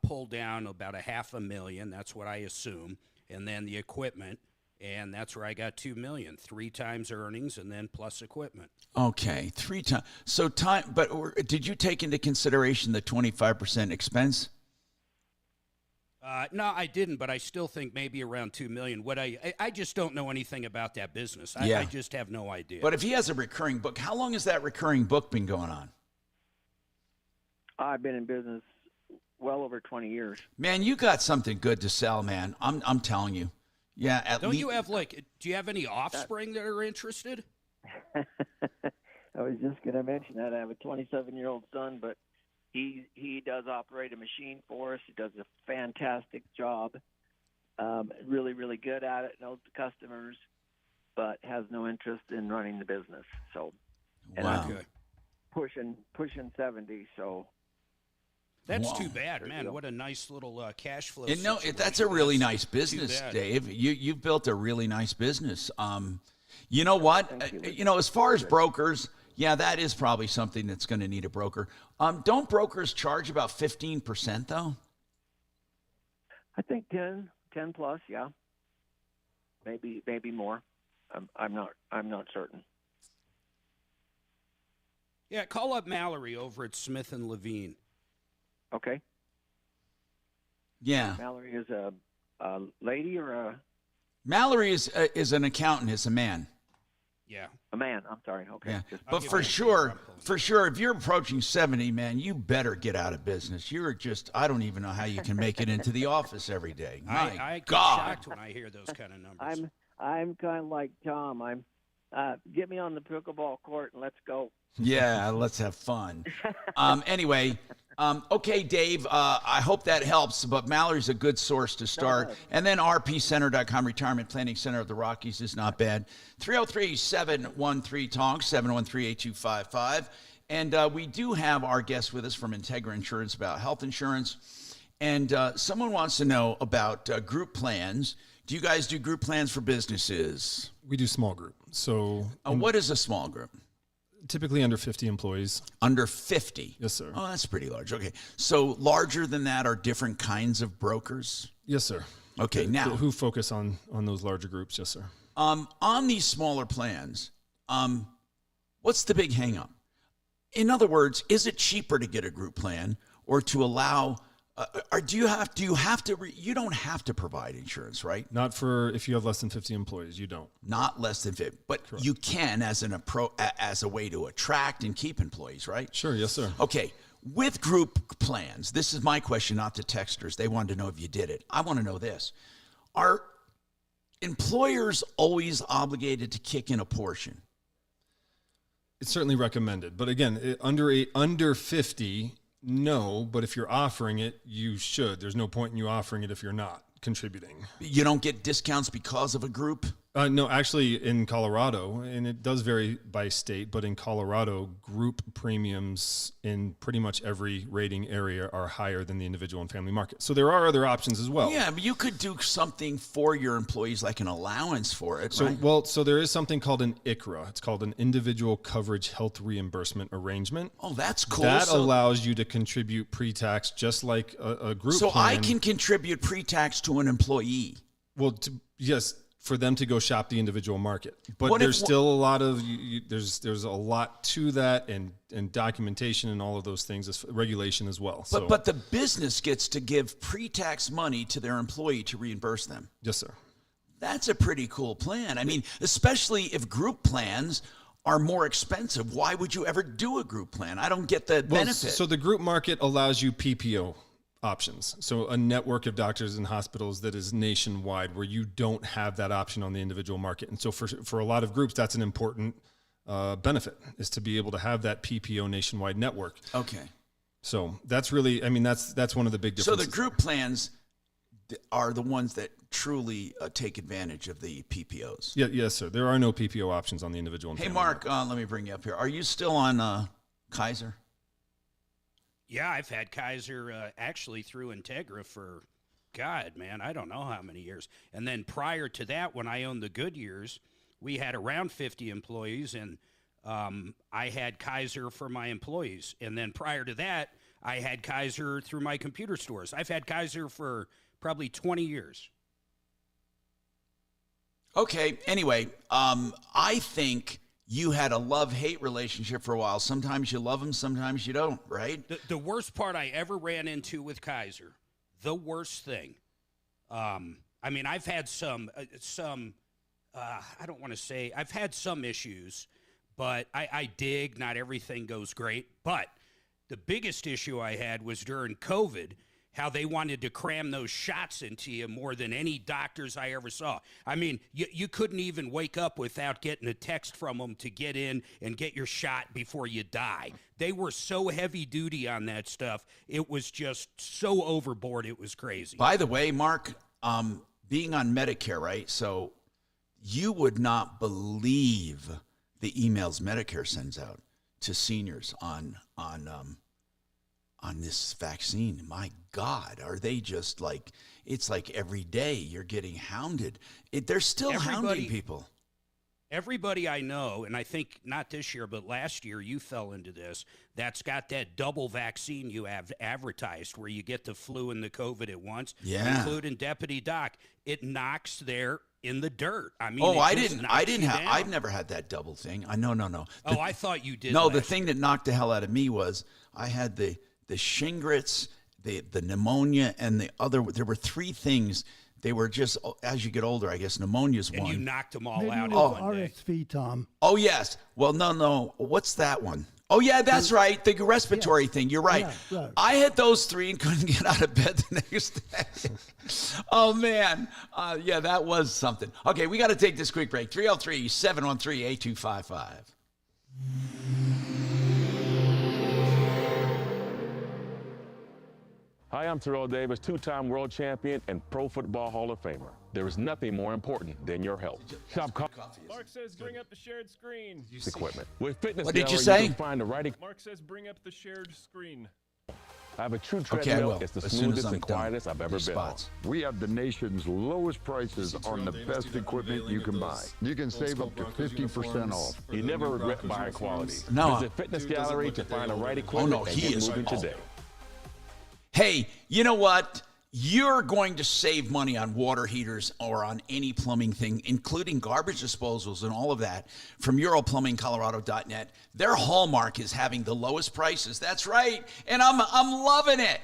pull down about $500,000. That's what I assume, and then the equipment. And that's where I got $2 million, 3 times earnings, and then plus equipment. Okay, 3 times. So but did you take into consideration the 25% expense? No, I didn't, but I still think maybe around $2 million. What I just don't know anything about that business. I just have no idea. But if he has a recurring book, how long has that recurring book been going on? I've been in business well over 20 years. Man, you got something good to sell, man. I'm telling you. Yeah. Don't you have do you have any offspring that are interested? I was just going to mention that. I have a 27-year-old son, but he does operate a machine for us. He does a fantastic job. Really, really good at it, knows the customers, but has no interest in running the business. So, and wow. I'm pushing 70, so. That's too bad, man. What a nice little cash flow. No, that's a really nice business, Dave. You've built a really nice business. You know what? As far as brokers, that is probably something that's going to need a broker. Don't brokers charge about 15%, though? I think 10 plus, yeah. Maybe more. I'm not certain. Yeah, call up Mallory over at Smith and Levine. Okay. Yeah. Mallory is a lady or a? Mallory is an accountant. Is a man. Yeah. A man. I'm sorry. Okay. Yeah. But for sure, if you're approaching 70, man, you better get out of business. You're I don't even know how you can make it into the office every day. I get God. shocked when I hear those kind of numbers. I'm kind of like Tom. Get me on the pickleball court and let's go. Yeah, let's have fun. Anyway, okay, Dave, I hope that helps, but Mallory's a good source to start. And then rpcenter.com, Retirement Planning Center of the Rockies is not bad. 303-713-TONK, 713-8255. And we do have our guest with us from Integra Insurance about health insurance. And someone wants to know about group plans. Do you guys do group plans for businesses? We do small group. So what is a small group? Typically under 50 employees. Under 50? Yes, sir. Oh, that's pretty large. Okay. So larger than that are different kinds of brokers? Yes, sir. Okay, now. Who focus on those larger groups? Yes, sir. On these smaller plans, what's the big hang up? In other words, is it cheaper to get a group plan or to allow, you don't have to provide insurance, right? Not for, if you have less than 50 employees, you don't. Not less than 50, but correct. You can as a way to attract and keep employees, right? Sure, yes, sir. Okay, with group plans, this is my question, not to texters. They wanted to know if you did it. I want to know this. Are employers always obligated to kick in a portion? It's certainly recommended, but again, under 50, no. But if you're offering it, you should. There's no point in you offering it if you're not contributing. You don't get discounts because of a group? No, actually, in Colorado, and it does vary by state, but in Colorado, group premiums in pretty much every rating area are higher than the individual and family market. So there are other options as well. Yeah, but you could do something for your employees, like an allowance for it, right? So there is something called an ICRA. It's called an Individual Coverage Health Reimbursement Arrangement. Oh, that's cool. That allows you to contribute pre-tax just like a group plan. So I can contribute pre-tax to an employee? Well, yes, for them to go shop the individual market. But there's still a lot of, there's a lot to that and documentation and all of those things, regulation as well. But the business gets to give pre-tax money to their employee to reimburse them. Yes, sir. That's a pretty cool plan. I mean, especially if group plans are more expensive. Why would you ever do a group plan? I don't get the benefit. So the group market allows you PPO options. So a network of doctors and hospitals that is nationwide where you don't have that option on the individual market. And so for a lot of groups, that's an important benefit, is to be able to have that PPO nationwide network. Okay. So that's really, I mean, that's one of the big differences. So the group plans are the ones that truly take advantage of the PPOs. Yeah, yes, sir. There are no PPO options on the individual and family market. Mark, let me bring you up here. Are you still on Kaiser? Yeah, I've had Kaiser actually through Integra for, God, man, I don't know how many years. And then prior to that, when I owned the Goodyears, we had around 50 employees, and I had Kaiser for my employees. And then prior to that, I had Kaiser through my computer stores. I've had Kaiser for probably 20 years. Okay, anyway, I think you had a love-hate relationship for a while. Sometimes you love them, sometimes you don't, right? The worst part I ever ran into with Kaiser, the worst thing. I mean, I've had some I don't want to say, I've had some issues, but I dig. Not everything goes great. But the biggest issue I had was during COVID, how they wanted to cram those shots into you more than any doctors I ever saw. I mean, you couldn't even wake up without getting a text from them to get in and get your shot before you die. They were so heavy duty on that stuff. It was just so overboard. It was crazy. By the way, Mark, being on Medicare, right? So you would not believe the emails Medicare sends out to seniors on this vaccine. My God, are they just like, it's like every day you're getting hounded. They're still hounding people. Everybody I know, and I think not this year, but last year you fell into this, that's got that double vaccine you have advertised where you get the flu and the COVID at once, including Deputy Doc. It knocks there in the dirt. I mean, I've never had that double thing. No. I thought you did. No, the thing that knocked the hell out of me was I had the Shingrix, the pneumonia, and there were three things. They were just, as you get older, I guess pneumonia's one. And you knocked them all Maybe out it in was one day. RSV, Tom. Oh, yes. Well, no. What's that one? Oh, yeah, that's right. The respiratory thing. You're right. Yeah. I had those three and couldn't get out of bed the next day. Oh, man. Yeah, that was something. Okay, we got to take this quick break. 303-713-8255. Hi, I'm Terrell Davis, two-time world champion and Pro Football Hall of Famer. There is nothing more important than your health. Shop Mark says bring up the shared screen. equipment. With Fitness What did you Gallery, say? you can find the right Mark says bring up the shared screen. I have a true Okay, I treadmill. will, It's the as soon as smoothest I'm and done quietest I've ever these been spots. on. We have the nation's lowest prices on the best equipment you can buy. You can save up to 50% off. You never regret buying quality. No. Visit Fitness Gallery to find the right equipment and he get is moving today. Hey, you know what? You're going to save money on water heaters or on any plumbing thing, including garbage disposals and all of that, from EuroPlumbingColorado.net. Their hallmark is having the lowest prices. That's right, and I'm loving it.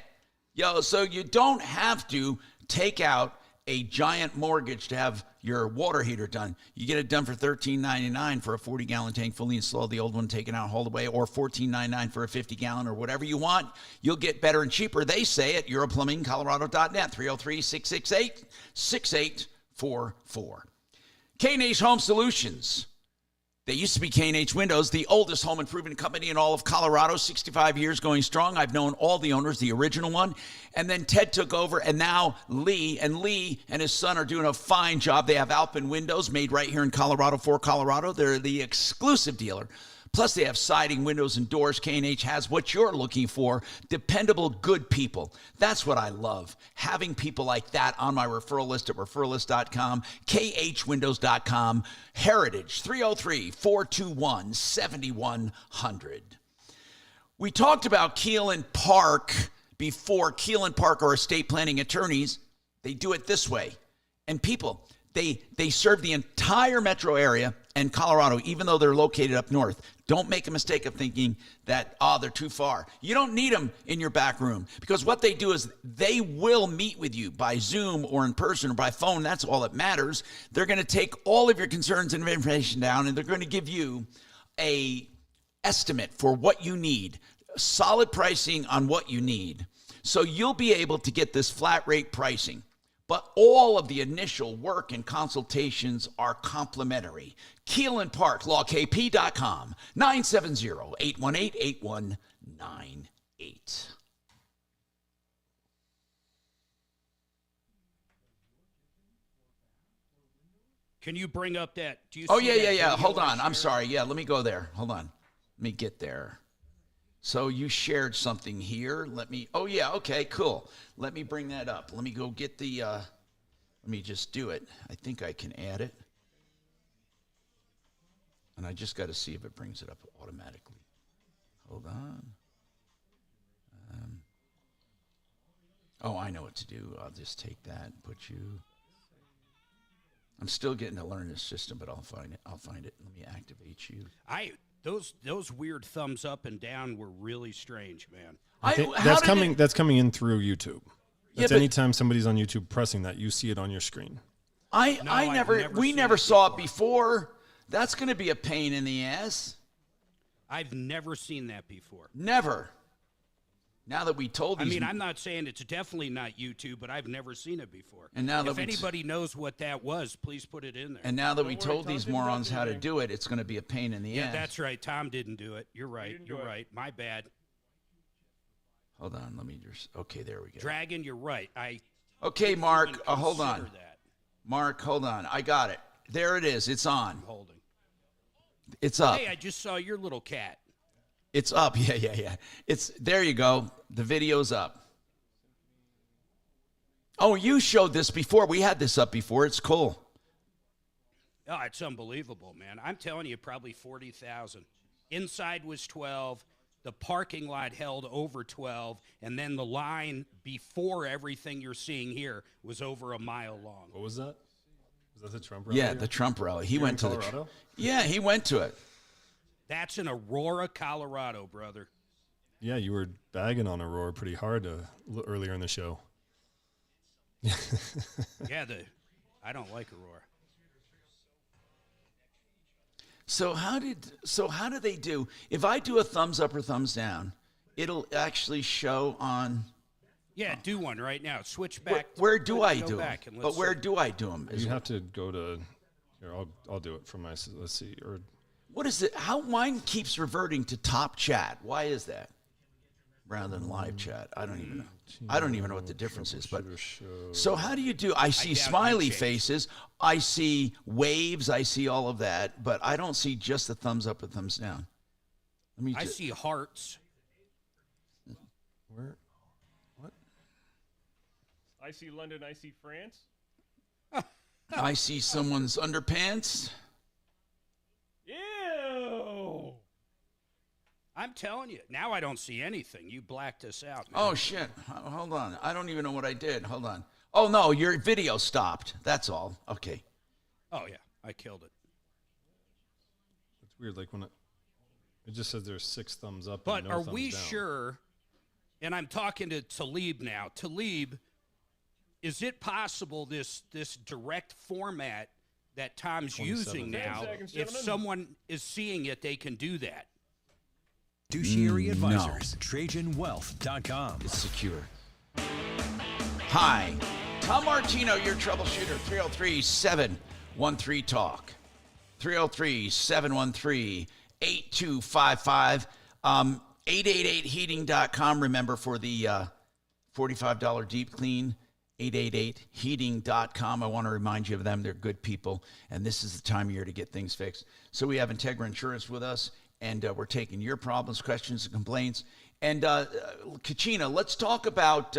Yo, so you don't have to take out a giant mortgage to have your water heater done. You get it done for $13.99 for a 40-gallon tank, fully installed, the old one taken out, hauled away, or $14.99 for a 50-gallon, or whatever you want. You'll get better and cheaper. They say at EuroPlumbingColorado.net, 303-668-6844. K&H Home Solutions. They used to be K&H Windows, the oldest home improvement company in all of Colorado, 65 years going strong. I've known all the owners, the original one. And then Ted took over, and now Lee and his son are doing a fine job. They have Alpine windows made right here in Colorado for Colorado. They're the exclusive dealer. Plus, they have siding, windows, and doors. K&H has what you're looking for, dependable, good people. That's what I love, having people like that on my referral list at referralist.com, khwindows.com, Heritage, 303-421-7100. We talked about Keelan Park before. Keelan Park are estate planning attorneys. They do it this way. And people, they serve the entire metro area and Colorado, even though they're located up north. Don't make a mistake of thinking that, they're too far. You don't need them in your back room, because what they do is they will meet with you by Zoom or in person or by phone. That's all that matters. They're going to take all of your concerns and information down, and they're going to give you a estimate for what you need, solid pricing on what you need. So you'll be able to get this flat rate pricing. But all of the initial work and consultations are complimentary. Keelan Park, lawkp.com, 970-818-8198. Can you bring up that? Do you Oh, see yeah. video Hold I on. I'm shared? sorry. Yeah, let me go there. Hold on. Let me get there. So you shared something here. Okay, cool. Let me bring that up. Let me go get the, let me just do it. I think I can add it. And I just got to see if it brings it up automatically. Hold on. I know what to do. I'll just take that and put you. I'm still getting to learn this system, but I'll find it. Let me activate you. Those weird thumbs up and down were really strange, man. That's coming in through YouTube. That's Yeah, anytime somebody's on YouTube pressing that, you see it on your screen. We never saw it before. That's going to be a pain in the ass. I've never seen that before. Never. Now that we told these, I'm not saying it's definitely not YouTube, but I've never seen it before. And now that if anybody knows what that was, please put it in there. And now that we told these morons how to do it, it's going to be a pain in the ass. Yeah, that's right. Tom didn't do it. You're right. You're right. My bad. Hold on. Let me just. Okay, there we go. Dragon, you're right. Okay, Mark. Hold on. That. Mark, hold on. I got it. There it is. It's on. I'm holding. It's up. Hey, I just saw your little cat. It's up. Yeah. There you go. The video's up. Oh, you showed this before. We had this up before. It's cool. Oh, it's unbelievable, man. I'm telling you, probably 40,000. Inside was 12. The parking lot held over 12. And then the line before everything you're seeing here was over a mile long. What was that? Was that the Trump rally? Yeah, the Trump rally. He went to Colorado? Yeah, he went to it. That's in Aurora, Colorado, brother. Yeah, you were bagging on Aurora pretty hard earlier in the show. Yeah, I don't like Aurora. So how do they do? If I do a thumbs up or thumbs down, it'll actually show on. Yeah, do one right now. Switch back. Where do I do them? But where do I do them? You have to go to. Here, I'll do it from my. Let's see. Or what is it? How mine keeps reverting to top chat? Why is that? rather than live chat. I don't even know. I don't even know what the difference is. But so how do you do? I see smiley faces. I see waves. I see all of that. But I don't see just the thumbs up and thumbs down. I see hearts. Where? What? I see London. I see France. I see someone's underpants. Ew. I'm telling you. Now I don't see anything. You blacked us out, man. Oh, shit. Hold on. I don't even know what I did. Hold on. Oh, no, your video stopped. That's all. Okay. Oh, yeah. I killed it. It's weird. Like when it just says there's 6 thumbs up. But and no are thumbs we down. sure, and I'm talking to Talib now, Talib, is it possible this direct format that Tom's using now, if someone is seeing it, they can do that? Fiduciary Advisors, TrajanWealth.com. It's secure. Hi, Tom Martino, your troubleshooter, 303-713-TALK. 303-713-8255. 888heating.com, remember, for the $45 deep clean. 888heating.com. I want to remind you of them. They're good people, and this is the time of year to get things fixed. So we have Integra Insurance with us, and we're taking your problems, questions, and complaints. And Kachina, let's talk about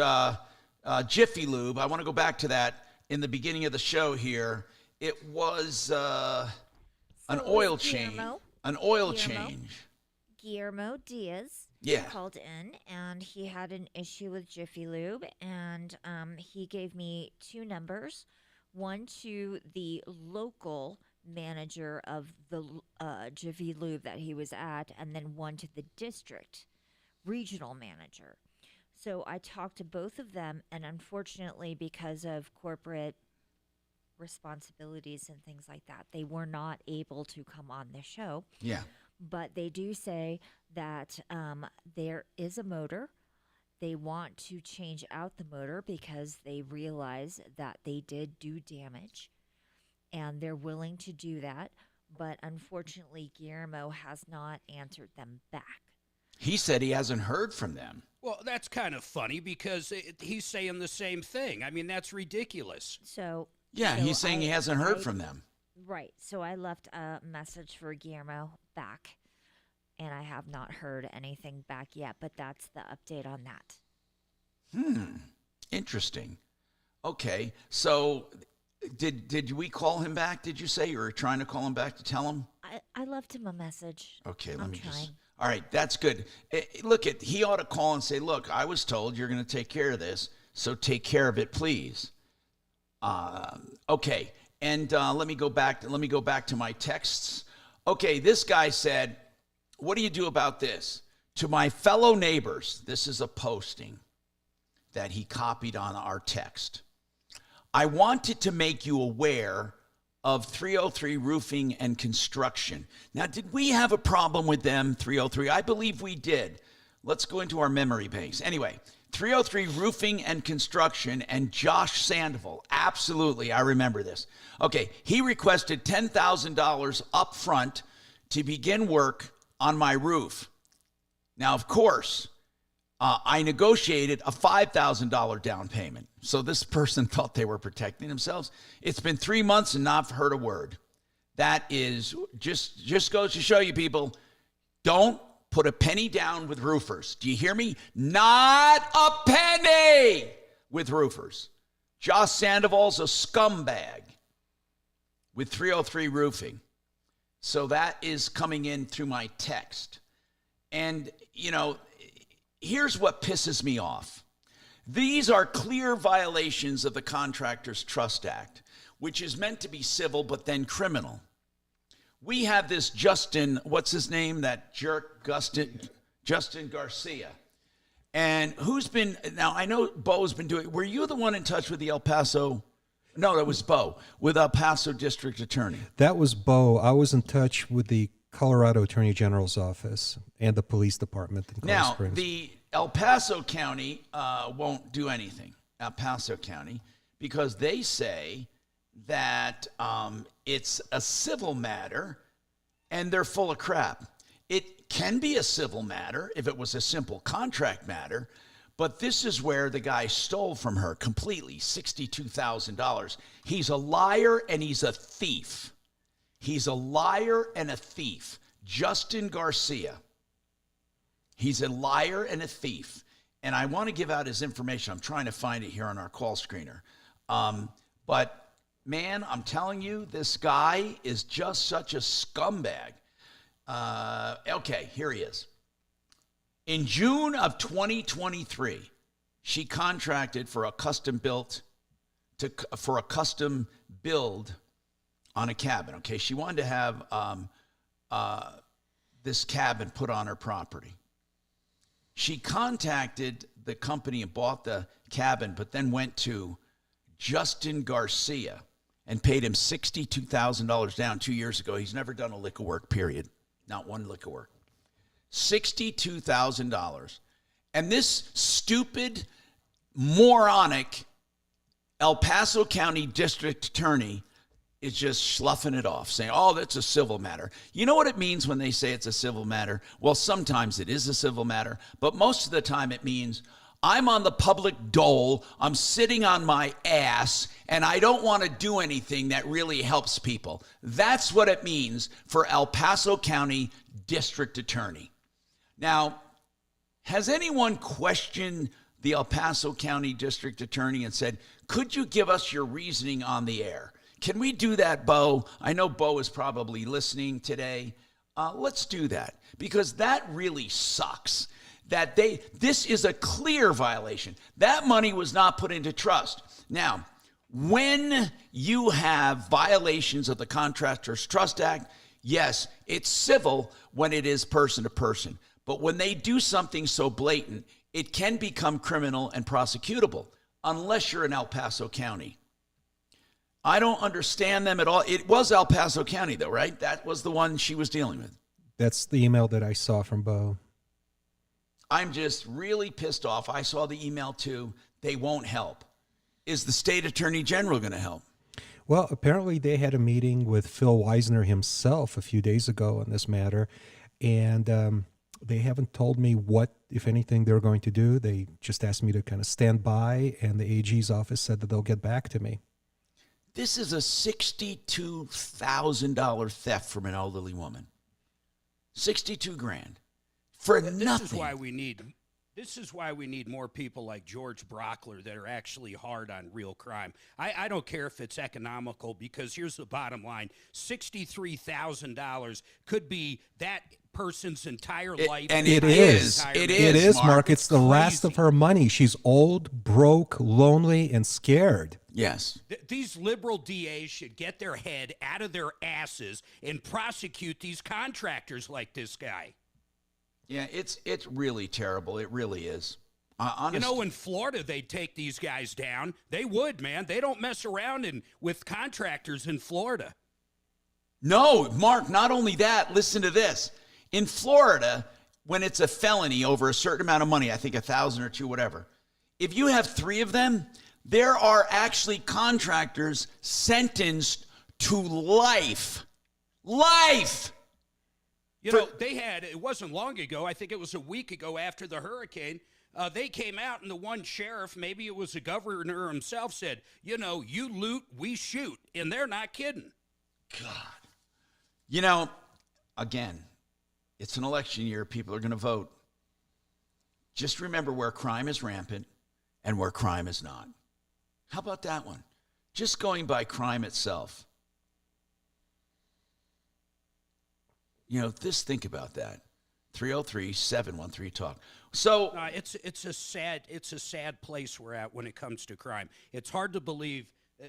Jiffy Lube. I want to go back to that in the beginning of the show here. It was an oil change. An oil change. Guillermo Diaz called in, and he had an issue with Jiffy Lube, and he gave me 2 numbers, one to the local manager of the Jiffy Lube that he was at, and then one to the district regional manager. So I talked to both of them, and unfortunately, because of corporate responsibilities and things like that, they were not able to come on the show. Yeah. But they do say that there is a motor. They want to change out the motor because they realize that they did do damage, and they're willing to do that. But unfortunately, Guillermo has not answered them back. He said he hasn't heard from them. Well, that's kind of funny because he's saying the same thing. I mean, that's ridiculous. So he's saying he hasn't heard from them. Right. So I left a message for Guillermo back, and I have not heard anything back yet, but that's the update on that. Interesting. Okay. So did we call him back, did you say? You were trying to call him back to tell him? I left him a message. Okay, I'm trying. All right, that's good. He ought to call and say, look, I was told you're going to take care of this, so take care of it, please. Okay. And let me go back to my texts. Okay, this guy said, what do you do about this? To my fellow neighbors, this is a posting that he copied on our text. I wanted to make you aware of 303 Roofing and Construction. Now, did we have a problem with them, 303? I believe we did. Let's go into our memory banks. Anyway, 303 Roofing and Construction and Josh Sandoval. Absolutely, I remember this. Okay, he requested $10,000 up front to begin work on my roof. Now, of course, I negotiated a $5,000 down payment. So this person thought they were protecting themselves. It's been 3 months and not heard a word. That is just goes to show you, people, don't put a penny down with roofers. Do you hear me? Not a penny with roofers. Josh Sandoval's a scumbag with 303 Roofing. So that is coming in through my text. And, here's what pisses me off. These are clear violations of the Contractors Trust Act, which is meant to be civil but then criminal. We have this Justin, what's his name? That jerk, Justin Garcia. And now I know Bo's been doing, were you the one in touch with the El Paso? No, that was Bo, with El Paso District Attorney. That was Bo. I was in touch with the Colorado Attorney General's office and the police department in Colorado Springs. The El Paso County won't do anything, El Paso County, because they say that it's a civil matter and they're full of crap. can be a civil matter if it was a simple contract matter, but this is where the guy stole from her completely, $62,000. He's a liar and he's a thief. He's a liar and a thief. Justin Garcia. He's a liar and a thief. And I want to give out his information. I'm trying to find it here on our call screener. But, man, I'm telling you, this guy is just such a scumbag. Okay, here he is. In June of 2023, she contracted for a custom build on a cabin. Okay, she wanted to have this cabin put on her property. She contacted the company and bought the cabin, but then went to Justin Garcia and paid him $62,000 down 2 years ago. He's never done a lick of work, period. Not one lick of work. $62,000. And this stupid, moronic El Paso County District Attorney is just sloughing it off, saying, oh, that's a civil matter. You know what it means when they say it's a civil matter? Well, sometimes it is a civil matter, but most of the time it means I'm on the public dole, I'm sitting on my ass, and I don't want to do anything that really helps people. That's what it means for El Paso County District Attorney. Now, has anyone questioned the El Paso County District Attorney and said, could you give us your reasoning on the air? Can we do that, Bo? I know Bo is probably listening today. Let's do that, because that really sucks. This is a clear violation. That money was not put into trust. Now, when you have violations of the Contractors Trust Act, yes, it's civil when it is person to person. But when they do something so blatant, it can become criminal and prosecutable, unless you're in El Paso County. I don't understand them at all. It was El Paso County, though, right? That was the one she was dealing with. That's the email that I saw from Bo. I'm just really pissed off. I saw the email, too. They won't help. Is the state attorney general going to help? Well, apparently they had a meeting with Phil Weisner himself a few days ago on this matter, and they haven't told me what, if anything, they're going to do. They just asked me to kind of stand by, and the AG's office said that they'll get back to me. This is a $62,000 theft from an elderly woman. $62,000 for nothing. This is why we need more people like George Brockler that are actually hard on real crime. I don't care if it's economical, because here's the bottom line. $63,000 could be that person's entire life. And it is, Mark. It's the last of her money. She's old, broke, lonely, and scared. Yes. These liberal DAs should get their head out of their asses and prosecute these contractors like this guy. Yeah, it's really terrible. It really is. Honestly. In Florida, they'd take these guys down. They would, man. They don't mess around with contractors in Florida. No, Mark, not only that, listen to this. In Florida, when it's a felony over a certain amount of money, I think 1,000 or 2, whatever, if you have 3 of them, there are actually contractors sentenced to life. Life! It wasn't long ago, I think it was a week ago after the hurricane, they came out and the one sheriff, maybe it was the governor himself, said, you loot, we shoot. And they're not kidding. God. Again, it's an election year. People are going to vote. Just remember where crime is rampant and where crime is not. How about that one? Just going by crime itself. Think about that. 303-713-TALK. So it's a sad place we're at when it comes to crime. It's hard to believe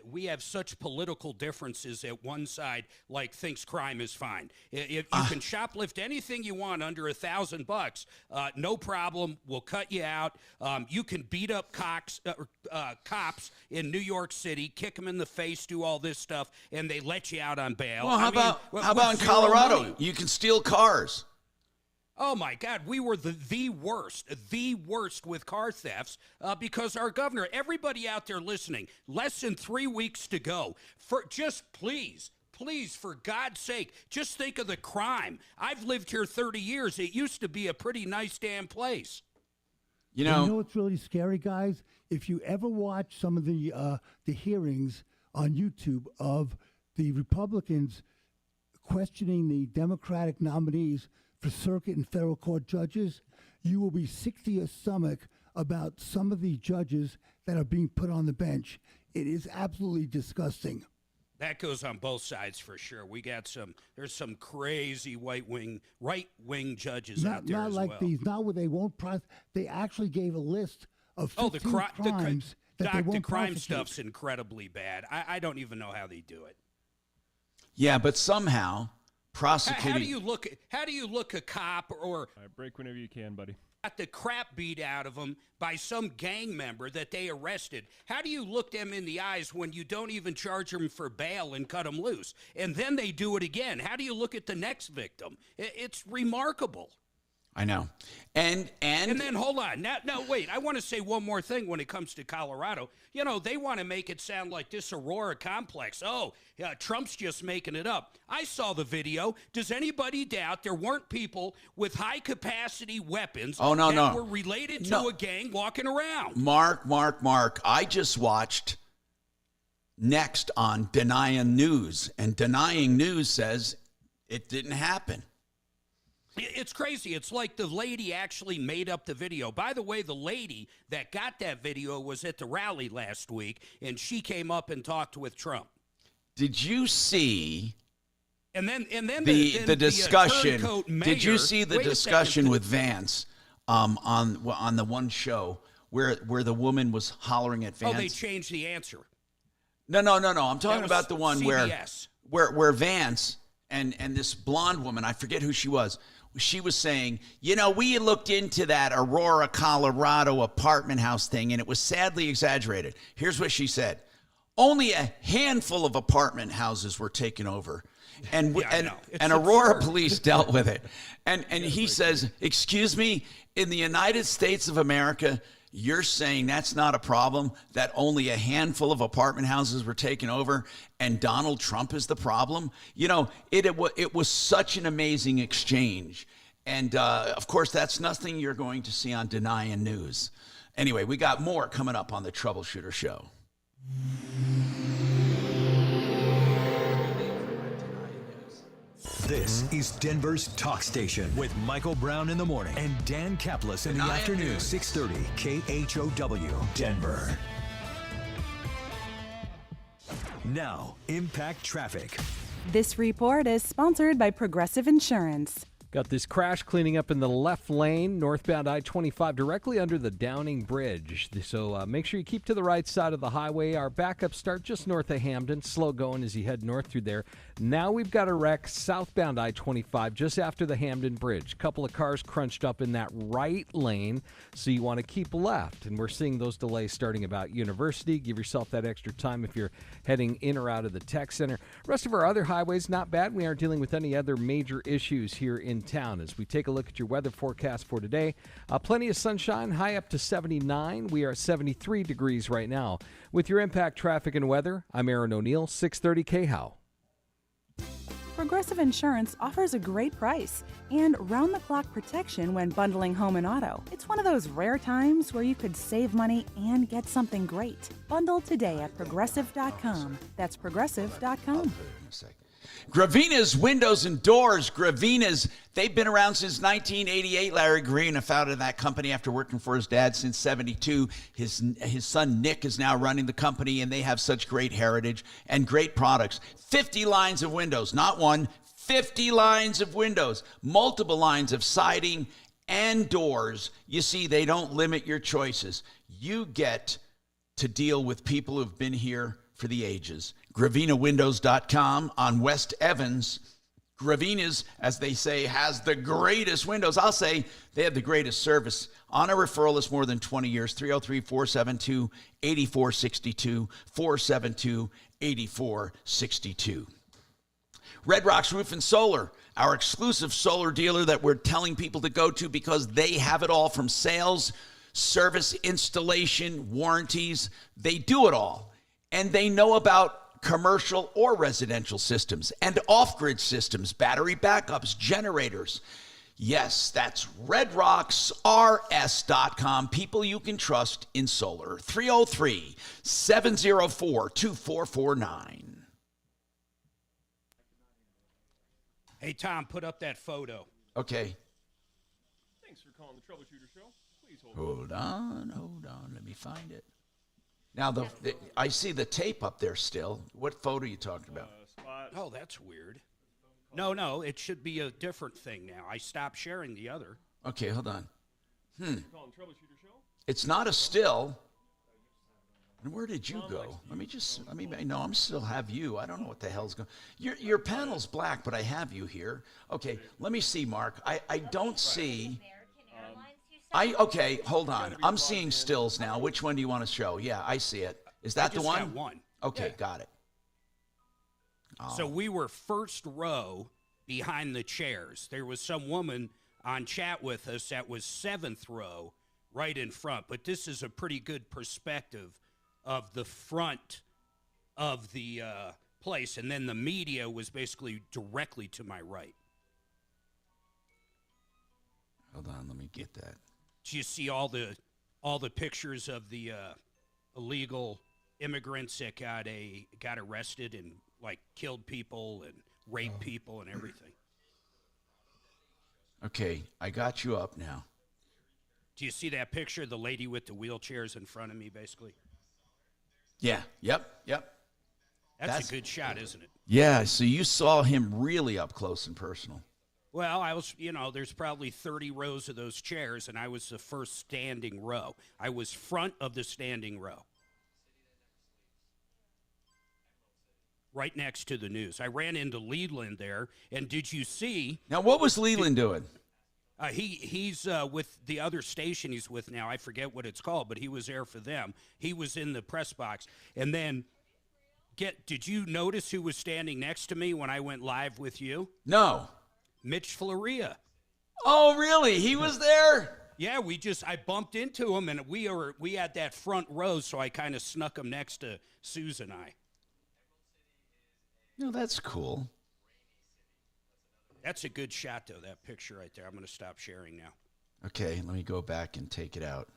we have such political differences that one side thinks crime is fine. If you can shoplift anything you want under $1,000, no problem. We'll cut you out. You can beat up cops in New York City, kick them in the face, do all this stuff, and they let you out on bail. Well, how about in Colorado? You can steal cars. Oh, my God, we were the worst with car thefts because our governor, everybody out there listening, less than 3 weeks to go. Just please Please, for God's sake, just think of the crime. I've lived here 30 years. It used to be a pretty nice damn place. You know what's really scary, guys? If you ever watch some of the hearings on YouTube of the Republicans questioning the Democratic nominees for circuit and federal court judges, you will be sick to your stomach about some of the judges that are being put on the bench. It is absolutely disgusting. That goes on both sides for sure. There's some crazy right wing judges out there not as like well. these, not where they won't they actually gave a list of 15 crimes that they won't the crime prosecute. stuff's incredibly bad. I don't even know how they do it. Yeah, but somehow prosecuting. How do you look a cop or All right, break whenever you can, buddy. got the crap beat out of them by some gang member that they arrested? How do you look them in the eyes when you don't even charge them for bail and cut them loose? And then they do it again. How do you look at the next victim? It's remarkable. I know. And then hold on. Now, wait. I want to say one more thing when it comes to Colorado. You know, they want to make it sound like this Aurora complex. Oh, yeah, Trump's just making it up. I saw the video. Does anybody doubt there weren't people with high-capacity weapons that were related to a gang walking around? Mark. I just watched Next on Denying News, and Denying News says it didn't happen. It's crazy. It's like the lady actually made up the video. By the way, the lady that got that video was at the rally last week, and she came up and talked with Trump. Did you see? And then the discussion? Did you see the Wait a discussion second. with Vance on the one show where the woman was hollering at Vance? Oh, they changed the answer. No. I'm talking about the one CBS. where Vance and this blonde woman, I forget who she was. She was saying, you know, we looked into that Aurora, Colorado apartment house thing, and it was sadly exaggerated. Here's what she said. Only a handful of apartment houses were taken over. And Aurora police dealt with it. And he says, excuse me, in the United States of America, you're saying that's not a problem, that only a handful of apartment houses were taken over and Donald Trump is the problem? You know, it was such an amazing exchange. And, of course, that's nothing you're going to see on Denying News. Anyway, we got more coming up on the Troubleshooter Show. This is Denver's Talk Station with Michael Brown in the morning and Dan Kaplis in the afternoon, 630 KHOW, Denver. Now, Impact Traffic. This report is sponsored by Progressive Insurance. Got this crash cleaning up in the left lane, northbound I-25, directly under the Downing Bridge. So make sure you keep to the right side of the highway. Our backups start just north of Hamden, slow going as you head north through there. Now we've got a wreck southbound I-25 just after the Hamden Bridge. Couple of cars crunched up in that right lane, so you want to keep left. And we're seeing those delays starting about University. Give yourself that extra time if you're heading in or out of the tech center. Rest of our other highways, not bad. We aren't dealing with any other major issues here in town. As we take a look at your weather forecast for today, plenty of sunshine, high up to 79. We are at 73 degrees right now. With your Impact Traffic and Weather, I'm Aaron O'Neill, 630 KHOW. Progressive Insurance offers a great price and round-the-clock protection when bundling home and auto. It's one of those rare times where you could save money and get something great. Bundle today at Progressive.com. That's Progressive.com. Gravina's Windows and Doors. Gravina's, they've been around since 1988. Larry Gravina founded that company after working for his dad since 72. His son Nick is now running the company, and they have such great heritage and great products. 50 lines of windows, not one, 50 lines of windows, multiple lines of siding and doors. You see, they don't limit your choices. You get to deal with people who've been here for the ages. GravinaWindows.com on West Evans. Gravina's, as they say, has the greatest windows. I'll say they have the greatest service. On a referral list more than 20 years, 303-472-8462, 472-8462. Red Rocks Roof and Solar, our exclusive solar dealer that we're telling people to go to because they have it all from sales, service, installation, warranties. They do it all. And they know about commercial or residential systems, and off-grid systems, battery backups, generators. Yes, that's redrocksrs.com. People you can trust in solar. 303-704-2449. Hey, Tom, put up that photo. Okay. Thanks for calling the Troubleshooter Show. Please hold Hold on. Let me find it. Now, I see the tape up there still. What photo are you talking about? Oh, that's weird. No, it should be a different thing now. I stopped sharing the other. Okay, hold on. Calling Troubleshooter Show. It's not a still. And where did you go? I'm still have you. I don't know what the hell's going. Your panel's black, but I have you here. Okay, let me see, Mark. I don't see. Okay, hold on. I'm seeing stills now. Which one do you want to show? Yeah, I see it. Is that the one? Got one. Okay, Yeah. got it. So we were first row behind the chairs. There was some woman on chat with us that was 7th row right in front. But this is a pretty good perspective of the front of the place. And then the media was basically directly to my right. Hold on, let me get that. Do you see all the pictures of the illegal immigrants that got arrested and like killed people and raped people and everything? Okay, I got you up now. Do you see that picture of the lady with the wheelchairs in front of me, basically? Yeah, yep. That's a good shot, isn't it? Yeah, so you saw him really up close and personal. Well, I was, there's probably 30 rows of those chairs, and I was the first standing row. I was front of the standing row. Right next to the news. I ran into Leland there, and did you see? Now, what was Leland doing? He's with the other station he's with now. I forget what it's called, but he was there for them. He was in the press box. And then, did you notice who was standing next to me when I went live with you? No. Mitch Floria. Oh, really? He was there? Yeah, I bumped into him, and we had that front row, so I kind of snuck him next to Susan and I. No, that's cool. That's a good shot, though, that picture right there. I'm going to stop sharing now. Okay, let me go back and take it out.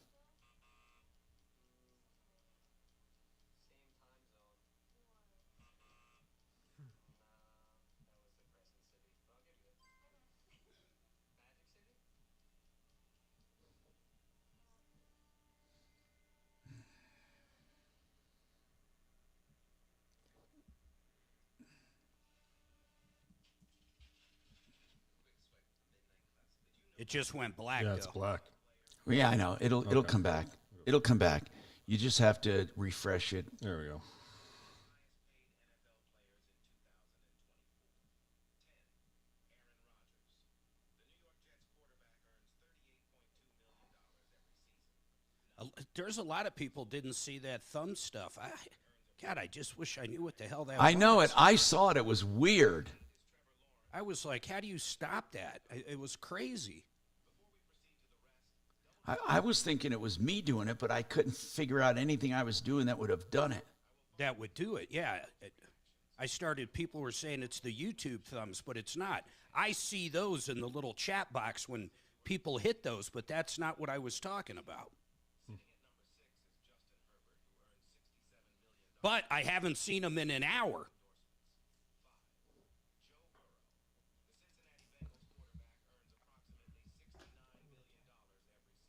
It just went black, Yeah, though. it's black. Well, yeah, I know. It'll come back. It'll come back. You just have to refresh it. There we go. There's a lot of people didn't see that thumb stuff. I just wish I knew what the hell that was. I know it. I saw it. It was weird. I was like, how do you stop that? It was crazy. I was thinking it was me doing it, but I couldn't figure out anything I was doing that would have done it. That would do it, yeah. People were saying it's the YouTube thumbs, but it's not. I see those in the little chat box when people hit those, but that's not what I was talking about. But I haven't seen them in an hour.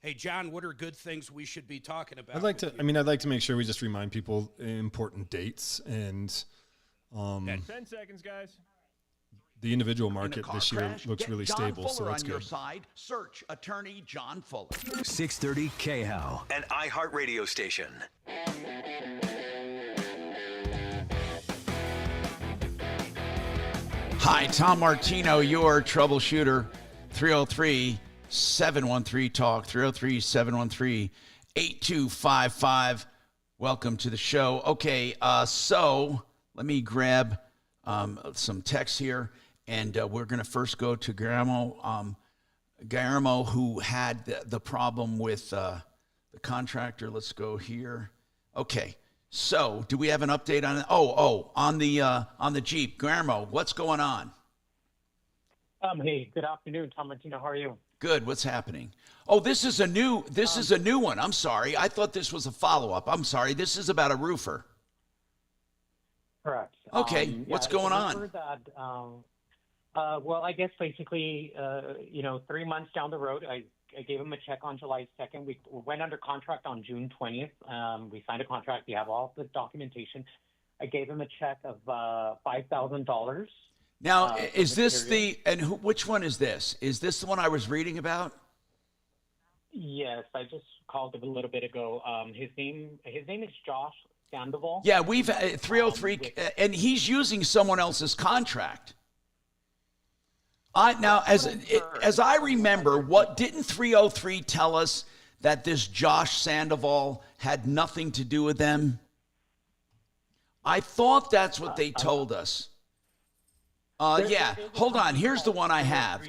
Hey, John, what are good things we should be talking about? I'd like to make sure we just remind people important dates and 10 seconds, guys. the individual market this year looks really John stable, Fuller so that's on your good. side. Search attorney John Fuller. 630 KHOW, an iHeartRadio station. Hi, Tom Martino, your troubleshooter. 303-713-TALK, 303-713-8255. Welcome to the show. Okay, so let me grab some text here, and we're going to first go to Guillermo, who had the problem with the contractor. Let's go here. Okay, So, do we have an update on it? On the Jeep, Guillermo, what's going on? Hey, good afternoon, Tom Martino. How are you? Good. What's happening? Oh, this is a new one. I'm sorry. I thought this was a follow-up. I'm sorry. This is about a roofer. Correct. Okay. What's going on? Well, I guess basically, 3 months down the road, I gave him a check on July 2nd. We went under contract on June 20th. We signed a contract. We have all the documentation. I gave him a check of $5,000. Now, is this which one is this? Is this the one I was reading about? Yes, I just called him a little bit ago. His name is Josh Sandoval. Yeah, we've 303, and he's using someone else's contract. As I remember, what didn't 303 tell us that this Josh Sandoval had nothing to do with them? I thought that's what they told us. Yeah, hold on. Here's the one I have.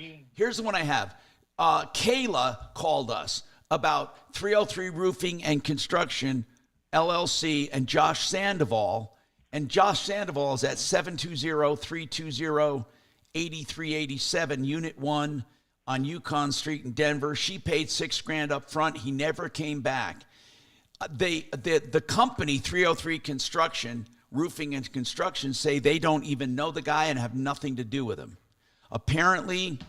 Kayla called us about 303 Roofing and Construction, LLC, and Josh Sandoval. And Josh Sandoval is at 720-320-8387, Unit 1 on Yukon Street in Denver. She paid $6,000 up front. He never came back. The company, 303 Construction, Roofing and Construction, say they don't even know the guy and have nothing to do with him. Apparently,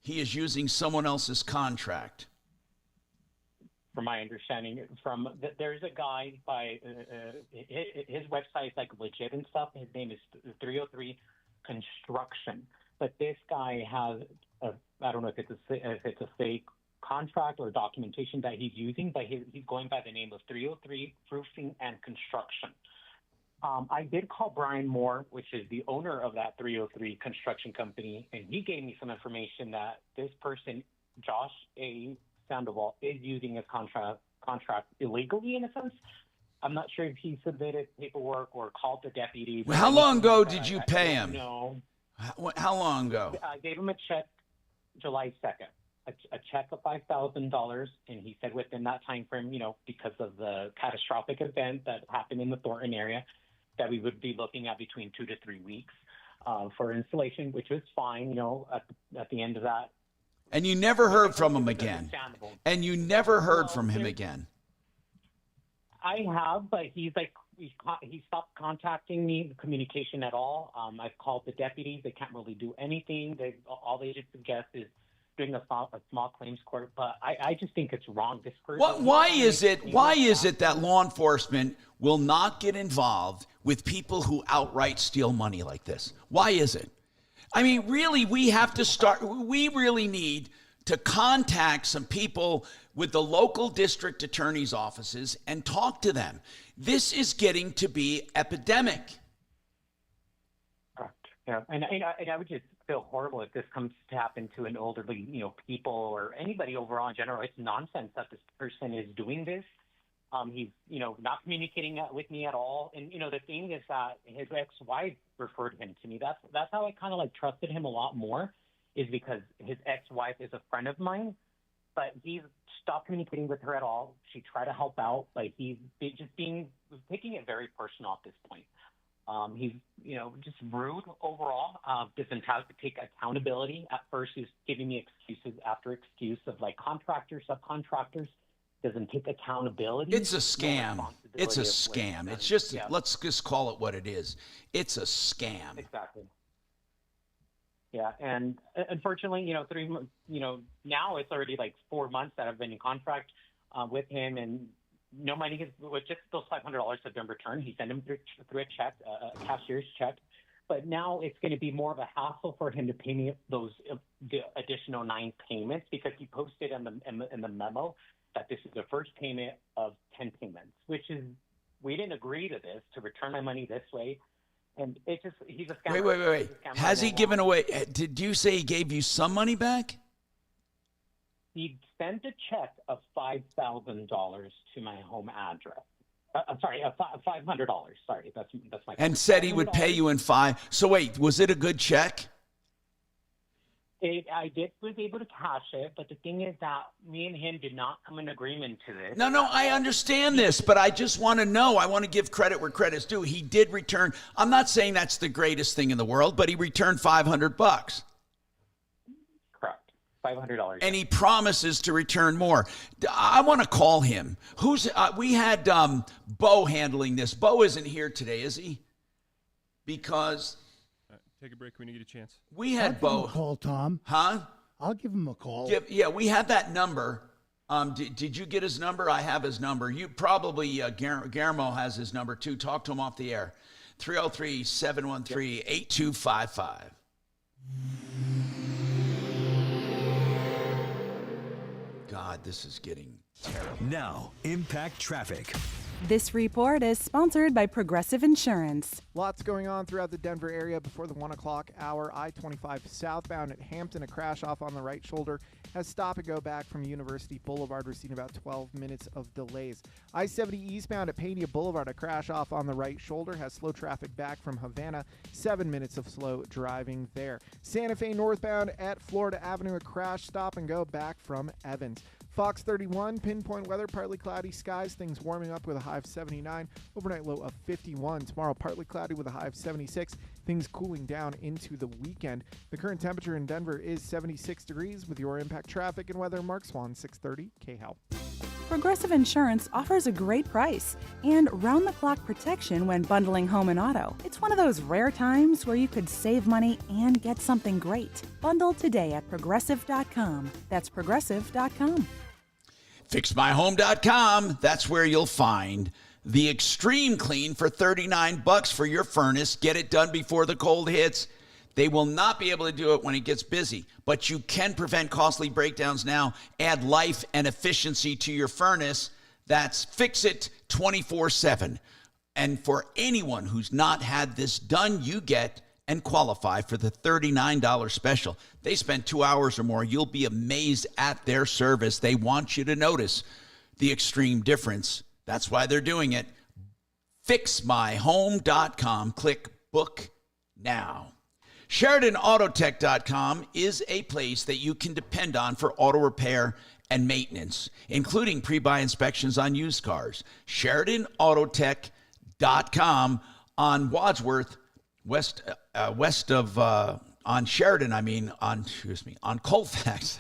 he is using someone else's contract. From my understanding, there's a guy by his website is like legit and stuff. His name is 303 Construction, but this guy has I don't know if it's a fake contract or documentation that he's using, but he's going by the name of 303 Roofing and Construction. I did call Brian Moore, which is the owner of that 303 construction company, and he gave me some information that this person, Josh A. Sandoval, is using his contract illegally in a sense. I'm not sure if he submitted paperwork or called the deputy. Well, how long ago did you pay him? No. How long ago? I gave him a check July 2nd, a check of $5,000, and he said within that time frame, because of the catastrophic event that happened in the Thornton area, that we would be looking at between 2 to 3 weeks for installation, which was fine, at the end of that. And you never heard from him again. I have, but he's like, he stopped contacting me, communication at all. I've called the deputies. They can't really do anything. All they just suggest is doing a small claims court. But I just think it's wrong. This person. Why is it that law enforcement will not get involved with people who outright steal money like this? Why is it? I mean, really, we really need to contact some people with the local district attorney's offices and talk to them. This is getting to be epidemic. Yeah, and I would just feel horrible if this comes to happen to an elderly, people or anybody overall in general. It's nonsense that this person is doing this. He's, not communicating with me at all. And, the thing is that his ex-wife referred him to me. That's how I kind of trusted him a lot more, is because his ex-wife is a friend of mine, but he's stopped communicating with her at all. She tried to help out, but he's taking it very personal at this point. He's, just rude overall. Doesn't have to take accountability. At first, he's giving me excuses after excuse of contractors, subcontractors. Doesn't take accountability. It's a scam. It's a scam. It's just, let's just call it what it is. It's a scam. Exactly. Yeah, and unfortunately, now it's already 4 months that I've been in contract with him, and no money with just those $500 have been returned. He sent him through a check, a cashier's check, but now it's going to be more of a hassle for him to pay me the additional 9 payments, because he posted in the memo that this is the first payment of 10 payments, which is, we didn't agree to this, to return my money this way. And it's just, he's a scammer. Wait. Has he given away, did you say he gave you some money back? He sent a check of $5,000 to my home address. I'm sorry, $500. Sorry, that's my. And said he would pay you in 5. So wait, was it a good check? was able to cash it, but the thing is that me and him did not come in agreement to this. No, I understand this, but I just want to know. I want to give credit where credit's due. He did return. I'm not saying that's the greatest thing in the world, but he returned $500. Correct. $500. And he promises to return more. I want to call him. We had Bo handling this. Bo isn't here today, is he? Because take a break when you get a chance. We had I'll Bo. give him a call, Tom. Huh? I'll give him a call. We had that number. Did you get his number? I have his number. You probably, Guillermo has his number too. Talk to him off the air. 303-713-8255. God, this is getting terrible. Now, Impact Traffic. This report is sponsored by Progressive Insurance. Lots going on throughout the Denver area before the 1 o'clock hour. I-25 southbound at Hampton, a crash off on the right shoulder has stop and go back from University Boulevard. We're seeing about 12 minutes of delays. I-70 eastbound at Pena Boulevard, a crash off on the right shoulder has slow traffic back from Havana. 7 minutes of slow driving there. Santa Fe northbound at Florida Avenue, a crash stop and go back from Evans. Fox 31, pinpoint weather, partly cloudy skies, things warming up with a high of 79, overnight low of 51. Tomorrow, partly cloudy with a high of 76, things cooling down into the weekend. The current temperature in Denver is 76 degrees. With your Impact Traffic and weather, Mark Swan, 630 KHAL. Progressive Insurance offers a great price and round-the-clock protection when bundling home and auto. It's one of those rare times where you could save money and get something great. Bundle today at Progressive.com. That's Progressive.com. FixMyHome.com. That's where you'll find the Extreme Clean for $39 for your furnace. Get it done before the cold hits. They will not be able to do it when it gets busy, but you can prevent costly breakdowns now. Add life and efficiency to your furnace. That's Fix It 24/7. And for anyone who's not had this done, you get and qualify for the $39 special. They spend 2 hours or more. You'll be amazed at their service. They want you to notice the extreme difference. That's why they're doing it. FixMyHome.com. Click book now. SheridanAutotech.com is a place that you can depend on for auto repair and maintenance, including pre-buy inspections on used cars. SheridanAutotech.com on Wadsworth, west of on Colfax,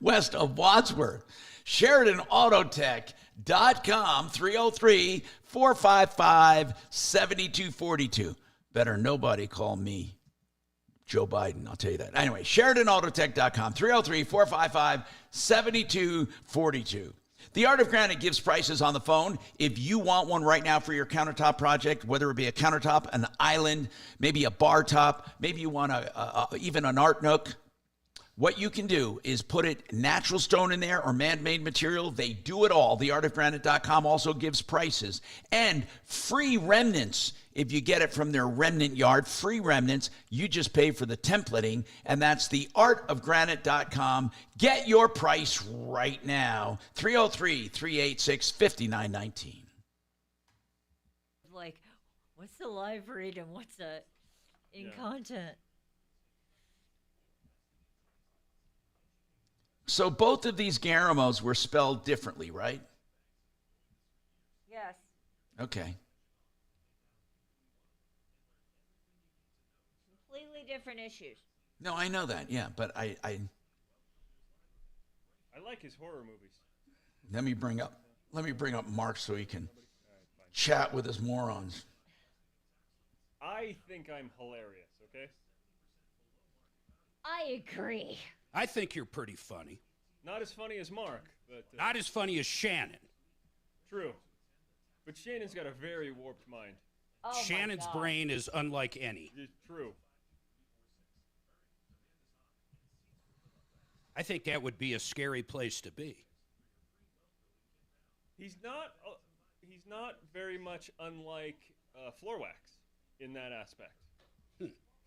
west of Wadsworth. SheridanAutotech.com, 303-455-7242. Better nobody call me Joe Biden, I'll tell you that. Anyway, SheridanAutotech.com, 303-455-7242. The Art of Granite gives prices on the phone. If you want one right now for your countertop project, whether it be a countertop, an island, maybe a bar top, maybe you want even an art nook, what you can do is put it natural stone in there or man-made material. They do it all. TheArtofGranite.com also gives prices and free remnants. If you get it from their remnant yard, free remnants, you just pay for the templating, and that's TheArtofGranite.com. Get your price right now. 303-386-5919. Like, what's the live read and what's the in content? So both of these Garamos were spelled differently, right? Yes. Okay. Completely different issues. No, I know that, yeah, but I like his horror movies. let me bring up Mark so he can chat with his morons. I think I'm hilarious, okay? I agree. I think you're pretty funny. Not as funny as Mark, but... Not as funny as Shannon. True. But Shannon's got a very warped mind. Oh Shannon's brain is unlike any. It's true. I think that would be a scary place to be. He's not very much unlike Floorwax in that aspect.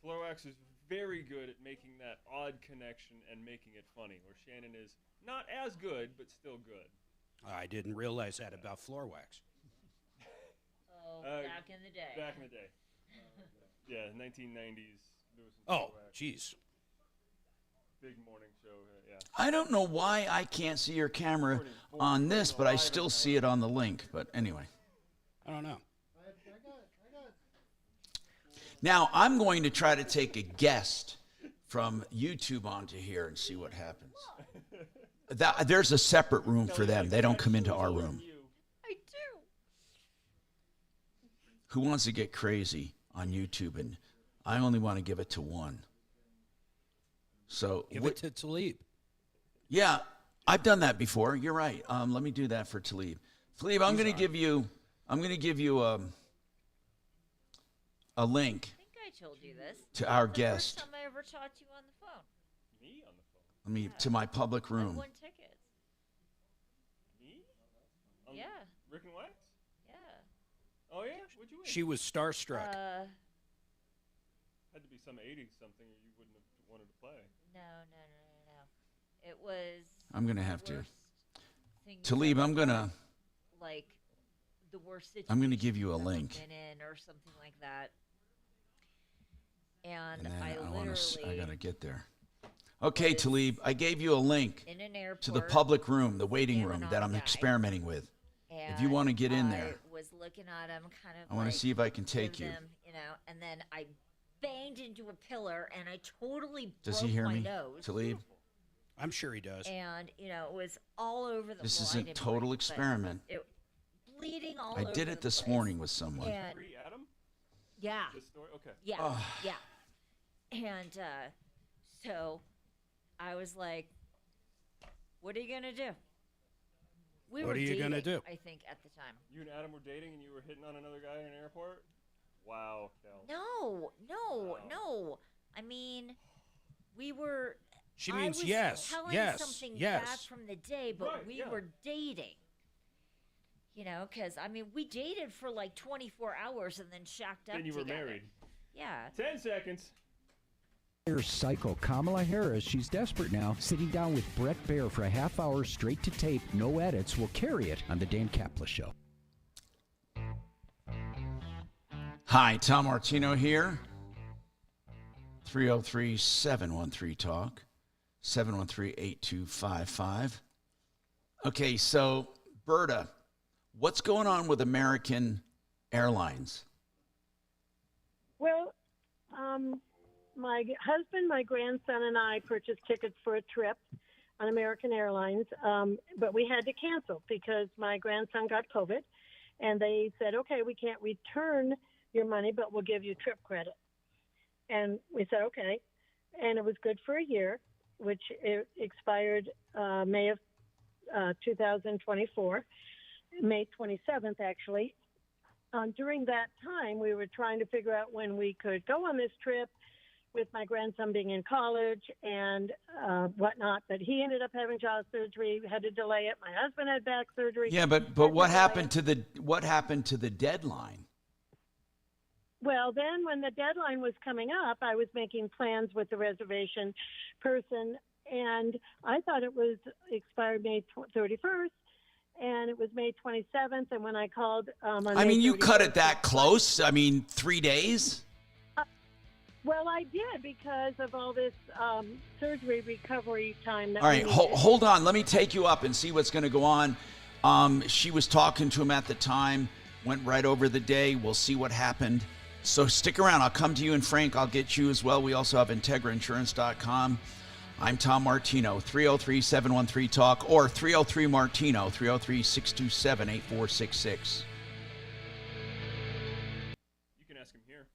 Floorwax is very good at making that odd connection and making it funny, where Shannon is not as good, but still good. I didn't realize that about Floorwax. Oh, back in the day. Back in the day. Yeah, 1990s. Oh, jeez. big morning show. Yeah. I don't know why I can't see your camera on this, but I still see it on the link. But anyway. I don't know. Now, I'm going to try to take a guest from YouTube onto here and see what happens. There's a separate room for them. They don't come into our room. I do. Who wants to get crazy on YouTube? And I only want to give it to one. So Give it to Talib. Yeah, I've done that before. You're right. Let me do that for Talib. Talib, I'm going to give you a link. I think I told you this. To our It's guest. The first time I ever talked to you on the phone. Me on the phone? Let me to my public I room. won tickets. Me? Yeah. Rick and Wax? Yeah. Oh yeah. What'd you win? She was starstruck. Had to be some 80s something, or you wouldn't have wanted to play. No. It was. I'm going to have to. worst thing you've Talib, ever I'm going to. done. Like the worst situation. I'm going to give you a you've ever link. Been in or something like that. And And then I literally. I got to get there. Okay, Talib, I gave you a link in an airport to the public room, the waiting room that I'm guy. experimenting with. And If you want to get in there, I was looking at him, kind of. I want to see if I can take give you. them, and then I banged into a pillar, and I totally Does broke he hear my me, nose. Talib? I'm sure he does. And it was all over the. This is blind a and total blue, but experiment. It, bleeding all I over did the it this place. morning with someone. And, Free Adam? yeah. This story? Okay. Yeah. Ugh. Yeah. And so I was like, "What are you gonna do?" We What were are you gonna dating, do? I think at the time. You and Adam were dating, and you were hitting on another guy in an airport. Wow, Kel. No. I mean, we were. She I means was yes, telling yes, something yes. back from the day, but Right, we yeah. were dating. Because I mean, we dated for like 24 hours and then shacked up. Then you were together. married. Yeah. 10 seconds. Here's psycho Kamala Harris. She's desperate now. Sitting down with Brett Baer for a half hour straight to tape, no edits. We'll carry it on the Dan Kaplan Show. Hi, Tom Martino here. 303-713-TALK. 713-8255. Okay, so Berta, what's going on with American Airlines? Well, my husband, my grandson, and I purchased tickets for a trip on American Airlines, but we had to cancel because my grandson got COVID, and they said, okay, we can't return your money, but we'll give you trip credit. And we said, okay. And it was good for a year, which it expired May of 2024, May 27th, actually. During that time, we were trying to figure out when we could go on this trip with my grandson being in college and whatnot. But he ended up having jaw surgery. We had to delay it. My husband had back surgery. Yeah, but what happened to the deadline? Well, then when the deadline was coming up, I was making plans with the reservation person, and I thought it was expired May 31st, and it was May 27th. And when I called on I May mean, you cut 31st, it that close? I mean, 3 days? Well, I did because of all this surgery recovery time. That All right, we needed. hold on. Let me take you up and see what's going to go on. She was talking to him at the time, went right over the day. We'll see what happened. So stick around. I'll come to you, and Frank, I'll get you as well. We also have IntegraInsurance.com. I'm Tom Martino, 303-713-TALK or 303-MARTINO, 303-627-8466. You can ask him here.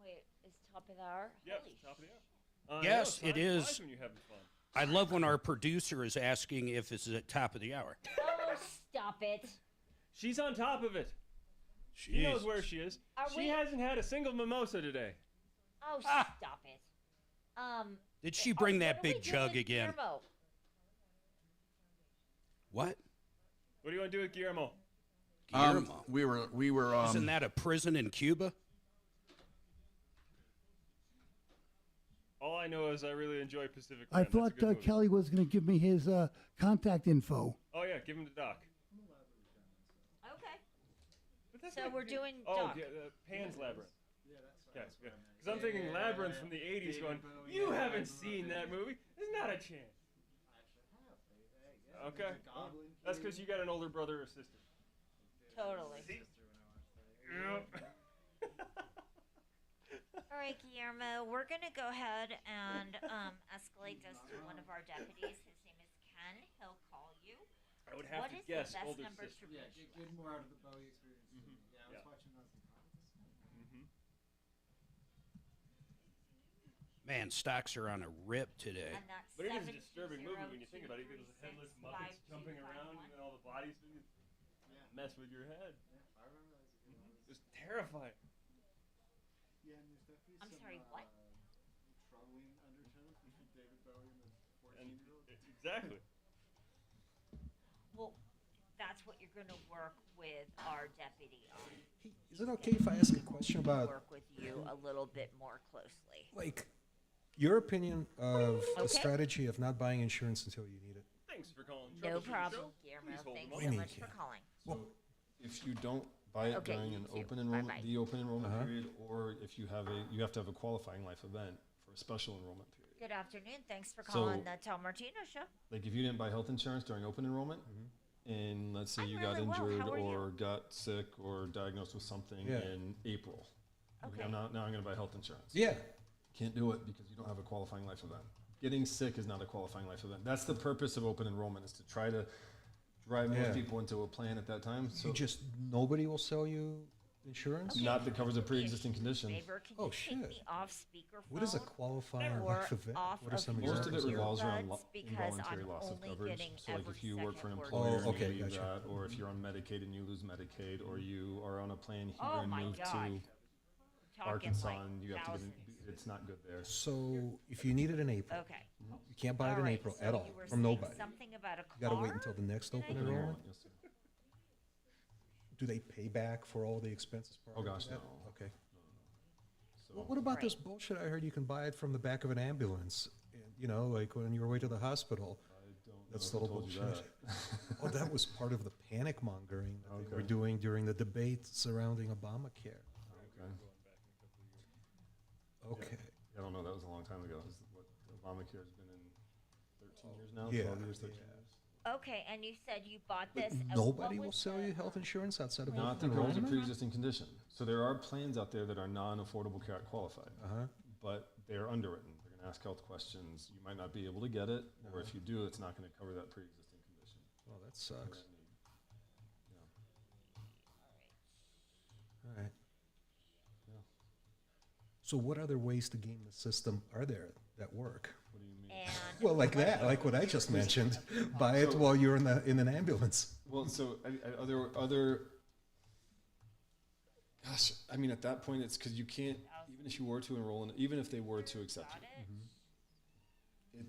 Wait, is top of the hour? Yep, Holy top of the hour. Yes, I know, it time is. flies when you're having fun. I love when our producer is asking if it's at top of the hour. Oh, stop it. She's on top of it. She knows Jeez. where she is. Are She we- hasn't had a single mimosa today. Oh, stop it. Did she bring that big jug Guillermo? again? What? What do you want to do with Guillermo? Guillermo. We were. Isn't that a prison in Cuba? All I know is I really enjoy Pacific I Rim. That's a thought good movie. Kelly was going to give me his contact info. Oh yeah, give him to Doc. Okay. But that's So not we're good. doing Oh, Doc. yeah, Pan's Labyrinth. Okay, good. Because I'm thinking Labyrinth from the 80s going, you haven't seen that movie. There's not a chance. Okay. That's because you got an older brother or sister. Totally. Yep. All right, Guillermo, we're going to go ahead and escalate this to one of our deputies. His name is Ken. He'll call you. I would have What to is guess the best older number sister. to reach you Get at? more out of the Bowie experience. Mhm. Yeah, I was Yeah. watching those. Man, stocks are on a rip today. And that's But it is a disturbing movie when you think about it. You get those headless Muppets jumping around and all the bodies mess with your head. Yeah, I remember that as a kid. It's terrifying. Yeah, and there's definitely I'm some sorry, what? troubling undertones between David Bowie and the 14-year-old. Exactly. Well, that's what you're going to work with our deputy on. Is it okay if I ask a question about, Work with you a little bit more closely. like, your opinion of the Okay. strategy of not buying insurance until you need it? Thanks for calling. No Troubleshooter problem, Show. Guillermo. Please hold Thanks them so up. much for calling. So if you don't buy it Okay, during you an too. open enrollment, Bye-bye. the open enrollment period, or if you have you have to have a qualifying life event for a special enrollment period. Good afternoon. Thanks for So- calling the Tom Martino Show. Like if you didn't buy health insurance during open enrollment, and let's say I'm you really got well. injured How are you? or got sick or diagnosed with something Yeah. in April, Okay. now I'm going to buy health insurance. Yeah. Can't do it because you don't have a qualifying life event. Getting sick is not a qualifying life event. That's the purpose of open enrollment, is to try to drive most Yeah. people into a plan at that time. So You just, nobody will sell you insurance? not that covers a pre-existing condition. Favor, can Oh, you take shit. me off speakerphone? What is a qualifying or life event? off What are of some your Most of it examples? revolves around earbuds because involuntary I'm loss of only coverage. getting So like every if you work for an second word. employer and okay, you lose gotcha. that, or if you're on Medicaid and you lose Medicaid, or you are on a plan here Oh and my move God. to Talking Arkansas like and you have to thousands. it's not good there. So if you need it in April, Okay. you can't buy it in right, April so at all you were from saying nobody. Something about a car. You got to wait until the next open hear? enrollment. Yes, sir. Do they pay back for all the expenses? prior Oh to gosh, that? no. Okay. So What about this bullshit I heard you can buy it from the back of an ambulance? And, you know, like when you're away to the hospital. That's know if I little told you bullshit. Oh, that was part of the panic mongering that they were doing during the debate surrounding Obamacare. Okay. Okay. I don't know. That was a long time ago. What Obamacare has been in 13 years now. Yeah, 12 years, 13 years. Okay, and you said you bought this. Nobody what will was sell the- you health insurance outside of Not open that covers a enrollment? pre-existing condition. So there are plans out there that are non-Affordable Care Act qualified, but they're underwritten. They're going to ask health questions. You might not be able to get it, or if you do, it's not going to cover that pre-existing condition. Oh, that sucks. Yeah. All right. Yeah. So what other ways to game the system are there that work? What do you mean? And Well, like that, like what I just mentioned. Buy it while you're in an ambulance. Well, so other. Gosh, I mean, at that point, it's because you can't. Even if you were to enroll in, even if they were to accept you,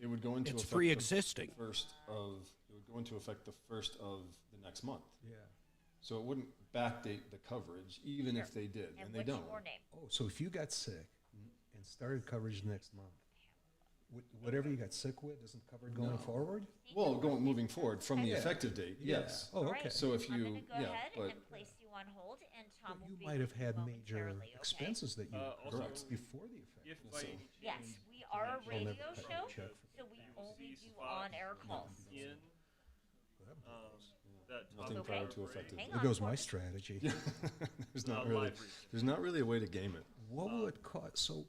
it would go into It's effect pre-existing. It would go into effect the first of the next month. Yeah. So it wouldn't backdate the coverage, even if they did, and they what's don't. your name? Oh, so if you got sick and started coverage next month, whatever you got sick with isn't covered going forward? Well, moving forward from the Yeah. effective date, Yeah. yes. Oh, All okay. right, So if I'm you, gonna go yeah, ahead but and place you on hold, and Tom will You be might have with you had major momentarily, okay? expenses that you Also, Correct. before the effect. If Yes, by sir. any Yes, chance we are a I'll never radio cut you show, a check so we you only see do spots on-air calls. in that Nothing Okay. prior to effective Hang date. There on goes for my me. strategy. There's not Live really, research. there's not really a way to game it. What will it cost? So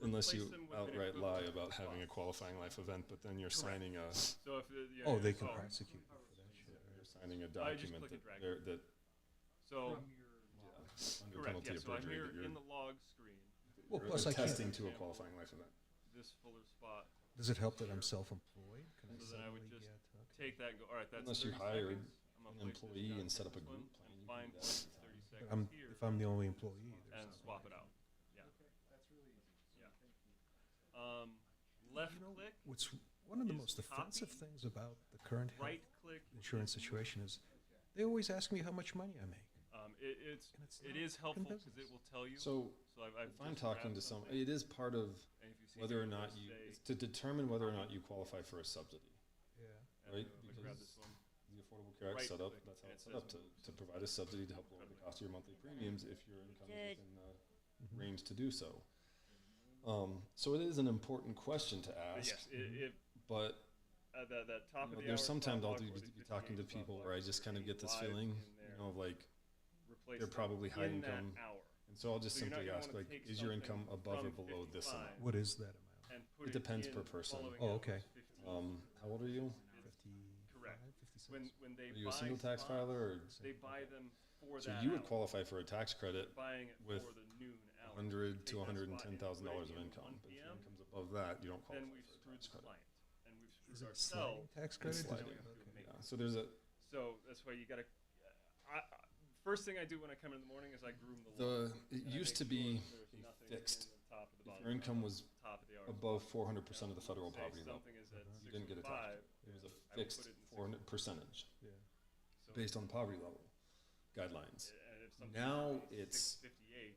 Unless you Replace them with an outright lie equivalent about having a qualifying life event, but then you're signing a So if oh, they can prosecute you for that shit. you're signing a I just document click and that drag. that So under correct, penalty yeah. of So I'm perjury here that you're, in the log screen. Well, you're plus I can't- attesting to a qualifying life event. This fuller spot. Does it help that I'm self-employed? Can So then I would suddenly just get- take that and go, all right, that's Unless you 30 hired seconds. I'm gonna an place this employee down and set to up a this group one, plan, and you can find do point that. 30 But seconds here, if I'm the only employee, there's and no- swap it out. Yeah. That's really easy. Yeah. Thank you. Left click, What's one of the is most offensive copy, things about the current health right click. insurance situation is they always ask me how much money I make. It is helpful because it will tell you. So I've if I'm just talking grabbed to someone, something, it is part of and if you see whether or here, not it'll you, say it's to determine whether or not you qualify for a subsidy. Yeah. and Right? if I grab this Because one, the Affordable Care Act right set up, click, that's how and it's it set up says to provide a subsidy to help lower the cost of your monthly premiums if your income is did- within range to do so. So it is an important question to ask. Yes, but that top of the there's hour sometimes I'll stop be block, or the talking to 58 people stop where I block, just kind of get this live feeling, in there. of like Replace they're them probably high in income. that hour. And so I'll just So you're not simply gonna ask, wanna like, take is your something income above or from below this 55 amount? What is that amount? and put It depends in per the person. following Oh, hour, okay. 15. How old are you? Correct. When they Are you a buy single tax spots, filer, or they buy them for so that you would hour. qualify for a tax credit They're buying it with for the noon hour. $100 to Take that $110,000 spot and put of it in income. 1 But if your p.m., income's above that, you don't qualify then we've for a screwed tax the credit. client, and we've screwed Is it ourselves. sliding tax credit? It's because sliding. now we have to do Yeah. maintenance. So there's a So that's why you gotta. First thing I do when I come in the morning is I groom the lawn. it And I used make to be sure there's nothing fixed. in the top of the If bottom your income was top of the hour above spot. 400% of the federal Say poverty level, something is at you didn't get a tax 605, credit. It was a I would fixed put it in 400 percentage So- based on poverty level guidelines. And if something Now is it's 658,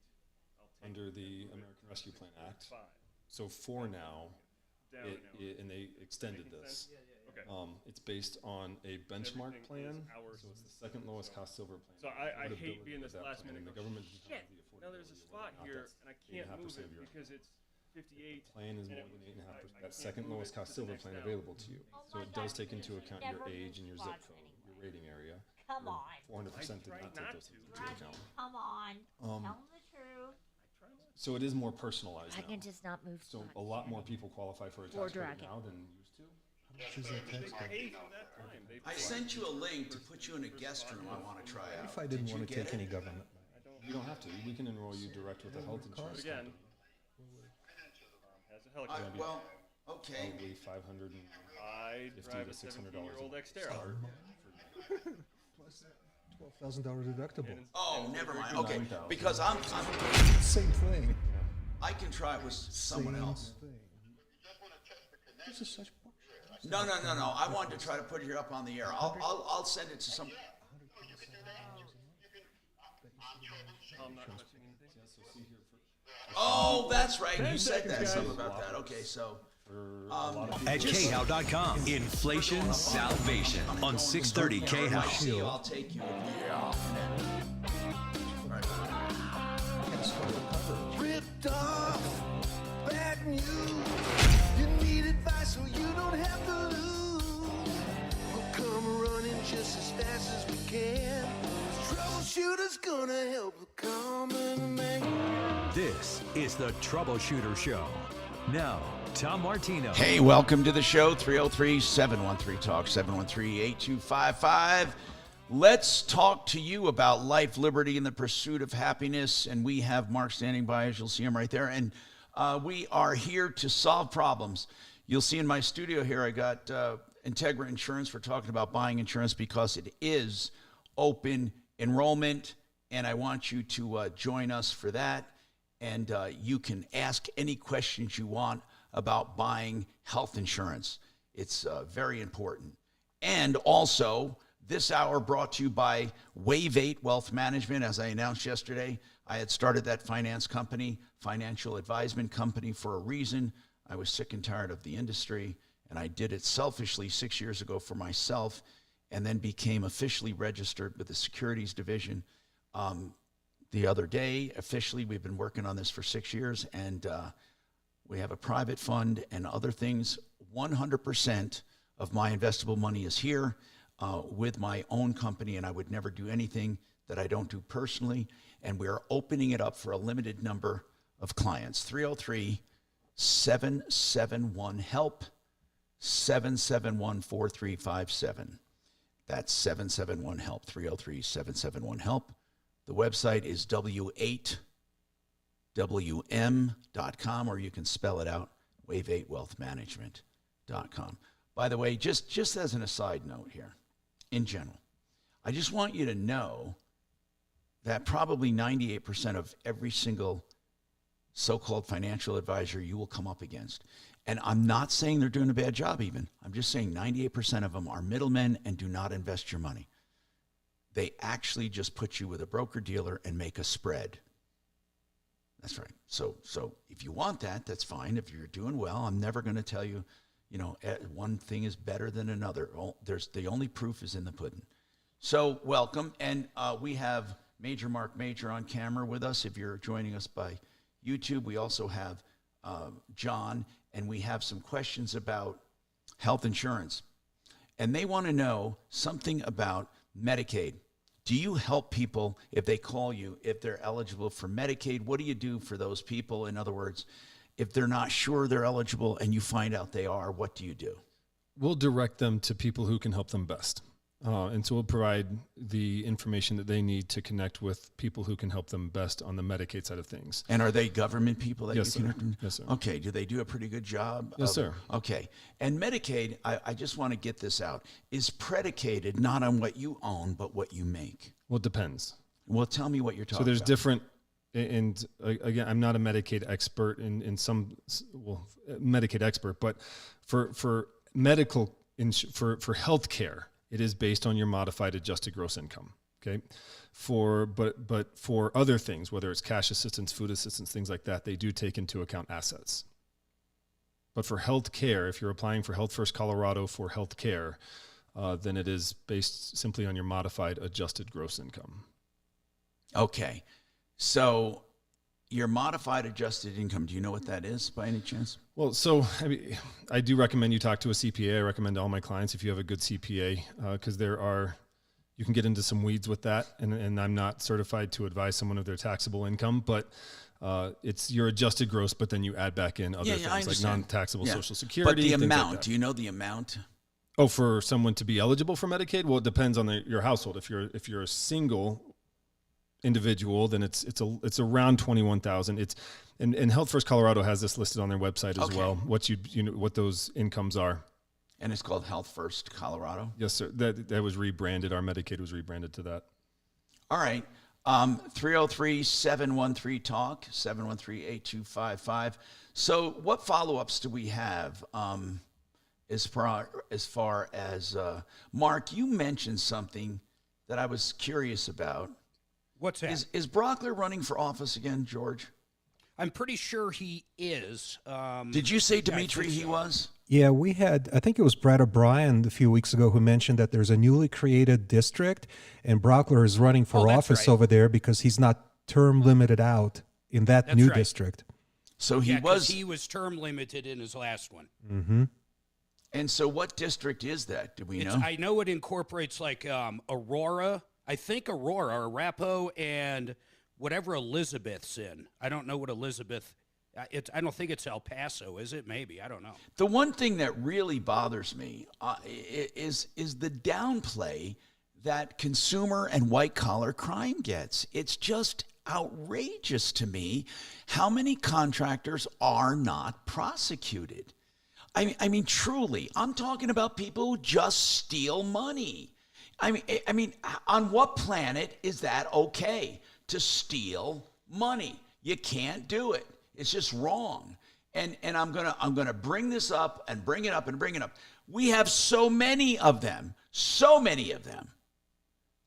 I'll take under it the and put it American Rescue Plan Act. 605. So for now, Down an hour. and they extended Making this. sense? Okay. It's based on a benchmark Everything is plan. hours. So it's the second lowest cost silver plan. So I Affordability hate being of this that last plan, minute. and the go, government Shit. determines the Now there's a affordability of spot whether or not here, that's and I can't move 8.5% it of your because it's 58. plan is and more it than was- 8.5%. I That can't second move lowest it cost to the silver next plan hour. available to you. Oh So my it does God, take into you account never your move age and your zip spots code, anyway. your rating area. Come Your on. 400% did I not tried take not those to. into Roger, account. come on. Um, Tell them the truth. So it is more personalized I now. can just not move So spots. a lot more people qualify for a Or tax credit dragon. now than used to. How much is that tax They credit? pay for that time. They I pay sent you a for link to first- put you in a first guest spot room. I want to try out. If I didn't Did you want to get take it? any government, You don't have to. We can enroll you direct with a health But insurance again, company. has a helicopter. Well, okay. Probably 500 and I $50 drive to a $600 17-year-old a Xterra. plus $12,000 deductible. Oh, never mind. Okay, 9,000. because I'm Same thing. I can try it with someone Same else. thing. This is such bullshit. No. I wanted to try to put it up on the air. I'll send it to some. I'm not touching anything. Oh, that's right. 10 You said seconds, that guys. something about that. Okay, so. At khow.com, inflation salvation on 630 I see you. KHOW. I'll take you. Ripped off, bad news. You need advice so you don't have to lose. We'll come running just as fast as we can. Troubleshooter's gonna help the common man. This is the Troubleshooter Show. Now, Tom Martino. Hey, welcome to the show. 303-713-TALK, 713-8255. Let's talk to you about life, liberty, and the pursuit of happiness. And we have Mark standing by, as you'll see him right there. And we are here to solve problems. You'll see in my studio here, I got Integra Insurance. We're talking about buying insurance because it is open enrollment. And I want you to join us for that. And you can ask any questions you want about buying health insurance. It's very important. And also, this hour brought to you by Wave 8 Wealth Management. As I announced yesterday, I had started that finance company, financial advisement company, for a reason. I was sick and tired of the industry, and I did it selfishly 6 years ago for myself, and then became officially registered with the securities division the other day. Officially, we've been working on this for 6 years, and we have a private fund and other things. 100% of my investable money is here with my own company, and I would never do anything that I don't do personally. And we are opening it up for a limited number of clients. 303-771-HELP, 771-4357. That's 771-HELP, 303-771-HELP. The website is w8wm.com, or you can spell it out, wave8wealthmanagement.com. By the way, just as an aside note here, in general, I just want you to know that probably 98% of every single so-called financial advisor you will come up against, and I'm not saying they're doing a bad job even, I'm just saying 98% of them are middlemen and do not invest your money. They actually just put you with a broker-dealer and make a spread. That's right. So if you want that, that's fine. If you're doing well, I'm never going to tell you, one thing is better than another. The only proof is in the pudding. So welcome. And we have Major Mark Major on camera with us. If you're joining us by YouTube. We also have John, and we have some questions about health insurance. And they want to know something about Medicaid. Do you help people if they call you, if they're eligible for Medicaid? What do you do for those people? In other words, if they're not sure they're eligible and you find out they are, what do you do? We'll direct them to people who can help them best. And so we'll provide the information that they need to connect with people who can help them best on the Medicaid side of things. And are they government people that Yes, you sir. connect them? Yes, sir. Okay. Do they do a pretty good job? Yes, sir. Okay. And Medicaid, I just want to get this out, is predicated not on what you own, but what you make. Well, it depends. Well, tell me what you're talking about. So there's different, and again, I'm not a Medicaid expert in some, well, Medicaid expert, but for medical, for healthcare, it is based on your modified adjusted gross income. Okay. But for other things, whether it's cash assistance, food assistance, things like that, they do take into account assets. But for health care, if you're applying for Health First Colorado for health care, then it is based simply on your modified adjusted gross income. Okay. So your modified adjusted income, do you know what that is by any chance? Well, so I do recommend you talk to a CPA. I recommend all my clients if you have a good CPA, because you can get into some weeds with that. And I'm not certified to advise someone of their taxable income, but it's your adjusted gross, but then you add back in other things like non-taxable Social Security. But the amount, like do you know the amount? Oh, for someone to be eligible for Medicaid? Well, it depends on your household. If you're a single individual, then it's around $21,000. And Health First Colorado has this listed on their website as well. What those incomes are. And it's called Health First Colorado? Yes, sir. That was rebranded. Our Medicaid was rebranded to that. All right. 303-713-TALK, 713-8255. So what follow-ups do we have as far as Mark, you mentioned something that I was curious about. What's that? Is Brockler running for office again, George? I'm pretty sure he is. Did you say, Dimitri, he was? Yeah, we had, I think it was Brad O'Brien a few weeks ago who mentioned that there's a newly created district and Brockler is running for office over there because he's not term limited out in that new district. So he was term limited in his last one. Mm-hmm. And so what district is that? Do we know? I know it incorporates like Aurora, I think Aurora, Arapahoe, and whatever Elizabeth's in. I don't know what Elizabeth. I don't think it's El Paso, is it? Maybe, I don't know. The one thing that really bothers me is the downplay that consumer and white collar crime gets. It's just outrageous to me how many contractors are not prosecuted. I mean, truly, I'm talking about people who just steal money. I mean, on what planet is that okay to steal money? You can't do it. It's just wrong. And I'm gonna bring this up and bring it up and bring it up. We have so many of them.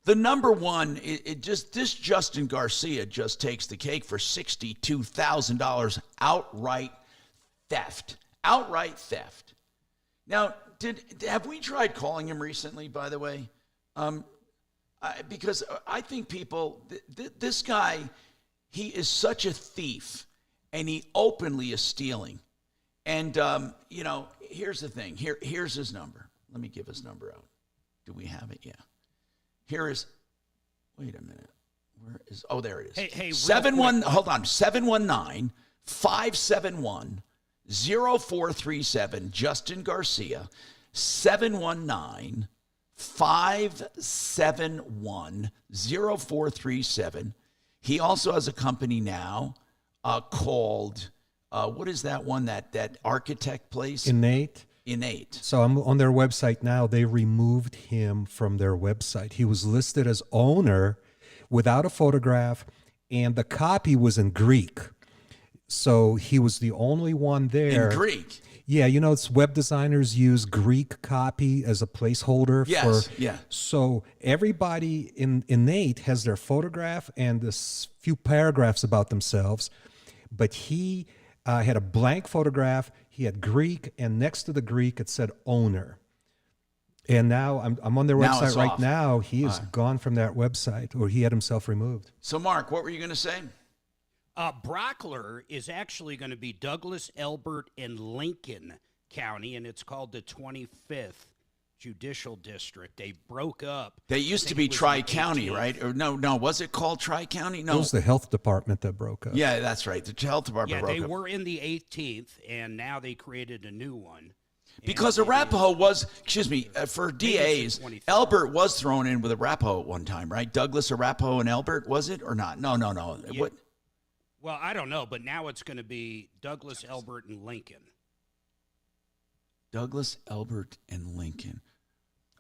The number one, this Justin Garcia just takes the cake for $62,000 outright theft. Outright theft. Now, have we tried calling him recently, by the way? Because I think people, this guy, he is such a thief, and he openly is stealing. And, here's the thing. Here's his number. Let me give his number out. Do we have it? Yeah. Wait a minute. Where is, there it is. Hey, 719-571-0437, Justin Garcia, 719-571-0437. He also has a company now called, what is that one, that architect place? Innate. So I'm on their website now. They removed him from their website. He was listed as owner without a photograph, and the copy was in Greek. So he was the only one there. In Greek? Yeah, it's web designers use Greek copy as a placeholder. So everybody in Innate has their photograph and this few paragraphs about themselves, but he had a blank photograph. He had Greek, and next to the Greek it said owner. And now I'm on their website right now. He is gone from that website, or he had himself removed. So, Mark, what were you going to say? Brockler is actually going to be Douglas, Elbert, and Lincoln County, and it's called the 25th Judicial District. They broke up. They used to be Tri-County, right? Or no, was it called Tri-County? No. It was the health department that broke up. Yeah, that's right. The health department broke they up. were in the 18th, and now they created a new one. Because Arapahoe was, for DAs, Elbert was thrown in with Arapahoe at one time, right? Douglas, Arapahoe, and Elbert, was it or not? No. Yeah. What? Well, I don't know, but now it's going to be Douglas, Elbert, and Lincoln. Douglas, Elbert, and Lincoln.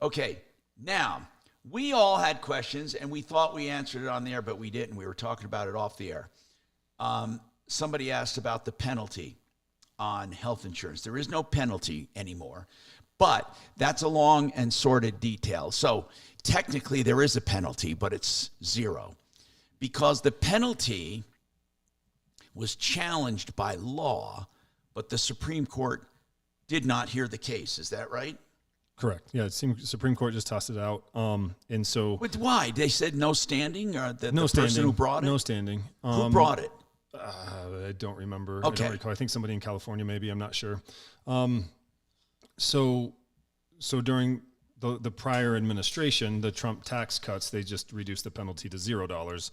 Okay, now, we all had questions, and we thought we answered it on the air, but we didn't. We were talking about it off the air. Somebody asked about the penalty on health insurance. There is no penalty anymore, but that's a long and sordid detail. So technically there is a penalty, but it's zero because the penalty was challenged by law, but the Supreme Court did not hear the case. Is that right? Correct. Yeah, it seemed Supreme Court just tossed it out. And so... But why? They said no standing? Or the standing. Person who brought it? No standing. Who brought it? I don't remember. Okay. I don't recall. I think somebody in California, maybe. I'm not sure. So during the prior administration, the Trump tax cuts, they just reduced the penalty to $0.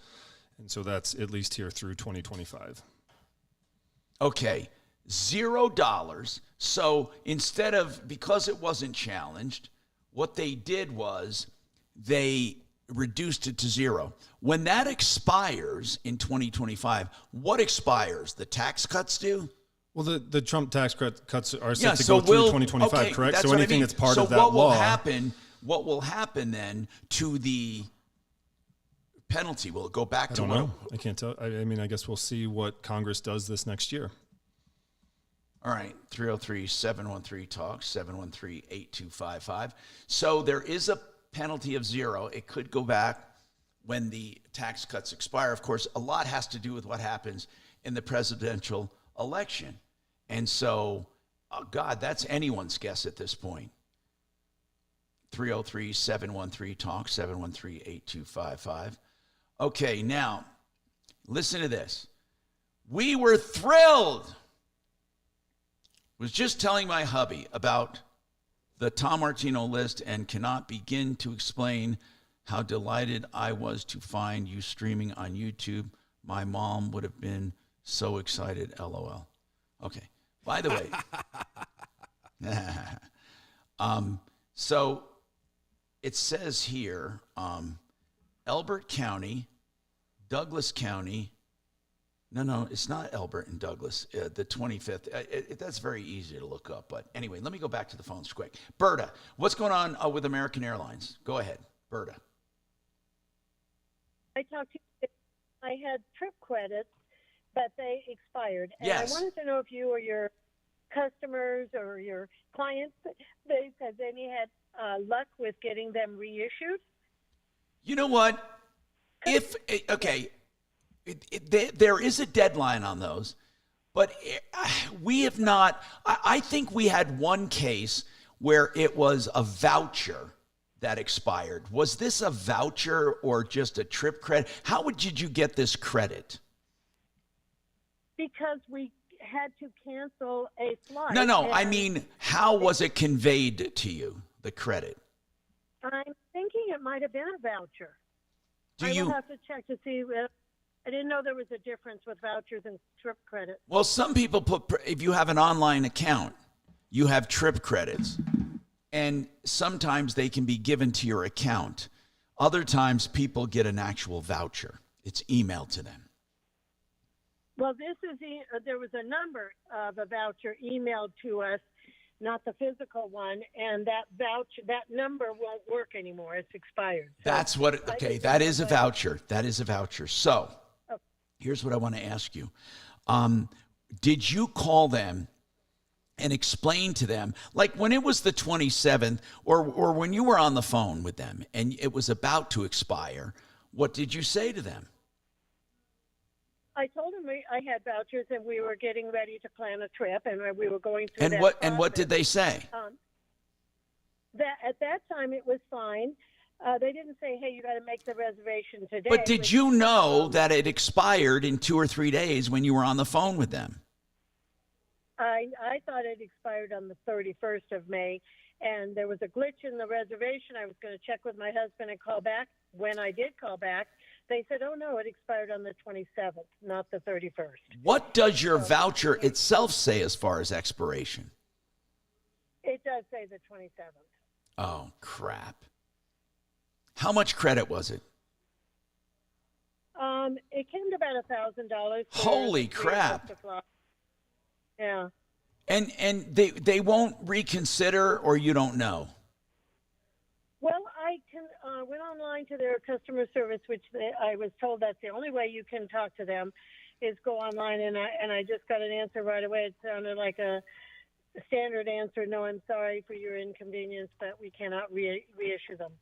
And so that's at least here through 2025. Okay. $0. So instead of, because it wasn't challenged, what they did was they reduced it to zero. When that expires in 2025, what expires? The tax cuts do? Well, the Trump tax cuts are set to go through 2025, correct? So anything that's part of that law. What will happen then to the penalty? Will it go back to I don't know. I can't tell. I mean, I guess we'll see what Congress does this next year. All right, 303-713-TALK, 713-8255. So there is a penalty of zero. It could go back when the tax cuts expire. Of course, a lot has to do with what happens in the presidential election. And so, God, that's anyone's guess at this point. 303-713-TALK, 713-8255. Okay, now, listen to this. We were thrilled. Was just telling my hubby about the Tom Martino list and cannot begin to explain how delighted I was to find you streaming on YouTube. My mom would have been so excited, LOL. Okay. By the way, so it says here, Elbert County, Douglas County. No, it's not Elbert and Douglas, the 25th. That's very easy to look up. But anyway, let me go back to the phones quick. Berta, what's going on with American Airlines? Go ahead, Berta. I talked to you. I had trip credits, but they expired. And Yes. I wanted to know if you or your customers or your clients base has any had luck with getting them reissued. You know what? There is a deadline on those, but we have not. I think we had one case where it was a voucher that expired. Was this a voucher or just a trip credit? How did you get this credit? Because we had to cancel a flight. No. I mean, how was it conveyed to you, the credit? I'm thinking it might have been a voucher. Do I you? will have to check to see. I didn't know there was a difference with vouchers and trip credits. Well, some people if you have an online account, you have trip credits. And sometimes they can be given to your account. Other times people get an actual voucher. It's emailed to them. Well, there was a number of a voucher emailed to us, not the physical one, and that number won't work anymore. It's expired. So That's what, okay, that is a voucher. That is a voucher. So here's what I want to ask you. Did you call them and explain to them, like when it was the 27th or when you were on the phone with them and it was about to expire, what did you say to them? I told them I had vouchers and we were getting ready to plan a trip and we were going through And that what process. what did they say? That at that time it was fine. They didn't say, hey, you got to make the reservation today. But did you know that it expired in 2 or 3 days when you were on the phone with them? I thought it expired on the 31st of May, and there was a glitch in the reservation. I was going to check with my husband and call back. When I did call back, they said, oh, no, it expired on the 27th, not the 31st. What does your voucher itself say as far as expiration? It does say the 27th. Oh, crap. How much credit was it? It came to about $1,000. Holy crap. Yeah. And they won't reconsider, or you don't know? Well, I went online to their customer service, which I was told that's the only way you can talk to them is go online, and I just got an answer right away. It sounded like a standard answer. No, I'm sorry for your inconvenience, but we cannot reissue them.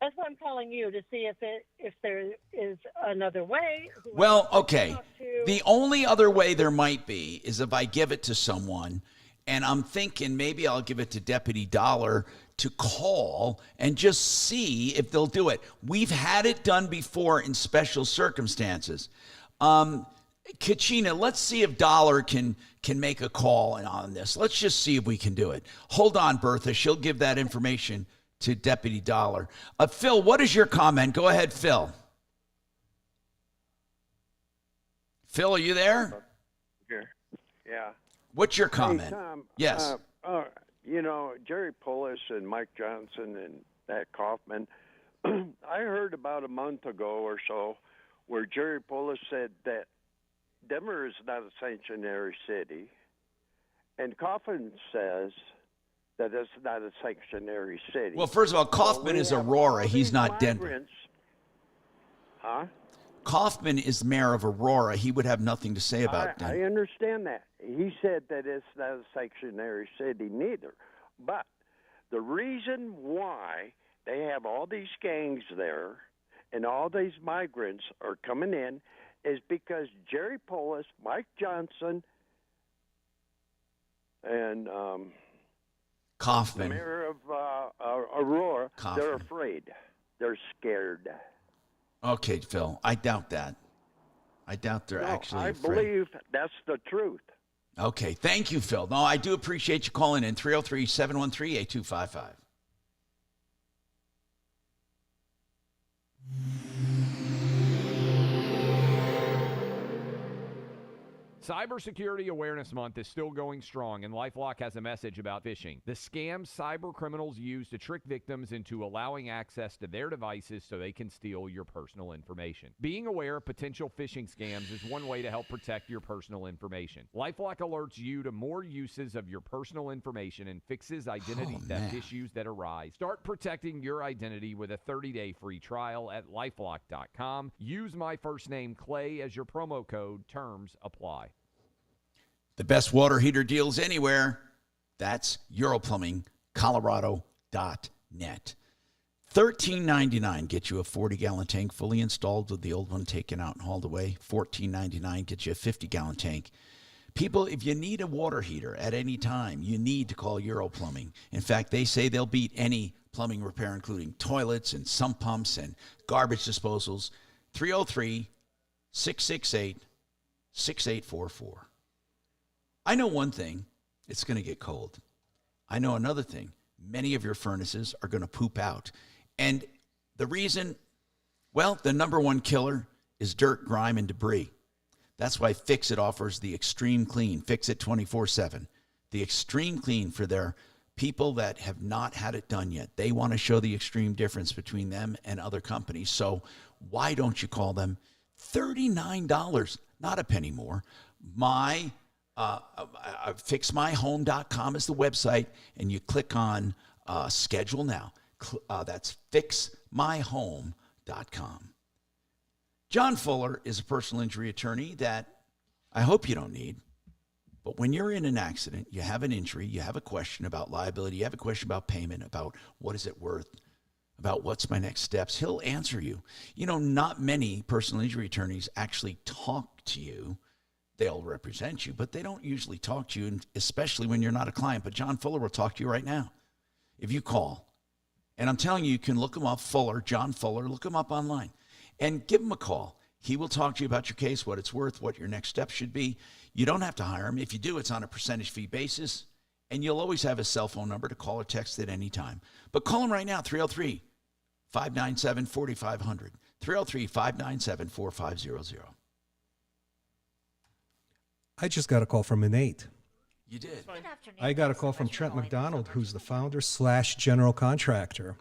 That's why I'm calling you, to see if there is another way. Well, okay. The only other way there might be is if I give it to someone, and I'm thinking maybe I'll give it to Deputy Dollar to call and just see if they'll do it. We've had it done before in special circumstances. Kachina, let's see if Dollar can make a call on this. Let's just see if we can do it. Hold on, Bertha. She'll give that information to Deputy Dollar. Phil, what is your comment? Go ahead, Phil. Phil, are you there? Here. Yeah. What's your comment? Hey, Tom, yes. Jerry Pullis and Mike Johnson and that Kaufman, I heard about a month ago or so where Jerry Pullis said that Denver is not a sanctuary city, and Kaufman says that it's not a sanctuary city. Well, first of all, Kaufman is Aurora. He's not Denver. Huh? Kaufman is mayor of Aurora. He would have nothing to say about that. I understand that. He said that it's not a sanctuary city neither. But the reason why they have all these gangs there and all these migrants are coming in is because Jerry Pullis, Mike Johnson, and Kaufman, the mayor of Aurora, Kaufman. They're afraid. They're scared. Okay, Phil, I doubt that. I doubt they're actually I afraid. believe that's the truth. Okay, thank you, Phil. No, I do appreciate you calling in. 303-713-8255. Cybersecurity Awareness Month is still going strong, and LifeLock has a message about phishing. The scams cyber criminals use to trick victims into allowing access to their devices so they can steal your personal information. Being aware of potential phishing scams is one way to help protect your personal information. LifeLock alerts you to more uses of your personal information and fixes identity theft issues that arise. Start protecting your identity with a 30-day free trial at LifeLock.com. Use my first name, Clay, as your promo code. Terms apply. The best water heater deals anywhere. That's EuroPlumbingColorado.net. $13.99 gets you a 40-gallon tank fully installed with the old one taken out and hauled away. $14.99 gets you a 50-gallon tank. People, if you need a water heater at any time, you need to call Europlumbing. In fact, they say they'll beat any plumbing repair, including toilets and sump pumps and garbage disposals. 303-668-6844. I know one thing, it's going to get cold. I know another thing, many of your furnaces are going to poop out. And the reason, well, the number one killer is dirt, grime, and debris. That's why Fix-It offers the Extreme Clean, Fix-It 24/7. The Extreme Clean for their people that have not had it done yet. They want to show the extreme difference between them and other companies. So why don't you call them? $39, not a penny more. FixMyHome.com is the website, and you click on schedule now. That's FixMyHome.com. John Fuller is a personal injury attorney that I hope you don't need. But when you're in an accident, you have an injury, you have a question about liability, you have a question about payment, about what is it worth, about what's my next steps, he'll answer you. You know, not many personal injury attorneys actually talk to you. They'll represent you, but they don't usually talk to you, and especially when you're not a client. But John Fuller will talk to you right now. If you call And I'm telling you, you can look him up, Fuller, John Fuller, look him up online and give him a call. He will talk to you about your case, what it's worth, what your next step should be. You don't have to hire him. If you do, it's on a percentage fee basis, and you'll always have his cell phone number to call or text at any time. But call him right now, 303-597-4500, 303-597-4500. I just got a call from Innate. You did. I got a call from Trent McDonald, who's the founder / general contractor.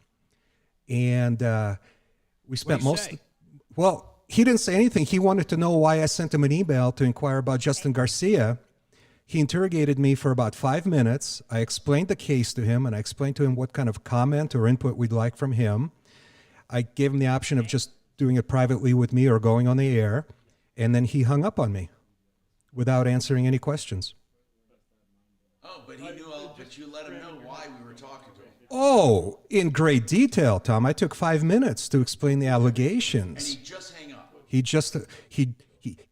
And we spent well, he didn't say anything. He wanted to know why I sent him an email to inquire about Justin Garcia. He interrogated me for about 5 minutes. I explained the case to him, and I explained to him what kind of comment or input we'd like from him. I gave him the option of just doing it privately with me or going on the air. And then he hung up on me without answering any questions. Oh, but he knew all, but you let him know why we were talking to him. Oh, in great detail, Tom. I took 5 minutes to explain the allegations. And he just hang up. He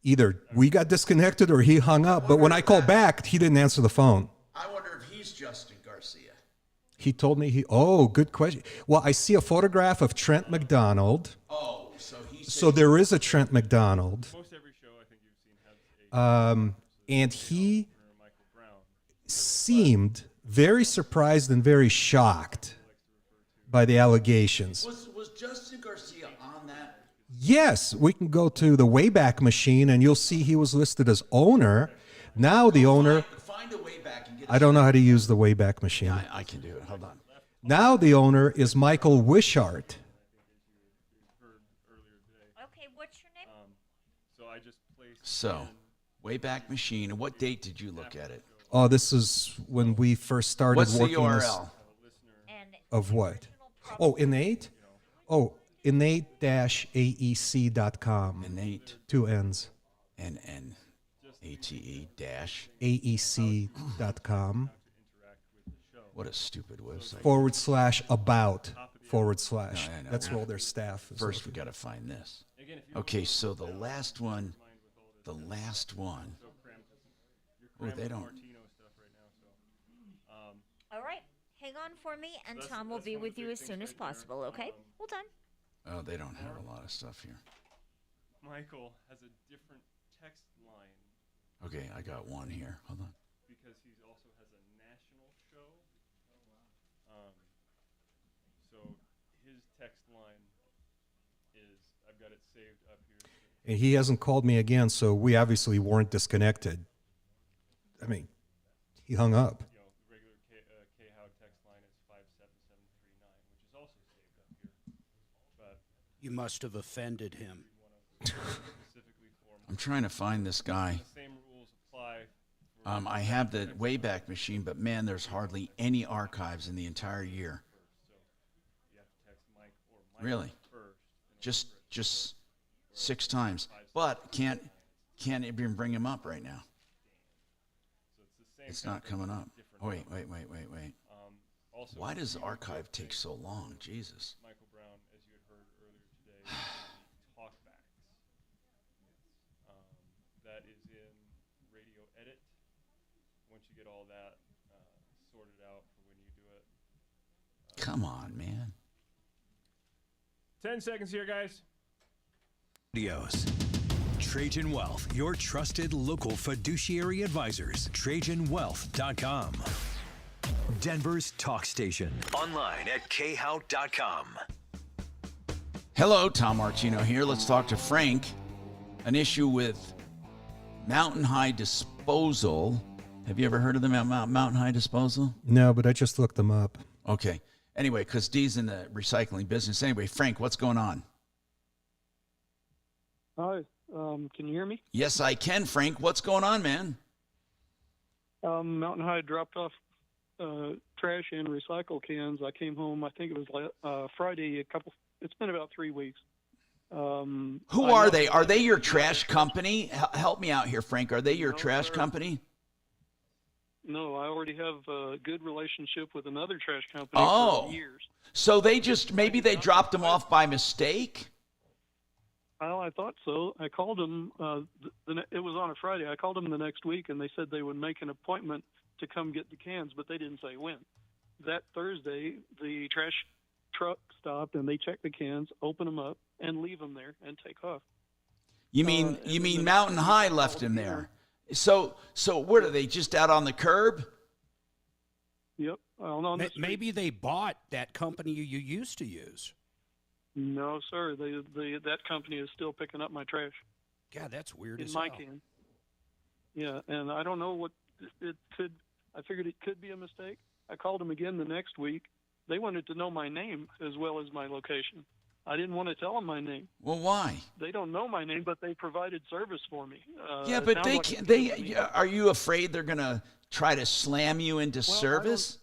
either we got disconnected or he hung up. But when I called back, he didn't answer the phone. I wonder if he's Justin Garcia. He told me good question. Well, I see a photograph of Trent McDonald. Oh, so there is a Trent McDonald. Most every show I think you've seen has and he seemed very surprised and very shocked by the allegations. Was Justin Garcia on that? Yes, we can go to the Wayback Machine and you'll see he was listed as owner. Now the owner... Find a Wayback and get I don't know how to use the Wayback Machine. Yeah, I can do it. Hold on. Now the owner is Michael Wishart. Okay, what's your name? So, Wayback Machine. And what date did you look at it? Oh, this is when we first started What's working. the URL? Of what? Oh, Innate? Oh, innate-aec.com. Innate. 2 N's. N-N-A-T-E dash. AEC.com. What a stupid website. /about. No, That's where all their staff is. First, we got to find this. Okay, so the last one. Oh, they don't. All right, hang on for me, and Tom will be with you as soon as possible, okay? Hold on. Oh, they don't have a lot of stuff here. Michael has a different text line. Okay, I got one here. Hold on. Because he also has a national show. So his text line is, I've got it saved up here. And he hasn't called me again, so we obviously weren't disconnected. I mean, he hung up. The regular K-How text line is 57739, which is also saved up here. But you must have offended him. I'm trying to find this guy. The same rules apply. I have the Wayback Machine, but man, there's hardly any archives in the entire year. Really? Just 6 times. But can't even bring him up right now. It's not coming up. Oh, wait. Why does the archive take so long? Jesus. Michael Brown, as you had heard earlier today, talkbacks. That is in radio edit. Once you get all that sorted out for when you do it. Come on, man. 10 seconds here, guys. Studios. Trajan Wealth, your trusted local fiduciary advisors. TrajanWealth.com. Denver's talk station. Online at khow.com. Hello, Tom Martino here. Let's talk to Frank. An issue with Mountain High Disposal. Have you ever heard of them at Mountain High Disposal? No, but I just looked them up. Okay. Anyway, because Dee's in the recycling business. Anyway, Frank, what's going on? Hi. Can you hear me? Yes, I can, Frank. What's going on, man? Mountain High dropped off trash and recycle cans. I came home, I think it was Friday, it's been about 3 weeks. Who are they? Are they your trash company? Help me out here, Frank. Are they your trash company? No, I already have a good relationship with another trash company for years. So maybe they dropped them off by mistake? Well, I thought so. I called them. It was on a Friday. I called them the next week, and they said they would make an appointment to come get the cans, but they didn't say when. That Thursday, the trash truck stopped and they check the cans, open them up, and leave them there and take off. You mean Mountain High left him there? So what are they, just out on the curb? Yep. On the street. Maybe they bought that company you used to use. No, sir. That company is still picking up my trash. God, that's weird in as my hell. can. Yeah, and I don't know what it could. I figured it could be a mistake. I called them again the next week. They wanted to know my name as well as my location. I didn't want to tell them my name. Well, why? They don't know my name, but they provided service for me. Yeah, it but sounds they like can, it they could be. are you afraid they're going to try to slam you into service?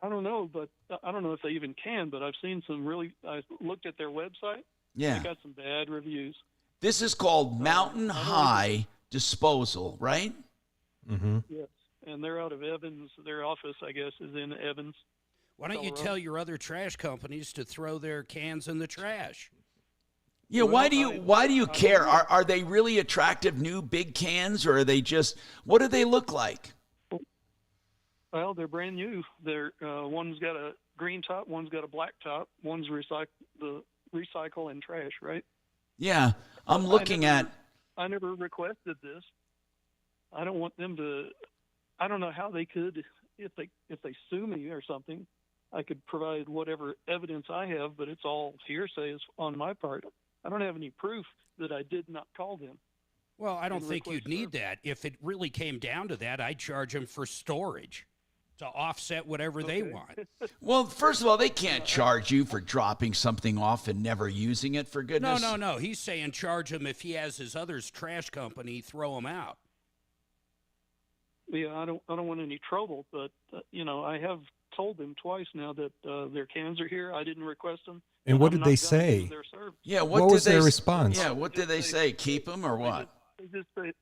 I don't know, but I don't know if they even can. But I've seen some I looked at their website. Yeah. They got some bad reviews. This is called Mountain High Disposal, right? Mm-hmm. Yes, and they're out of Evans. Their office, I guess, is in Evans. Why don't you Colorado. tell your other trash companies to throw their cans in the trash? Yeah, why do you care? Are they really attractive new big cans, or are they just, what do they look like? Well, they're brand new. They're one's got a green top, one's got a black top, one's recycle and trash, right? Yeah, I'm looking at. I never requested this. I don't want them to. I don't know how they could, if they sue me or something. I could provide whatever evidence I have, but it's all hearsay on my part. I don't have any proof that I did not call them. Well, I don't and think request you'd need that. If it really came down to that, I'd charge them for storage to offset whatever they want. Well, first of all, they can't charge you for dropping something off and never using it, for goodness. No. He's saying charge him if he has his other's trash company, throw him out. Yeah, I don't want any trouble, but I have told them twice now that their cans are here. I didn't request them. And what I'm did not they gonna say? use their service. Yeah, what was their response? Yeah, what did they say? Keep them or what? They just say,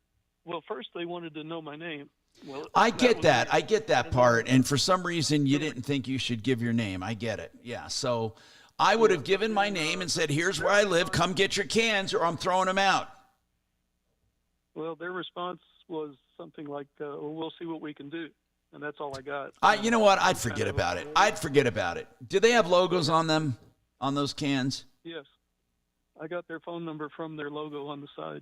well, first they wanted to know my name. Well, I get was that. weird. I get that part. And for some reason, you didn't think you should give your name. I get it. Yeah. So I would have given my name and said, here's where I live. Come get your cans or I'm throwing them out. Well, their response was something like, well, we'll see what we can do. And that's all I got. You know what? I'd forget about it. I'd forget about it. Do they have logos on them, on those cans? Yes. I got their phone number from their logo on the side.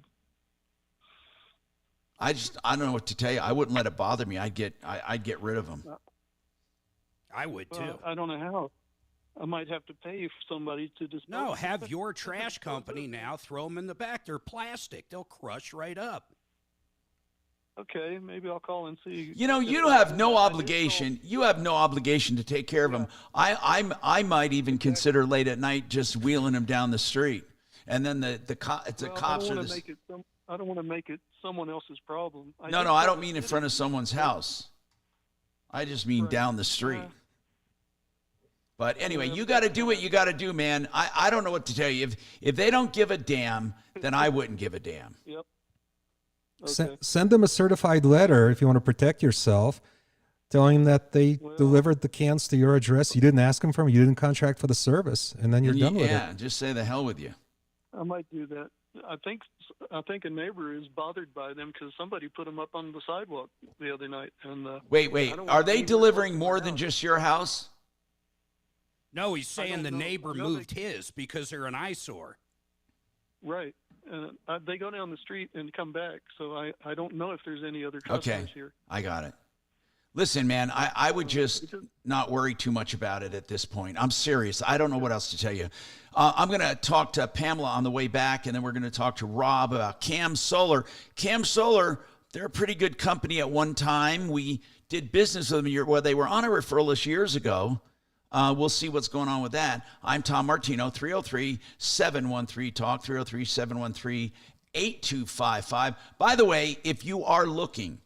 I don't know what to tell you. I wouldn't let it bother me. I'd get rid of them. I would too. I don't know how. I might have to pay for somebody to dispose. No, have your trash company now throw them in the back. They're plastic. They'll crush right up. Okay, maybe I'll call and see. You have no obligation. You have no obligation to take care of them. I might even consider late at night just wheeling them down the street, and then the cops are this. I don't want to make it someone else's problem. I don't mean in front of someone's house. I just mean down the street. But anyway, you got to do what you got to do, man. I don't know what to tell you. If they don't give a damn, then I wouldn't give a damn. Yep. Okay. Send them a certified letter if you want to protect yourself, telling them that they delivered the cans to your address. You didn't ask them for them. You didn't contract for the service, and then you're done with it. Yeah, just say the hell with you. I might do that. I think a neighbor is bothered by them because somebody put them up on the sidewalk the other night. And wait, are they delivering more than just your house? No, he's saying the neighbor moved his because they're an eyesore. Right. They go down the street and come back, so I don't know if there's any other customers here. I got it. Listen, man, I would just not worry too much about it at this point. I'm serious. I don't know what else to tell you. I'm going to talk to Pamela on the way back, and then we're going to talk to Rob about Cam Solar. Cam Solar, they're a pretty good company at one time. We did business with them. They were on a referral list years ago. We'll see what's going on with that. I'm Tom Martino, 303-713-TALK, 303-713-8255. By the way, if you are looking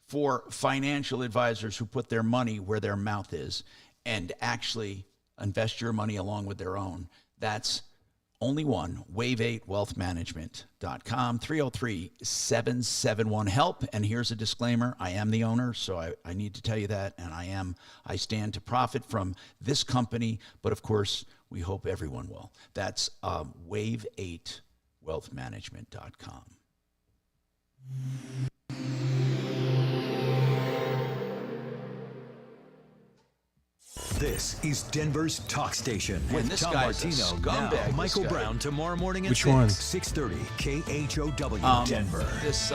for financial advisors who put their money where their mouth is and actually invest your money along with their own, that's only one, wave8wealthmanagement.com, 303-771-HELP. And here's a disclaimer. I am the owner, so I need to tell you that. And I stand to profit from this company. But, of course, we hope everyone will. That's wave8wealthmanagement.com. This is Denver's Talk Station Man, with this Tom guy's a Martino. scumbag, Now, this Michael guy. Brown tomorrow morning at Which one? 6:30 KHOW Denver. This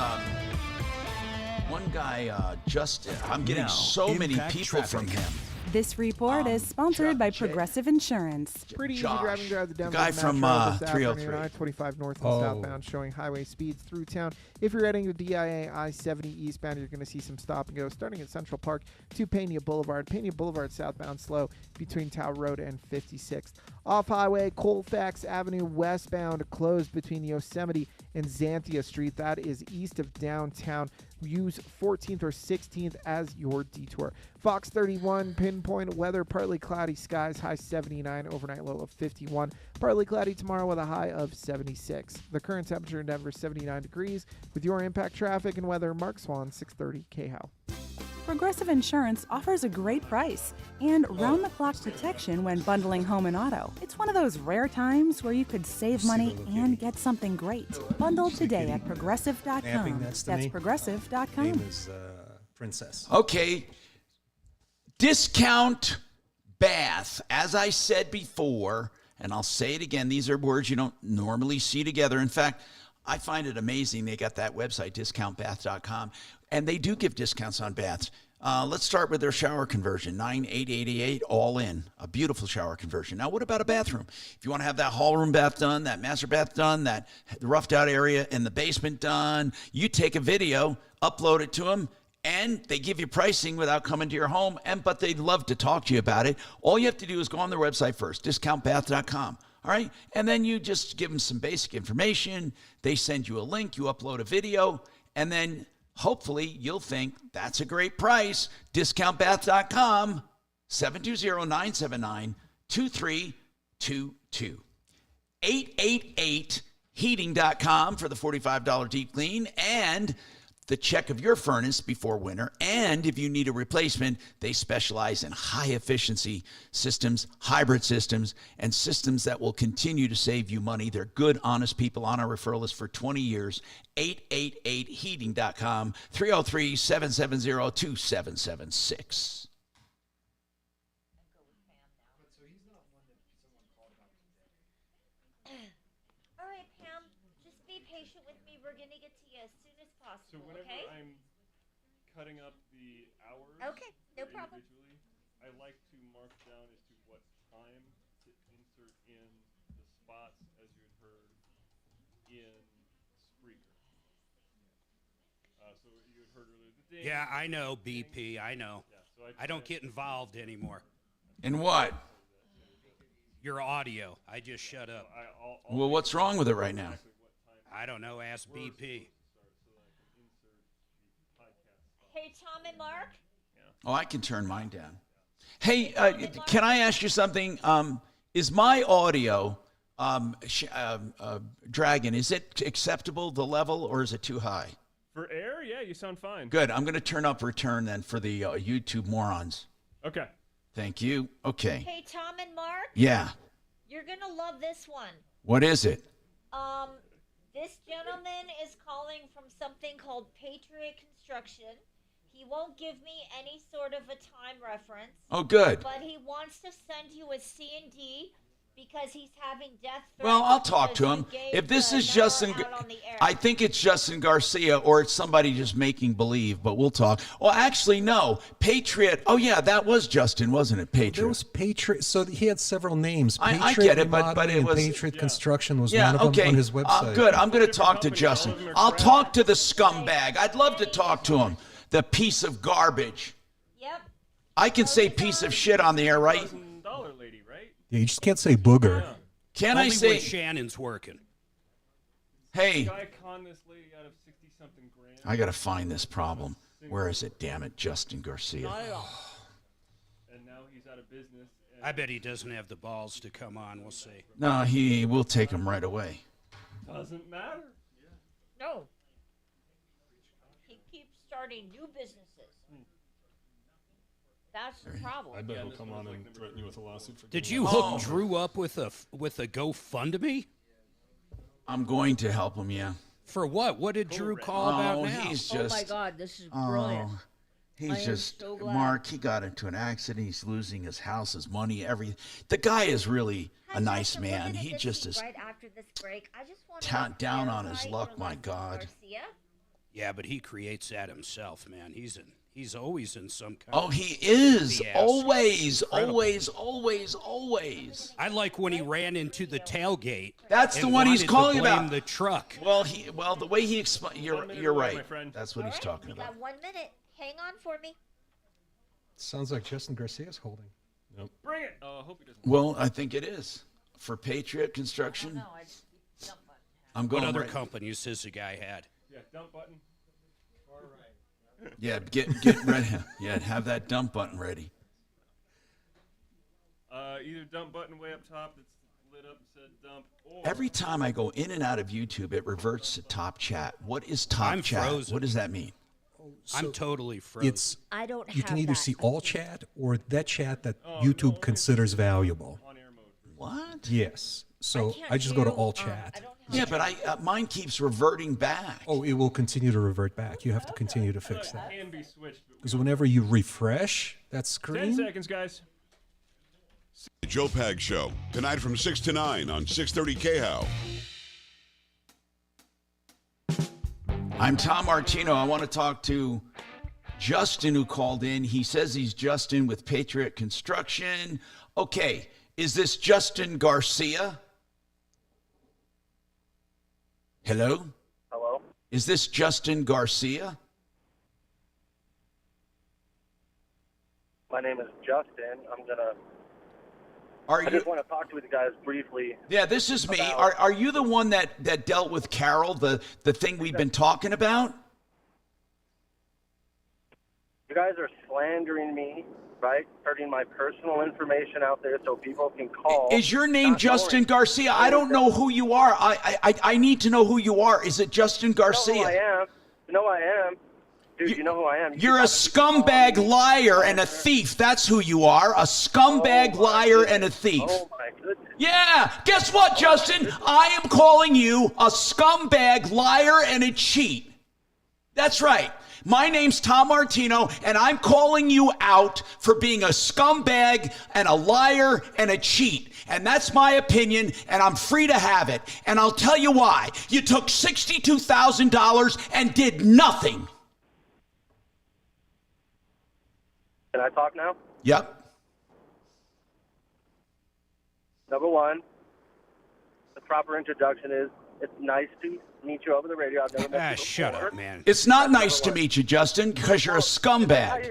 one guy, Justin. I'm getting Now, so many Impact people from Traffic. him. This report is sponsored by Progressive Insurance. Pretty easy Josh, driving throughout the the Denver guy Metro from, this 303. afternoon. I-25 north and Oh. southbound showing highway speeds through town. If you're heading to DIA I-70 eastbound, you're going to see some stop and go starting at Central Park to Pena Boulevard. Pena Boulevard southbound slow between Tower Road and 56th. Off-highway, Colfax Avenue westbound closed between Yosemite and Xanthia Street. That is east of downtown. Use 14th or 16th as your detour. Fox 31, pinpoint weather, partly cloudy skies, high 79, overnight low of 51. Partly cloudy tomorrow with a high of 76. The current temperature in Denver, 79 degrees. With your impact traffic and weather, Mark Swan, 630 KHOW. Progressive Insurance offers a great price and round-the-clock protection when bundling home and auto. It's one of those rare times where you could save money and get something great. Bundle today at progressive.com. Napping next to That's me. progressive.com. Name is Princess. Okay. Discount bath. As I said before, and I'll say it again, these are words you don't normally see together. In fact, I find it amazing they got that website, discountbath.com, and they do give discounts on baths. Let's start with their shower conversion, $9,888 all in, a beautiful shower conversion. Now, what about a bathroom? If you want to have that hall room bath done, that master bath done, that roughed out area in the basement done, you take a video, upload it to them, and they give you pricing without coming to your home, but they'd love to talk to you about it. All you have to do is go on their website first, discountbath.com. All right? And then you just give them some basic information. They send you a link. You upload a video. And then hopefully you'll think that's a great price. Discountbath.com, 720-979-2322. 888heating.com for the $45 deep clean and the check of your furnace before winter. And if you need a replacement, they specialize in high efficiency systems, hybrid systems, and systems that will continue to save you money. They're good, honest people on our referral list for 20 years. 888heating.com, 303-770-2776. All right, Pam, just be patient with me. We're going to get to you as soon as possible, So whenever okay? I'm cutting up the hours, Okay, no for problem. individually, I like to mark down as to what time to insert in the spots as you had heard in Spreaker. So you had heard earlier the ding. Yeah, I know, BP. I know. Yeah, so I don't get involved anymore. In what? Your audio. I just shut up. Well, what's wrong with it right now? I don't know. Ask BP. Hey, Tom and Mark? Oh, I can turn mine down. Hey, can I ask you something? Is my audio, Dragon, is it acceptable, the level, or is it too high? For air, yeah, you sound fine. Good. I'm going to turn up return then for the YouTube morons. Okay. Thank you. Okay. Hey, Tom and Mark? Yeah. You're going to love this one. What is it? This gentleman is calling from something called Patriot Construction. He won't give me any sort of a time reference. Oh, good. But he wants to send you a C&D because he's having death threats. Well, I'll talk to because him. you gave If this the is number Justin, out on the air. I think it's Justin Garcia or it's somebody just making believe, but we'll talk. Well, actually, no. Patriot. Oh, yeah, that was Justin, wasn't it? Patriot. There was Patriot. So he had several names. Patriot I get it, but Remodeling it was and Patriot Construction was yeah, one of okay. them on his website. Good. I'm going to talk to Justin. I'll talk to the scumbag. I'd love to talk to him. The piece of garbage. Yep. I can say piece of shit on the air, right? $1,000 lady, right? Yeah, you just can't say booger. Can Only I say? when Shannon's working. Hey, Guy conned this lady out of 60-something grand. I got to find this problem. Where is it? Damn it, Justin Garcia. Not at all. And now he's out of business. And I bet he doesn't have the balls to come on. We'll see. No, he will take him right away. doesn't matter. No. He keeps starting new businesses. That's the problem. I bet he'll come on and threaten you with a lawsuit for. Did you hook Drew up with a GoFundMe? I'm going to help him, yeah. For what? What did Drew call about now? He's just. Oh my God, this is brilliant. He's just, Mark, he got into an accident. He's losing his house, his money, everything. The guy is really a nice man. He just is right after this break. I just want down on his luck, my God. Garcia. Yeah, but he creates that himself, man. He's always in some kind Oh, of he is. BS. Always, Incredible. always. I like when he ran into the tailgate. That's the and one he's wanted to calling blame about. the truck. Well, the way he explained, you're right. my friend. That's what he's talking We about. got 1 minute. Hang on for me. Sounds like Justin Garcia's holding. Bring it. Oh, I hope he doesn't. Well, I think it is for Patriot Construction. I'm going. What other right. companies has the guy had? Yeah, dump button. All right. Yeah, get ready. Yeah, have that dump button ready. Either dump button way up top that's lit up and said dump, or Every time I go in and out of YouTube, it reverts to Top Chat. What is Top I'm Chat? frozen. What does that mean? I'm totally frozen. It's I don't you have can either that. see all chat or that chat that YouTube considers valuable. What? Yes. So I just go to all I chat. don't have Yeah, but mine keeps reverting back. Oh, it will continue to revert back. You have to continue to fix that. can be switched. But Because whenever you refresh that 10 screen, seconds, guys. Joe Pag Show, tonight from 6 to 9 on 630 KHOW. I'm Tom Martino. I want to talk to Justin, who called in. He says he's Justin with Patriot Construction. Okay, is this Justin Garcia? Hello? Hello? Is this Justin Garcia? My name is Justin. Are I you? just want to talk to you guys briefly. Yeah, this is me. about- Are you the one that dealt with Carol, the thing we've been talking about? You guys are slandering me, right? Putting my personal information out there so people can call. Is your name not Justin knowing- Garcia? I don't know who you are. I need to know who you are. Is it Justin You know who I Garcia? am. You know who I am. Dude, you know who I am. You You're a scumbag liar and a thief. That's who you are. A scumbag liar and a thief. Oh, my goodness. Yeah, guess what, Justin? I am calling you a scumbag liar and a cheat. That's right. My name's Tom Martino, and I'm calling you out for being a scumbag and a liar and a cheat. And that's my opinion, and I'm free to have it. And I'll tell you why. You took $62,000 and did nothing. Can I talk now? Yep. Number one, the proper introduction is, it's nice to meet you over the radio. I've never met you Shut before. up, man. It's not nice to meet you, Justin, because you're a scumbag. Is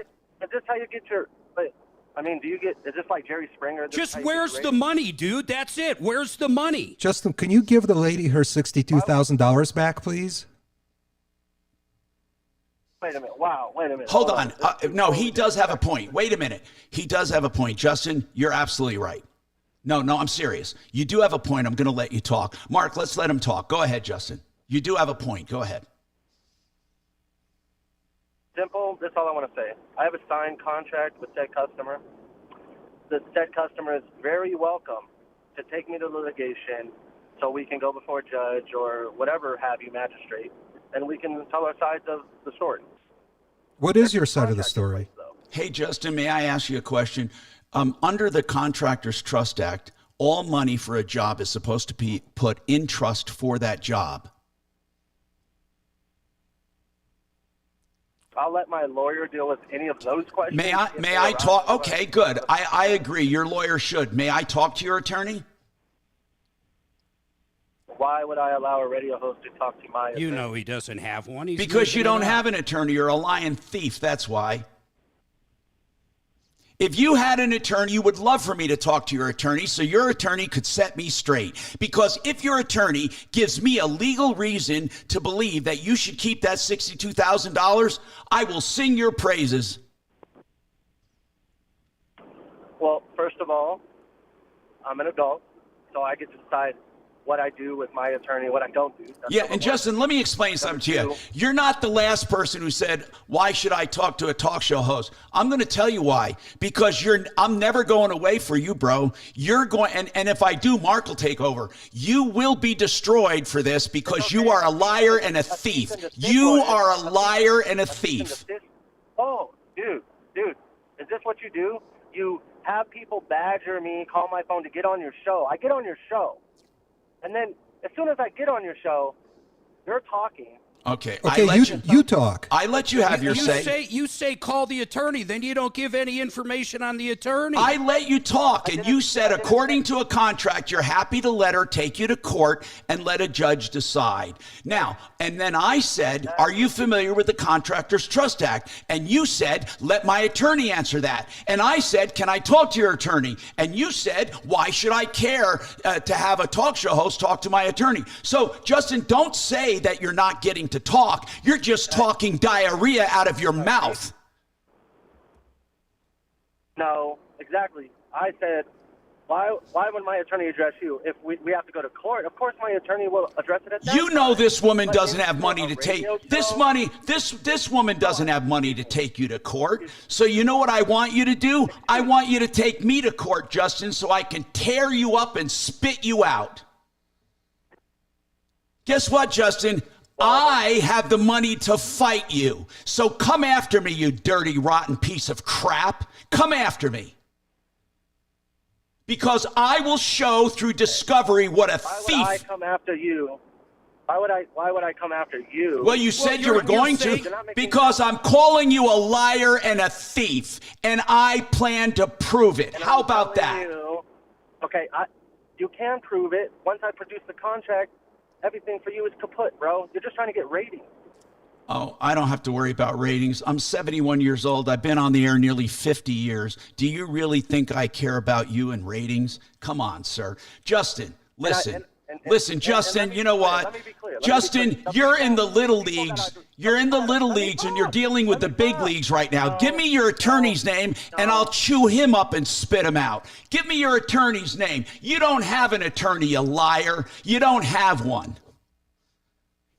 this how you get your... Wait, I mean, is this like Jerry Springer? This is Just how you get where's your the ratings? money, dude? That's it. Where's the money? Justin, can you give the lady her $62,000 back, please? Wait a minute. Wow. Wait a minute. Hold on. No, he does have a point. Wait a minute. He does have a point. Justin, you're absolutely right. No, I'm serious. You do have a point. I'm going to let you talk. Mark, let's let him talk. Go ahead, Justin. You do have a point. Go ahead. Simple. That's all I want to say. I have a signed contract with said customer. The said customer is very welcome to take me to litigation so we can go before a judge or whatever have you, magistrate, and we can tell our sides of the story. What is your side of the story? Hey, Justin, may I ask you a question? Under the Contractors Trust Act, all money for a job is supposed to be put in trust for that job. I'll let my lawyer deal with any of those questions. May I talk? Okay, good. I agree. Your lawyer should. May I talk to your attorney? Why would I allow a radio host to talk to my You know he doesn't have one. He's Because you making don't it up. have an attorney. You're a lying thief. That's why. If you had an attorney, you would love for me to talk to your attorney so your attorney could set me straight. Because if your attorney gives me a legal reason to believe that you should keep that $62,000, I will sing your praises. Well, first of all, I'm an adult, so I get to decide what I do with my attorney, what I don't do. That's Yeah, number and one. Justin, let me explain something to you. two. You're not the last person who said, why should I talk to a talk show host? I'm going to tell you why. Because I'm never going away for you, bro. You're going, and if I do, Mark will take over. You will be destroyed for this because you are a liar and a thief. You are a liar and a thief. Oh, Dude, is this what you do? You have people badger me, call my phone to get on your show. I get on your show. And then as soon as I get on your show, you're talking. Okay, you talk. I let you have your say. You say call the attorney, then you don't give any information on the attorney. I let you talk, and you said, according to a contract, you're happy to let her take you to court and let a judge decide. Now, and then I said, are you familiar with the Contractors Trust Act? And you said, let my attorney answer that. And I said, can I talk to your attorney? And you said, why should I care to have a talk show host talk to my attorney? So, Justin, don't say that you're not getting to talk. You're just talking diarrhea out of your mouth. No, exactly. I said, why would my attorney address you if we have to go to court? Of course my attorney will address it at that You know time. this woman But doesn't it's have money to take this show. money. This woman doesn't have money to take you to court. So you know what I want you to do? I want you to take me to court, Justin, so I can tear you up and spit you out. Guess what, Justin? I have the money to fight you. So come after me, you dirty, rotten piece of crap. Come after me. Because I will show through discovery what a thief. Why would I come after you? Why would I come after you? Well, you said you were going to because I'm calling you a liar and a thief, and I plan to prove it. How about that? Okay, you can prove it. Once I produce the contract, everything for you is kaput, bro. You're just trying to get ratings. Oh, I don't have to worry about ratings. I'm 71 years old. I've been on the air nearly 50 years. Do you really think I care about you and ratings? Come on, sir. Justin, listen. Listen, Justin, you know what? Justin, you're in the little leagues. You're in the little leagues and you're dealing with the big leagues right now. Give me your attorney's name and I'll chew him up and spit him out. Give me your attorney's name. You don't have an attorney, you liar. You don't have one.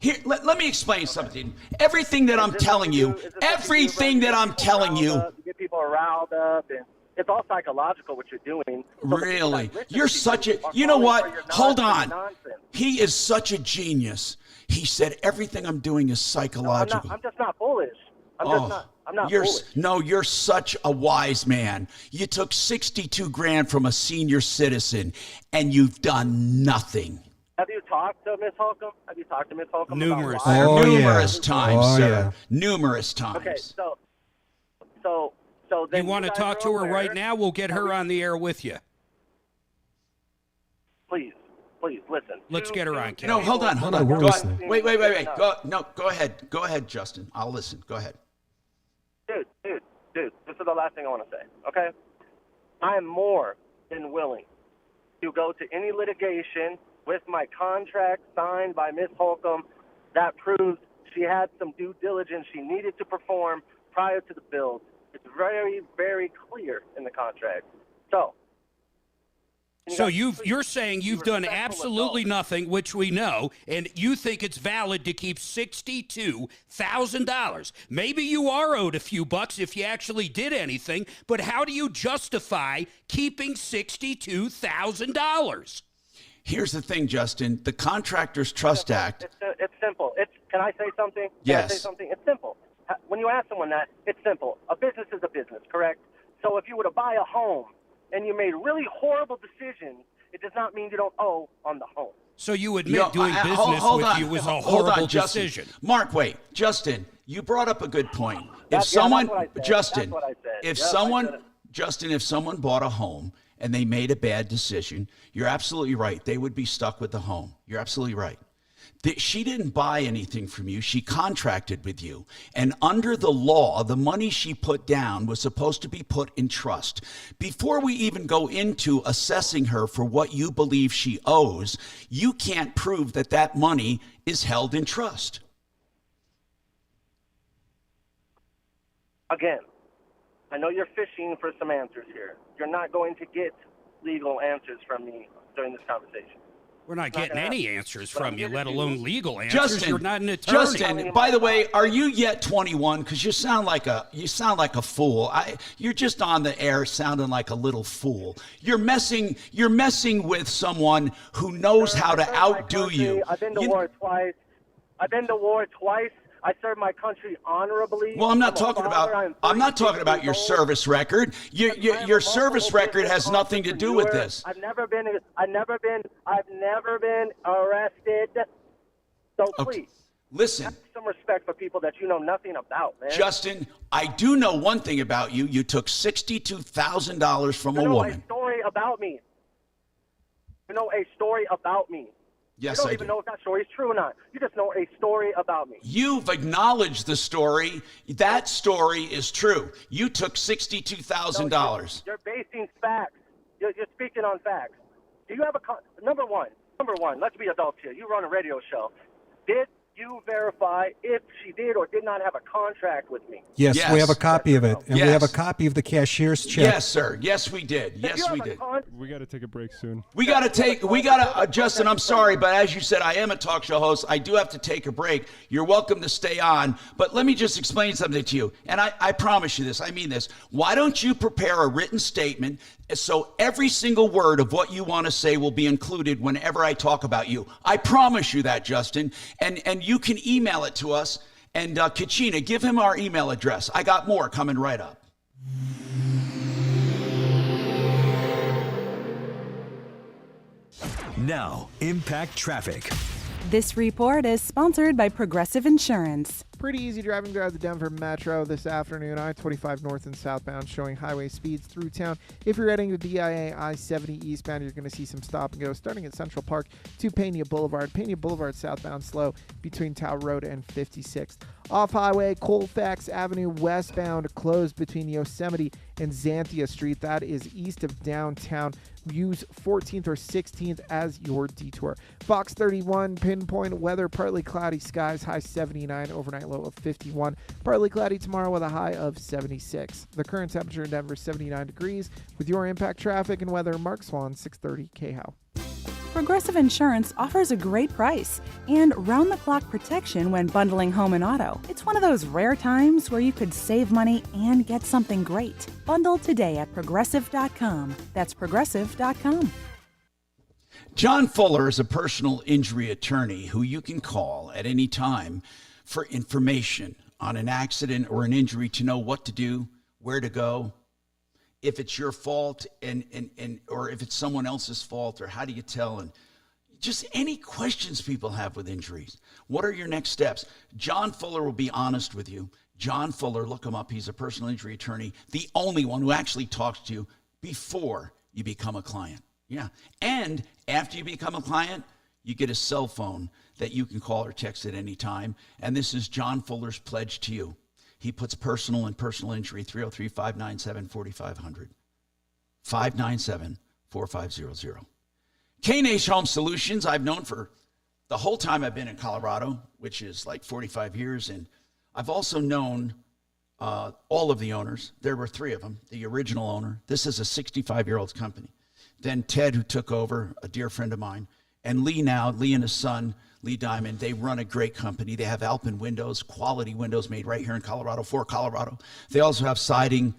Here, let me explain something. Everything that I'm telling you, everything that I'm telling you. You get people riled up, and it's all psychological what you're doing. Really? You're such a, you know what? Hold on. He is such a genius. He said everything I'm doing is psychological. I'm just not foolish. I'm not foolish. No, you're such a wise man. You took 62 grand from a senior citizen and you've done nothing. Have you talked to Miss Holcomb? Have you talked to Miss Holcomb? Numerous. About Numerous times, Oh, sir. yeah. Numerous times. Okay, so then You want to guys talk are to her aware- right now? We'll get her on the air with you. Please, listen. Let's get her on. Kelly. No, hold on. No, we're Go listening. ahead. Wait. Go ahead. Go ahead, Justin. I'll listen. Go ahead. Dude, this is the last thing I want to say, okay? I am more than willing to go to any litigation with my contract signed by Miss Holcomb that proves she had some due diligence she needed to perform prior to the build. It's very, very clear in the contract. So you're saying you've done absolutely nothing, which we know, and you think it's valid to keep $62,000. Maybe you are owed a few bucks if you actually did anything, but how do you justify keeping $62,000? Here's the thing, Justin. The Contractors Trust Act. It's simple. Can I say something? Yes. Can I say something? It's simple. When you ask someone that, it's simple. A business is a business, correct? So if you were to buy a home and you made really horrible decisions, it does not mean you don't owe on the home. So you admit doing business with you was a horrible decision. Mark, wait. Justin, you brought up a good point. That's what I said. Justin, That's what I said. if Yep, someone bought a home and they made a bad decision, you're absolutely right. They would be stuck with the home. You're absolutely right. She didn't buy anything from you. She contracted with you. And under the law, the money she put down was supposed to be put in trust. Before we even go into assessing her for what you believe she owes, you can't prove that that money is held in trust. Again, I know you're fishing for some answers here. You're not going to get legal answers from me during this conversation. We're not getting any answers from you, let alone legal answers. Justin, You're not an attorney. Justin, by the way, are you yet 21? Because you sound like a fool. You're just on the air sounding like a little fool. You're messing with someone who knows how to outdo you. I've been to war twice. I serve my country honorably. Well, I'm not a talking father. about. I'm I'm not 36 talking about your years old. service record. Your service record has nothing to do with this. I've never been arrested. So Okay. please, Listen, have some respect for people that you know nothing about, man. Justin, I do know one thing about you. You took $62,000 from you a know woman. a story about me. You know a story about me. Yes, you don't I even do. know if that story is true or not. You just know a story about me. You've acknowledged the story. That story is true. You took $62,000. You're basing facts. You're speaking on facts. Do you have number one? Let's be adults here. You run a radio show. Did you verify if she did or did not have a contract with me? Yes, Yes. we have a copy of it, and we have a Yes. copy of the cashier's check. Yes, sir. Yes, we did. Yes, we did. We got to take a break soon. Justin, I'm sorry, but as you said, I am a talk show host. I do have to take a break. You're welcome to stay on, but let me just explain something to you. And I promise you this, I mean this. Why don't you prepare a written statement so every single word of what you want to say will be included whenever I talk about you? I promise you that, Justin. And you can email it to us. And Kachina, give him our email address. I got more coming right up. Now, Impact Traffic. This report is sponsored by Progressive Insurance. Pretty easy driving throughout the Denver Metro this afternoon. I-25 north and southbound showing highway speeds through town. If you're heading to DIA I-70 eastbound, you're going to see some stop and go starting at Central Park to Pena Boulevard. Pena Boulevard southbound slow between Tower Road and 56th. Off-highway, Colfax Avenue westbound closed between Yosemite and Xanthia Street. That is east of downtown. Use 14th or 16th as your detour. Fox 31, pinpoint weather, partly cloudy skies, high 79, overnight low of 51. Partly cloudy tomorrow with a high of 76. The current temperature in Denver, 79 degrees. With your Impact Traffic and weather, Mark Swan, 630 KHOW. Progressive Insurance offers a great price and round-the-clock protection when bundling home and auto. It's one of those rare times where you could save money and get something great. Bundle today at Progressive.com. That's Progressive.com. John Fuller is a personal injury attorney who you can call at any time for information on an accident or an injury to know what to do, where to go, if it's your fault and or if it's someone else's fault, or how do you tell, and just any questions people have with injuries. What are your next steps? John Fuller will be honest with you. John Fuller, look him up. He's a personal injury attorney, the only one who actually talks to you before you become a client. Yeah. And after you become a client, you get a cell phone that you can call or text at any time. And this is John Fuller's pledge to you. He puts personal and personal injury, 303-597-4500, 597-4500. K&H Home Solutions, I've known for the whole time I've been in Colorado, which is like 45 years. And I've also known all of the owners. There were three of them, the original owner. This is a 65-year-old company. Then Ted, who took over, a dear friend of mine. And Lee now, Lee and his son, Lee Diamond, they run a great company. They have Alpine windows, quality windows made right here in Colorado for Colorado. They also have siding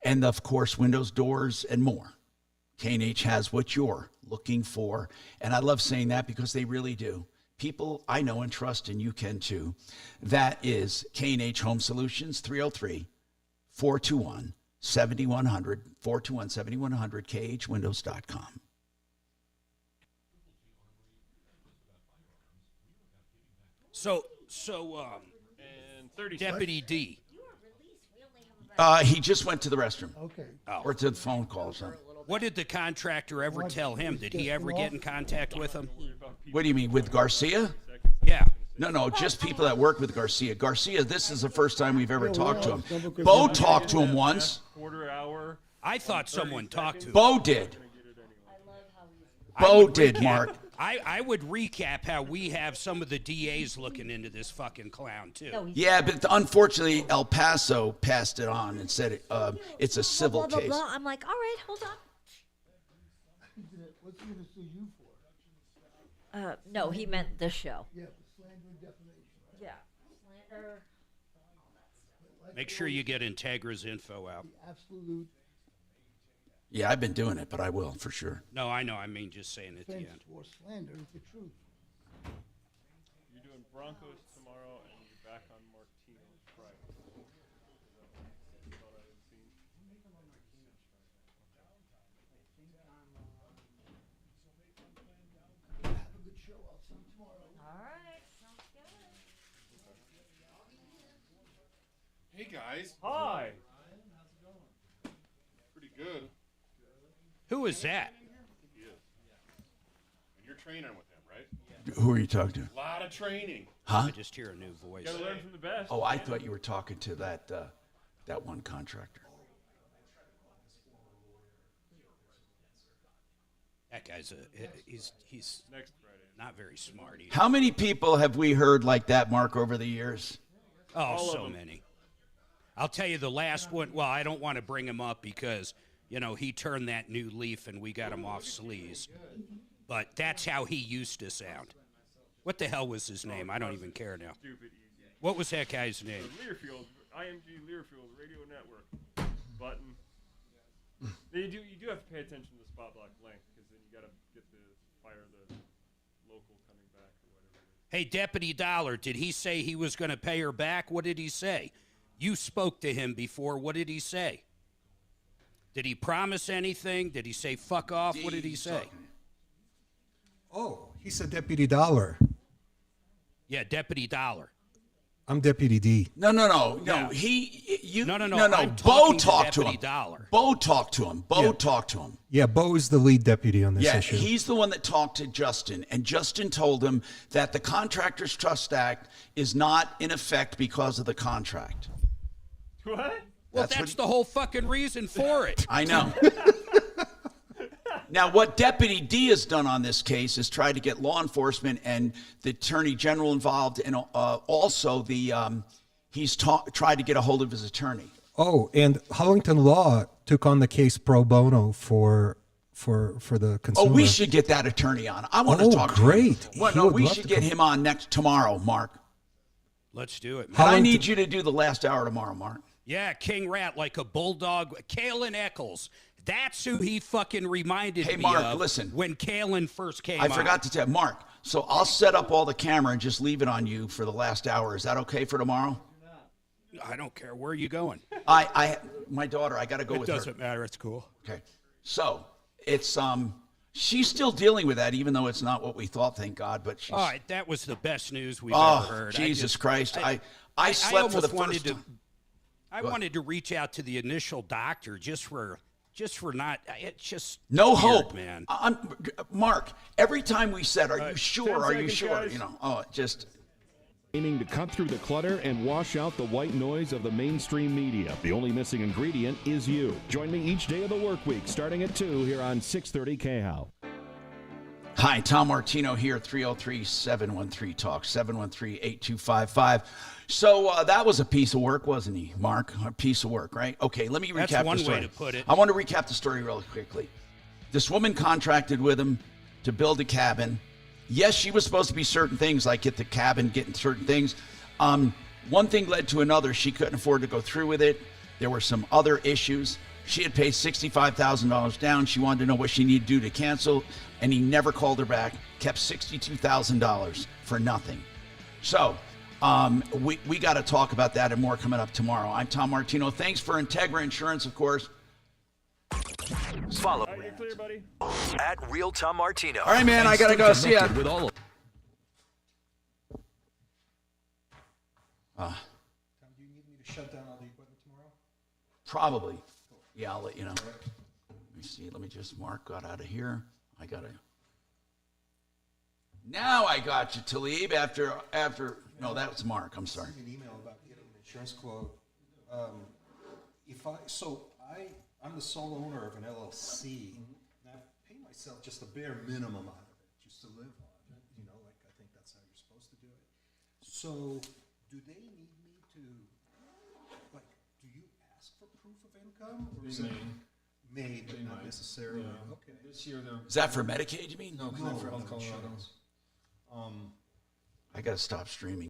and, of course, windows, doors, and more. K&H has what you're looking for. And I love saying that because they really do. People I know and trust, and you can too. That is K&H Home Solutions, 303-421-7100, 421-7100, khwindows.com. So, and 30 Deputy D. He just went to the restroom. Okay. Or to the phone call or something. What did the contractor ever tell him? Did he ever get in contact with him? What do you mean, with Garcia? Yeah. No, just people that work with Garcia. Garcia, this is the first time we've ever talked to him. Bo talked to him once. Quarter hour. I thought someone talked to him. Bo did. Bo did, Mark. I would recap how we have some of the DAs looking into this fucking clown, too. Yeah, but unfortunately, El Paso passed it on and said it's a civil blah, blah, case. blah. I'm like, all right, hold on. What's he going to sue you for? No, he meant the show. Yeah, slander and defamation. Yeah, slander. Make sure you get Integra's info out. The absolute Yeah, I've been doing it, but I will for sure. No, I know. I mean, just saying at the offense end. or slander is the truth. You're doing Broncos tomorrow, and you're back on All right, sounds good. Hey guys. Hi. Pretty good. Who is that? He is. And you're training with him, right? Who are you talking to? A lot of training. Huh? I just hear a new voice. Gotta learn from the best. Oh, I thought you were talking to that one contractor. That guy's he's Next Friday. Not very smart either. How many people have we heard like that, Mark, over the years? Oh, All of so them. many. I'll tell you the last one. Well, I don't want to bring him up because, he turned that new leaf and we got him off sleaze. But that's how he used to sound. What the hell was his name? I don't even care now. Stupid easy. What was that guy's name? Learfield, IMG Learfield Radio Network. Button. You do have to pay attention to the spot block length because then you got to get the local coming back or whatever it is. Hey, Deputy Dollar, did he say he was going to pay her back? What did he say? You spoke to him before. What did he say? Did he promise anything? Did he say fuck off? What did he say? Oh, he said Deputy Dollar. Yeah, Deputy Dollar. I'm Deputy D. No. No. No. I'm Bo talking to talked to him. Deputy Dollar. Bo talked to him. Talked to him. Yeah, Bo is the lead deputy on this Yeah, issue. he's the one that talked to Justin, and Justin told him that the Contractors Trust Act is not in effect because of the contract. What? Well, that's the whole fucking reason for it. I know. Now, what Deputy D has done on this case is try to get law enforcement and the Attorney General involved, and also he's tried to get a hold of his attorney. Oh, and Hollington Law took on the case pro bono for the consumer. Oh, we should get that attorney on. I want to talk to him. Great. Well, He no, would we love should to get come. him on tomorrow, Mark. Let's do it, man. And I need you to do the last hour tomorrow, Mark. Yeah, King Rat like a bulldog. Kalen Eccles. That's who he fucking reminded me Mark, of listen. when Kalen first came I out. forgot to tell Mark. So I'll set up all the camera and just leave it on you for the last hour. Is that okay for tomorrow? I don't care. Where are you going? My daughter, I got to go with her. It doesn't matter. It's cool. Okay. So it's she's still dealing with that, even though it's not what we thought. Thank God. But she's, All right, that was the best news we've ever heard. Jesus Christ! I slept for the wanted first time. I wanted to reach out to the initial doctor just for not. It's just No weird, hope, man. Mark, every time we said, "Are you sure? 10 Are you seconds, sure?" guys. Just. Aiming to cut through the clutter and wash out the white noise of the mainstream media. The only missing ingredient is you. Join me each day of the work week, starting at 2 here on 630 KHOW. Hi, Tom Martino here, 303-713-TALK, 713-8255. So that was a piece of work, wasn't he, Mark? A piece of work, right? Okay, let me recap That's one the story. way to put it. I want to recap the story really quickly. This woman contracted with him to build a cabin. Yes, she was supposed to be certain things, like get the cabin, getting certain things. One thing led to another. She couldn't afford to go through with it. There were some other issues. She had paid $65,000 down. She wanted to know what she needed to do to cancel, and he never called her back, kept $62,000 for nothing. So we got to talk about that and more coming up tomorrow. I'm Tom Martino. Thanks for Integra Insurance, of course. Follow You're clear, buddy. at Real Tom Martino. All right, man, I got to go. See ya. With all of Tom, do you need me to shut down all the equipment tomorrow? Probably. Yeah, I'll let you know. Let me see. Let me just Mark got out of here. I got to. Now I got you, Talib. After. No, that was Mark. I'm sorry. Send me an email about getting an insurance quote. I'm the sole owner of an LLC, and I pay myself just a bare minimum out of it, just to live on. Like I think that's how you're supposed to do it. So, do they need me to, do you ask for proof of income, or is it made but not necessarily? Yeah. Okay. This year they're. Is that for Medicaid, you mean? No, No, for insurance. Colorado. I got to stop streaming.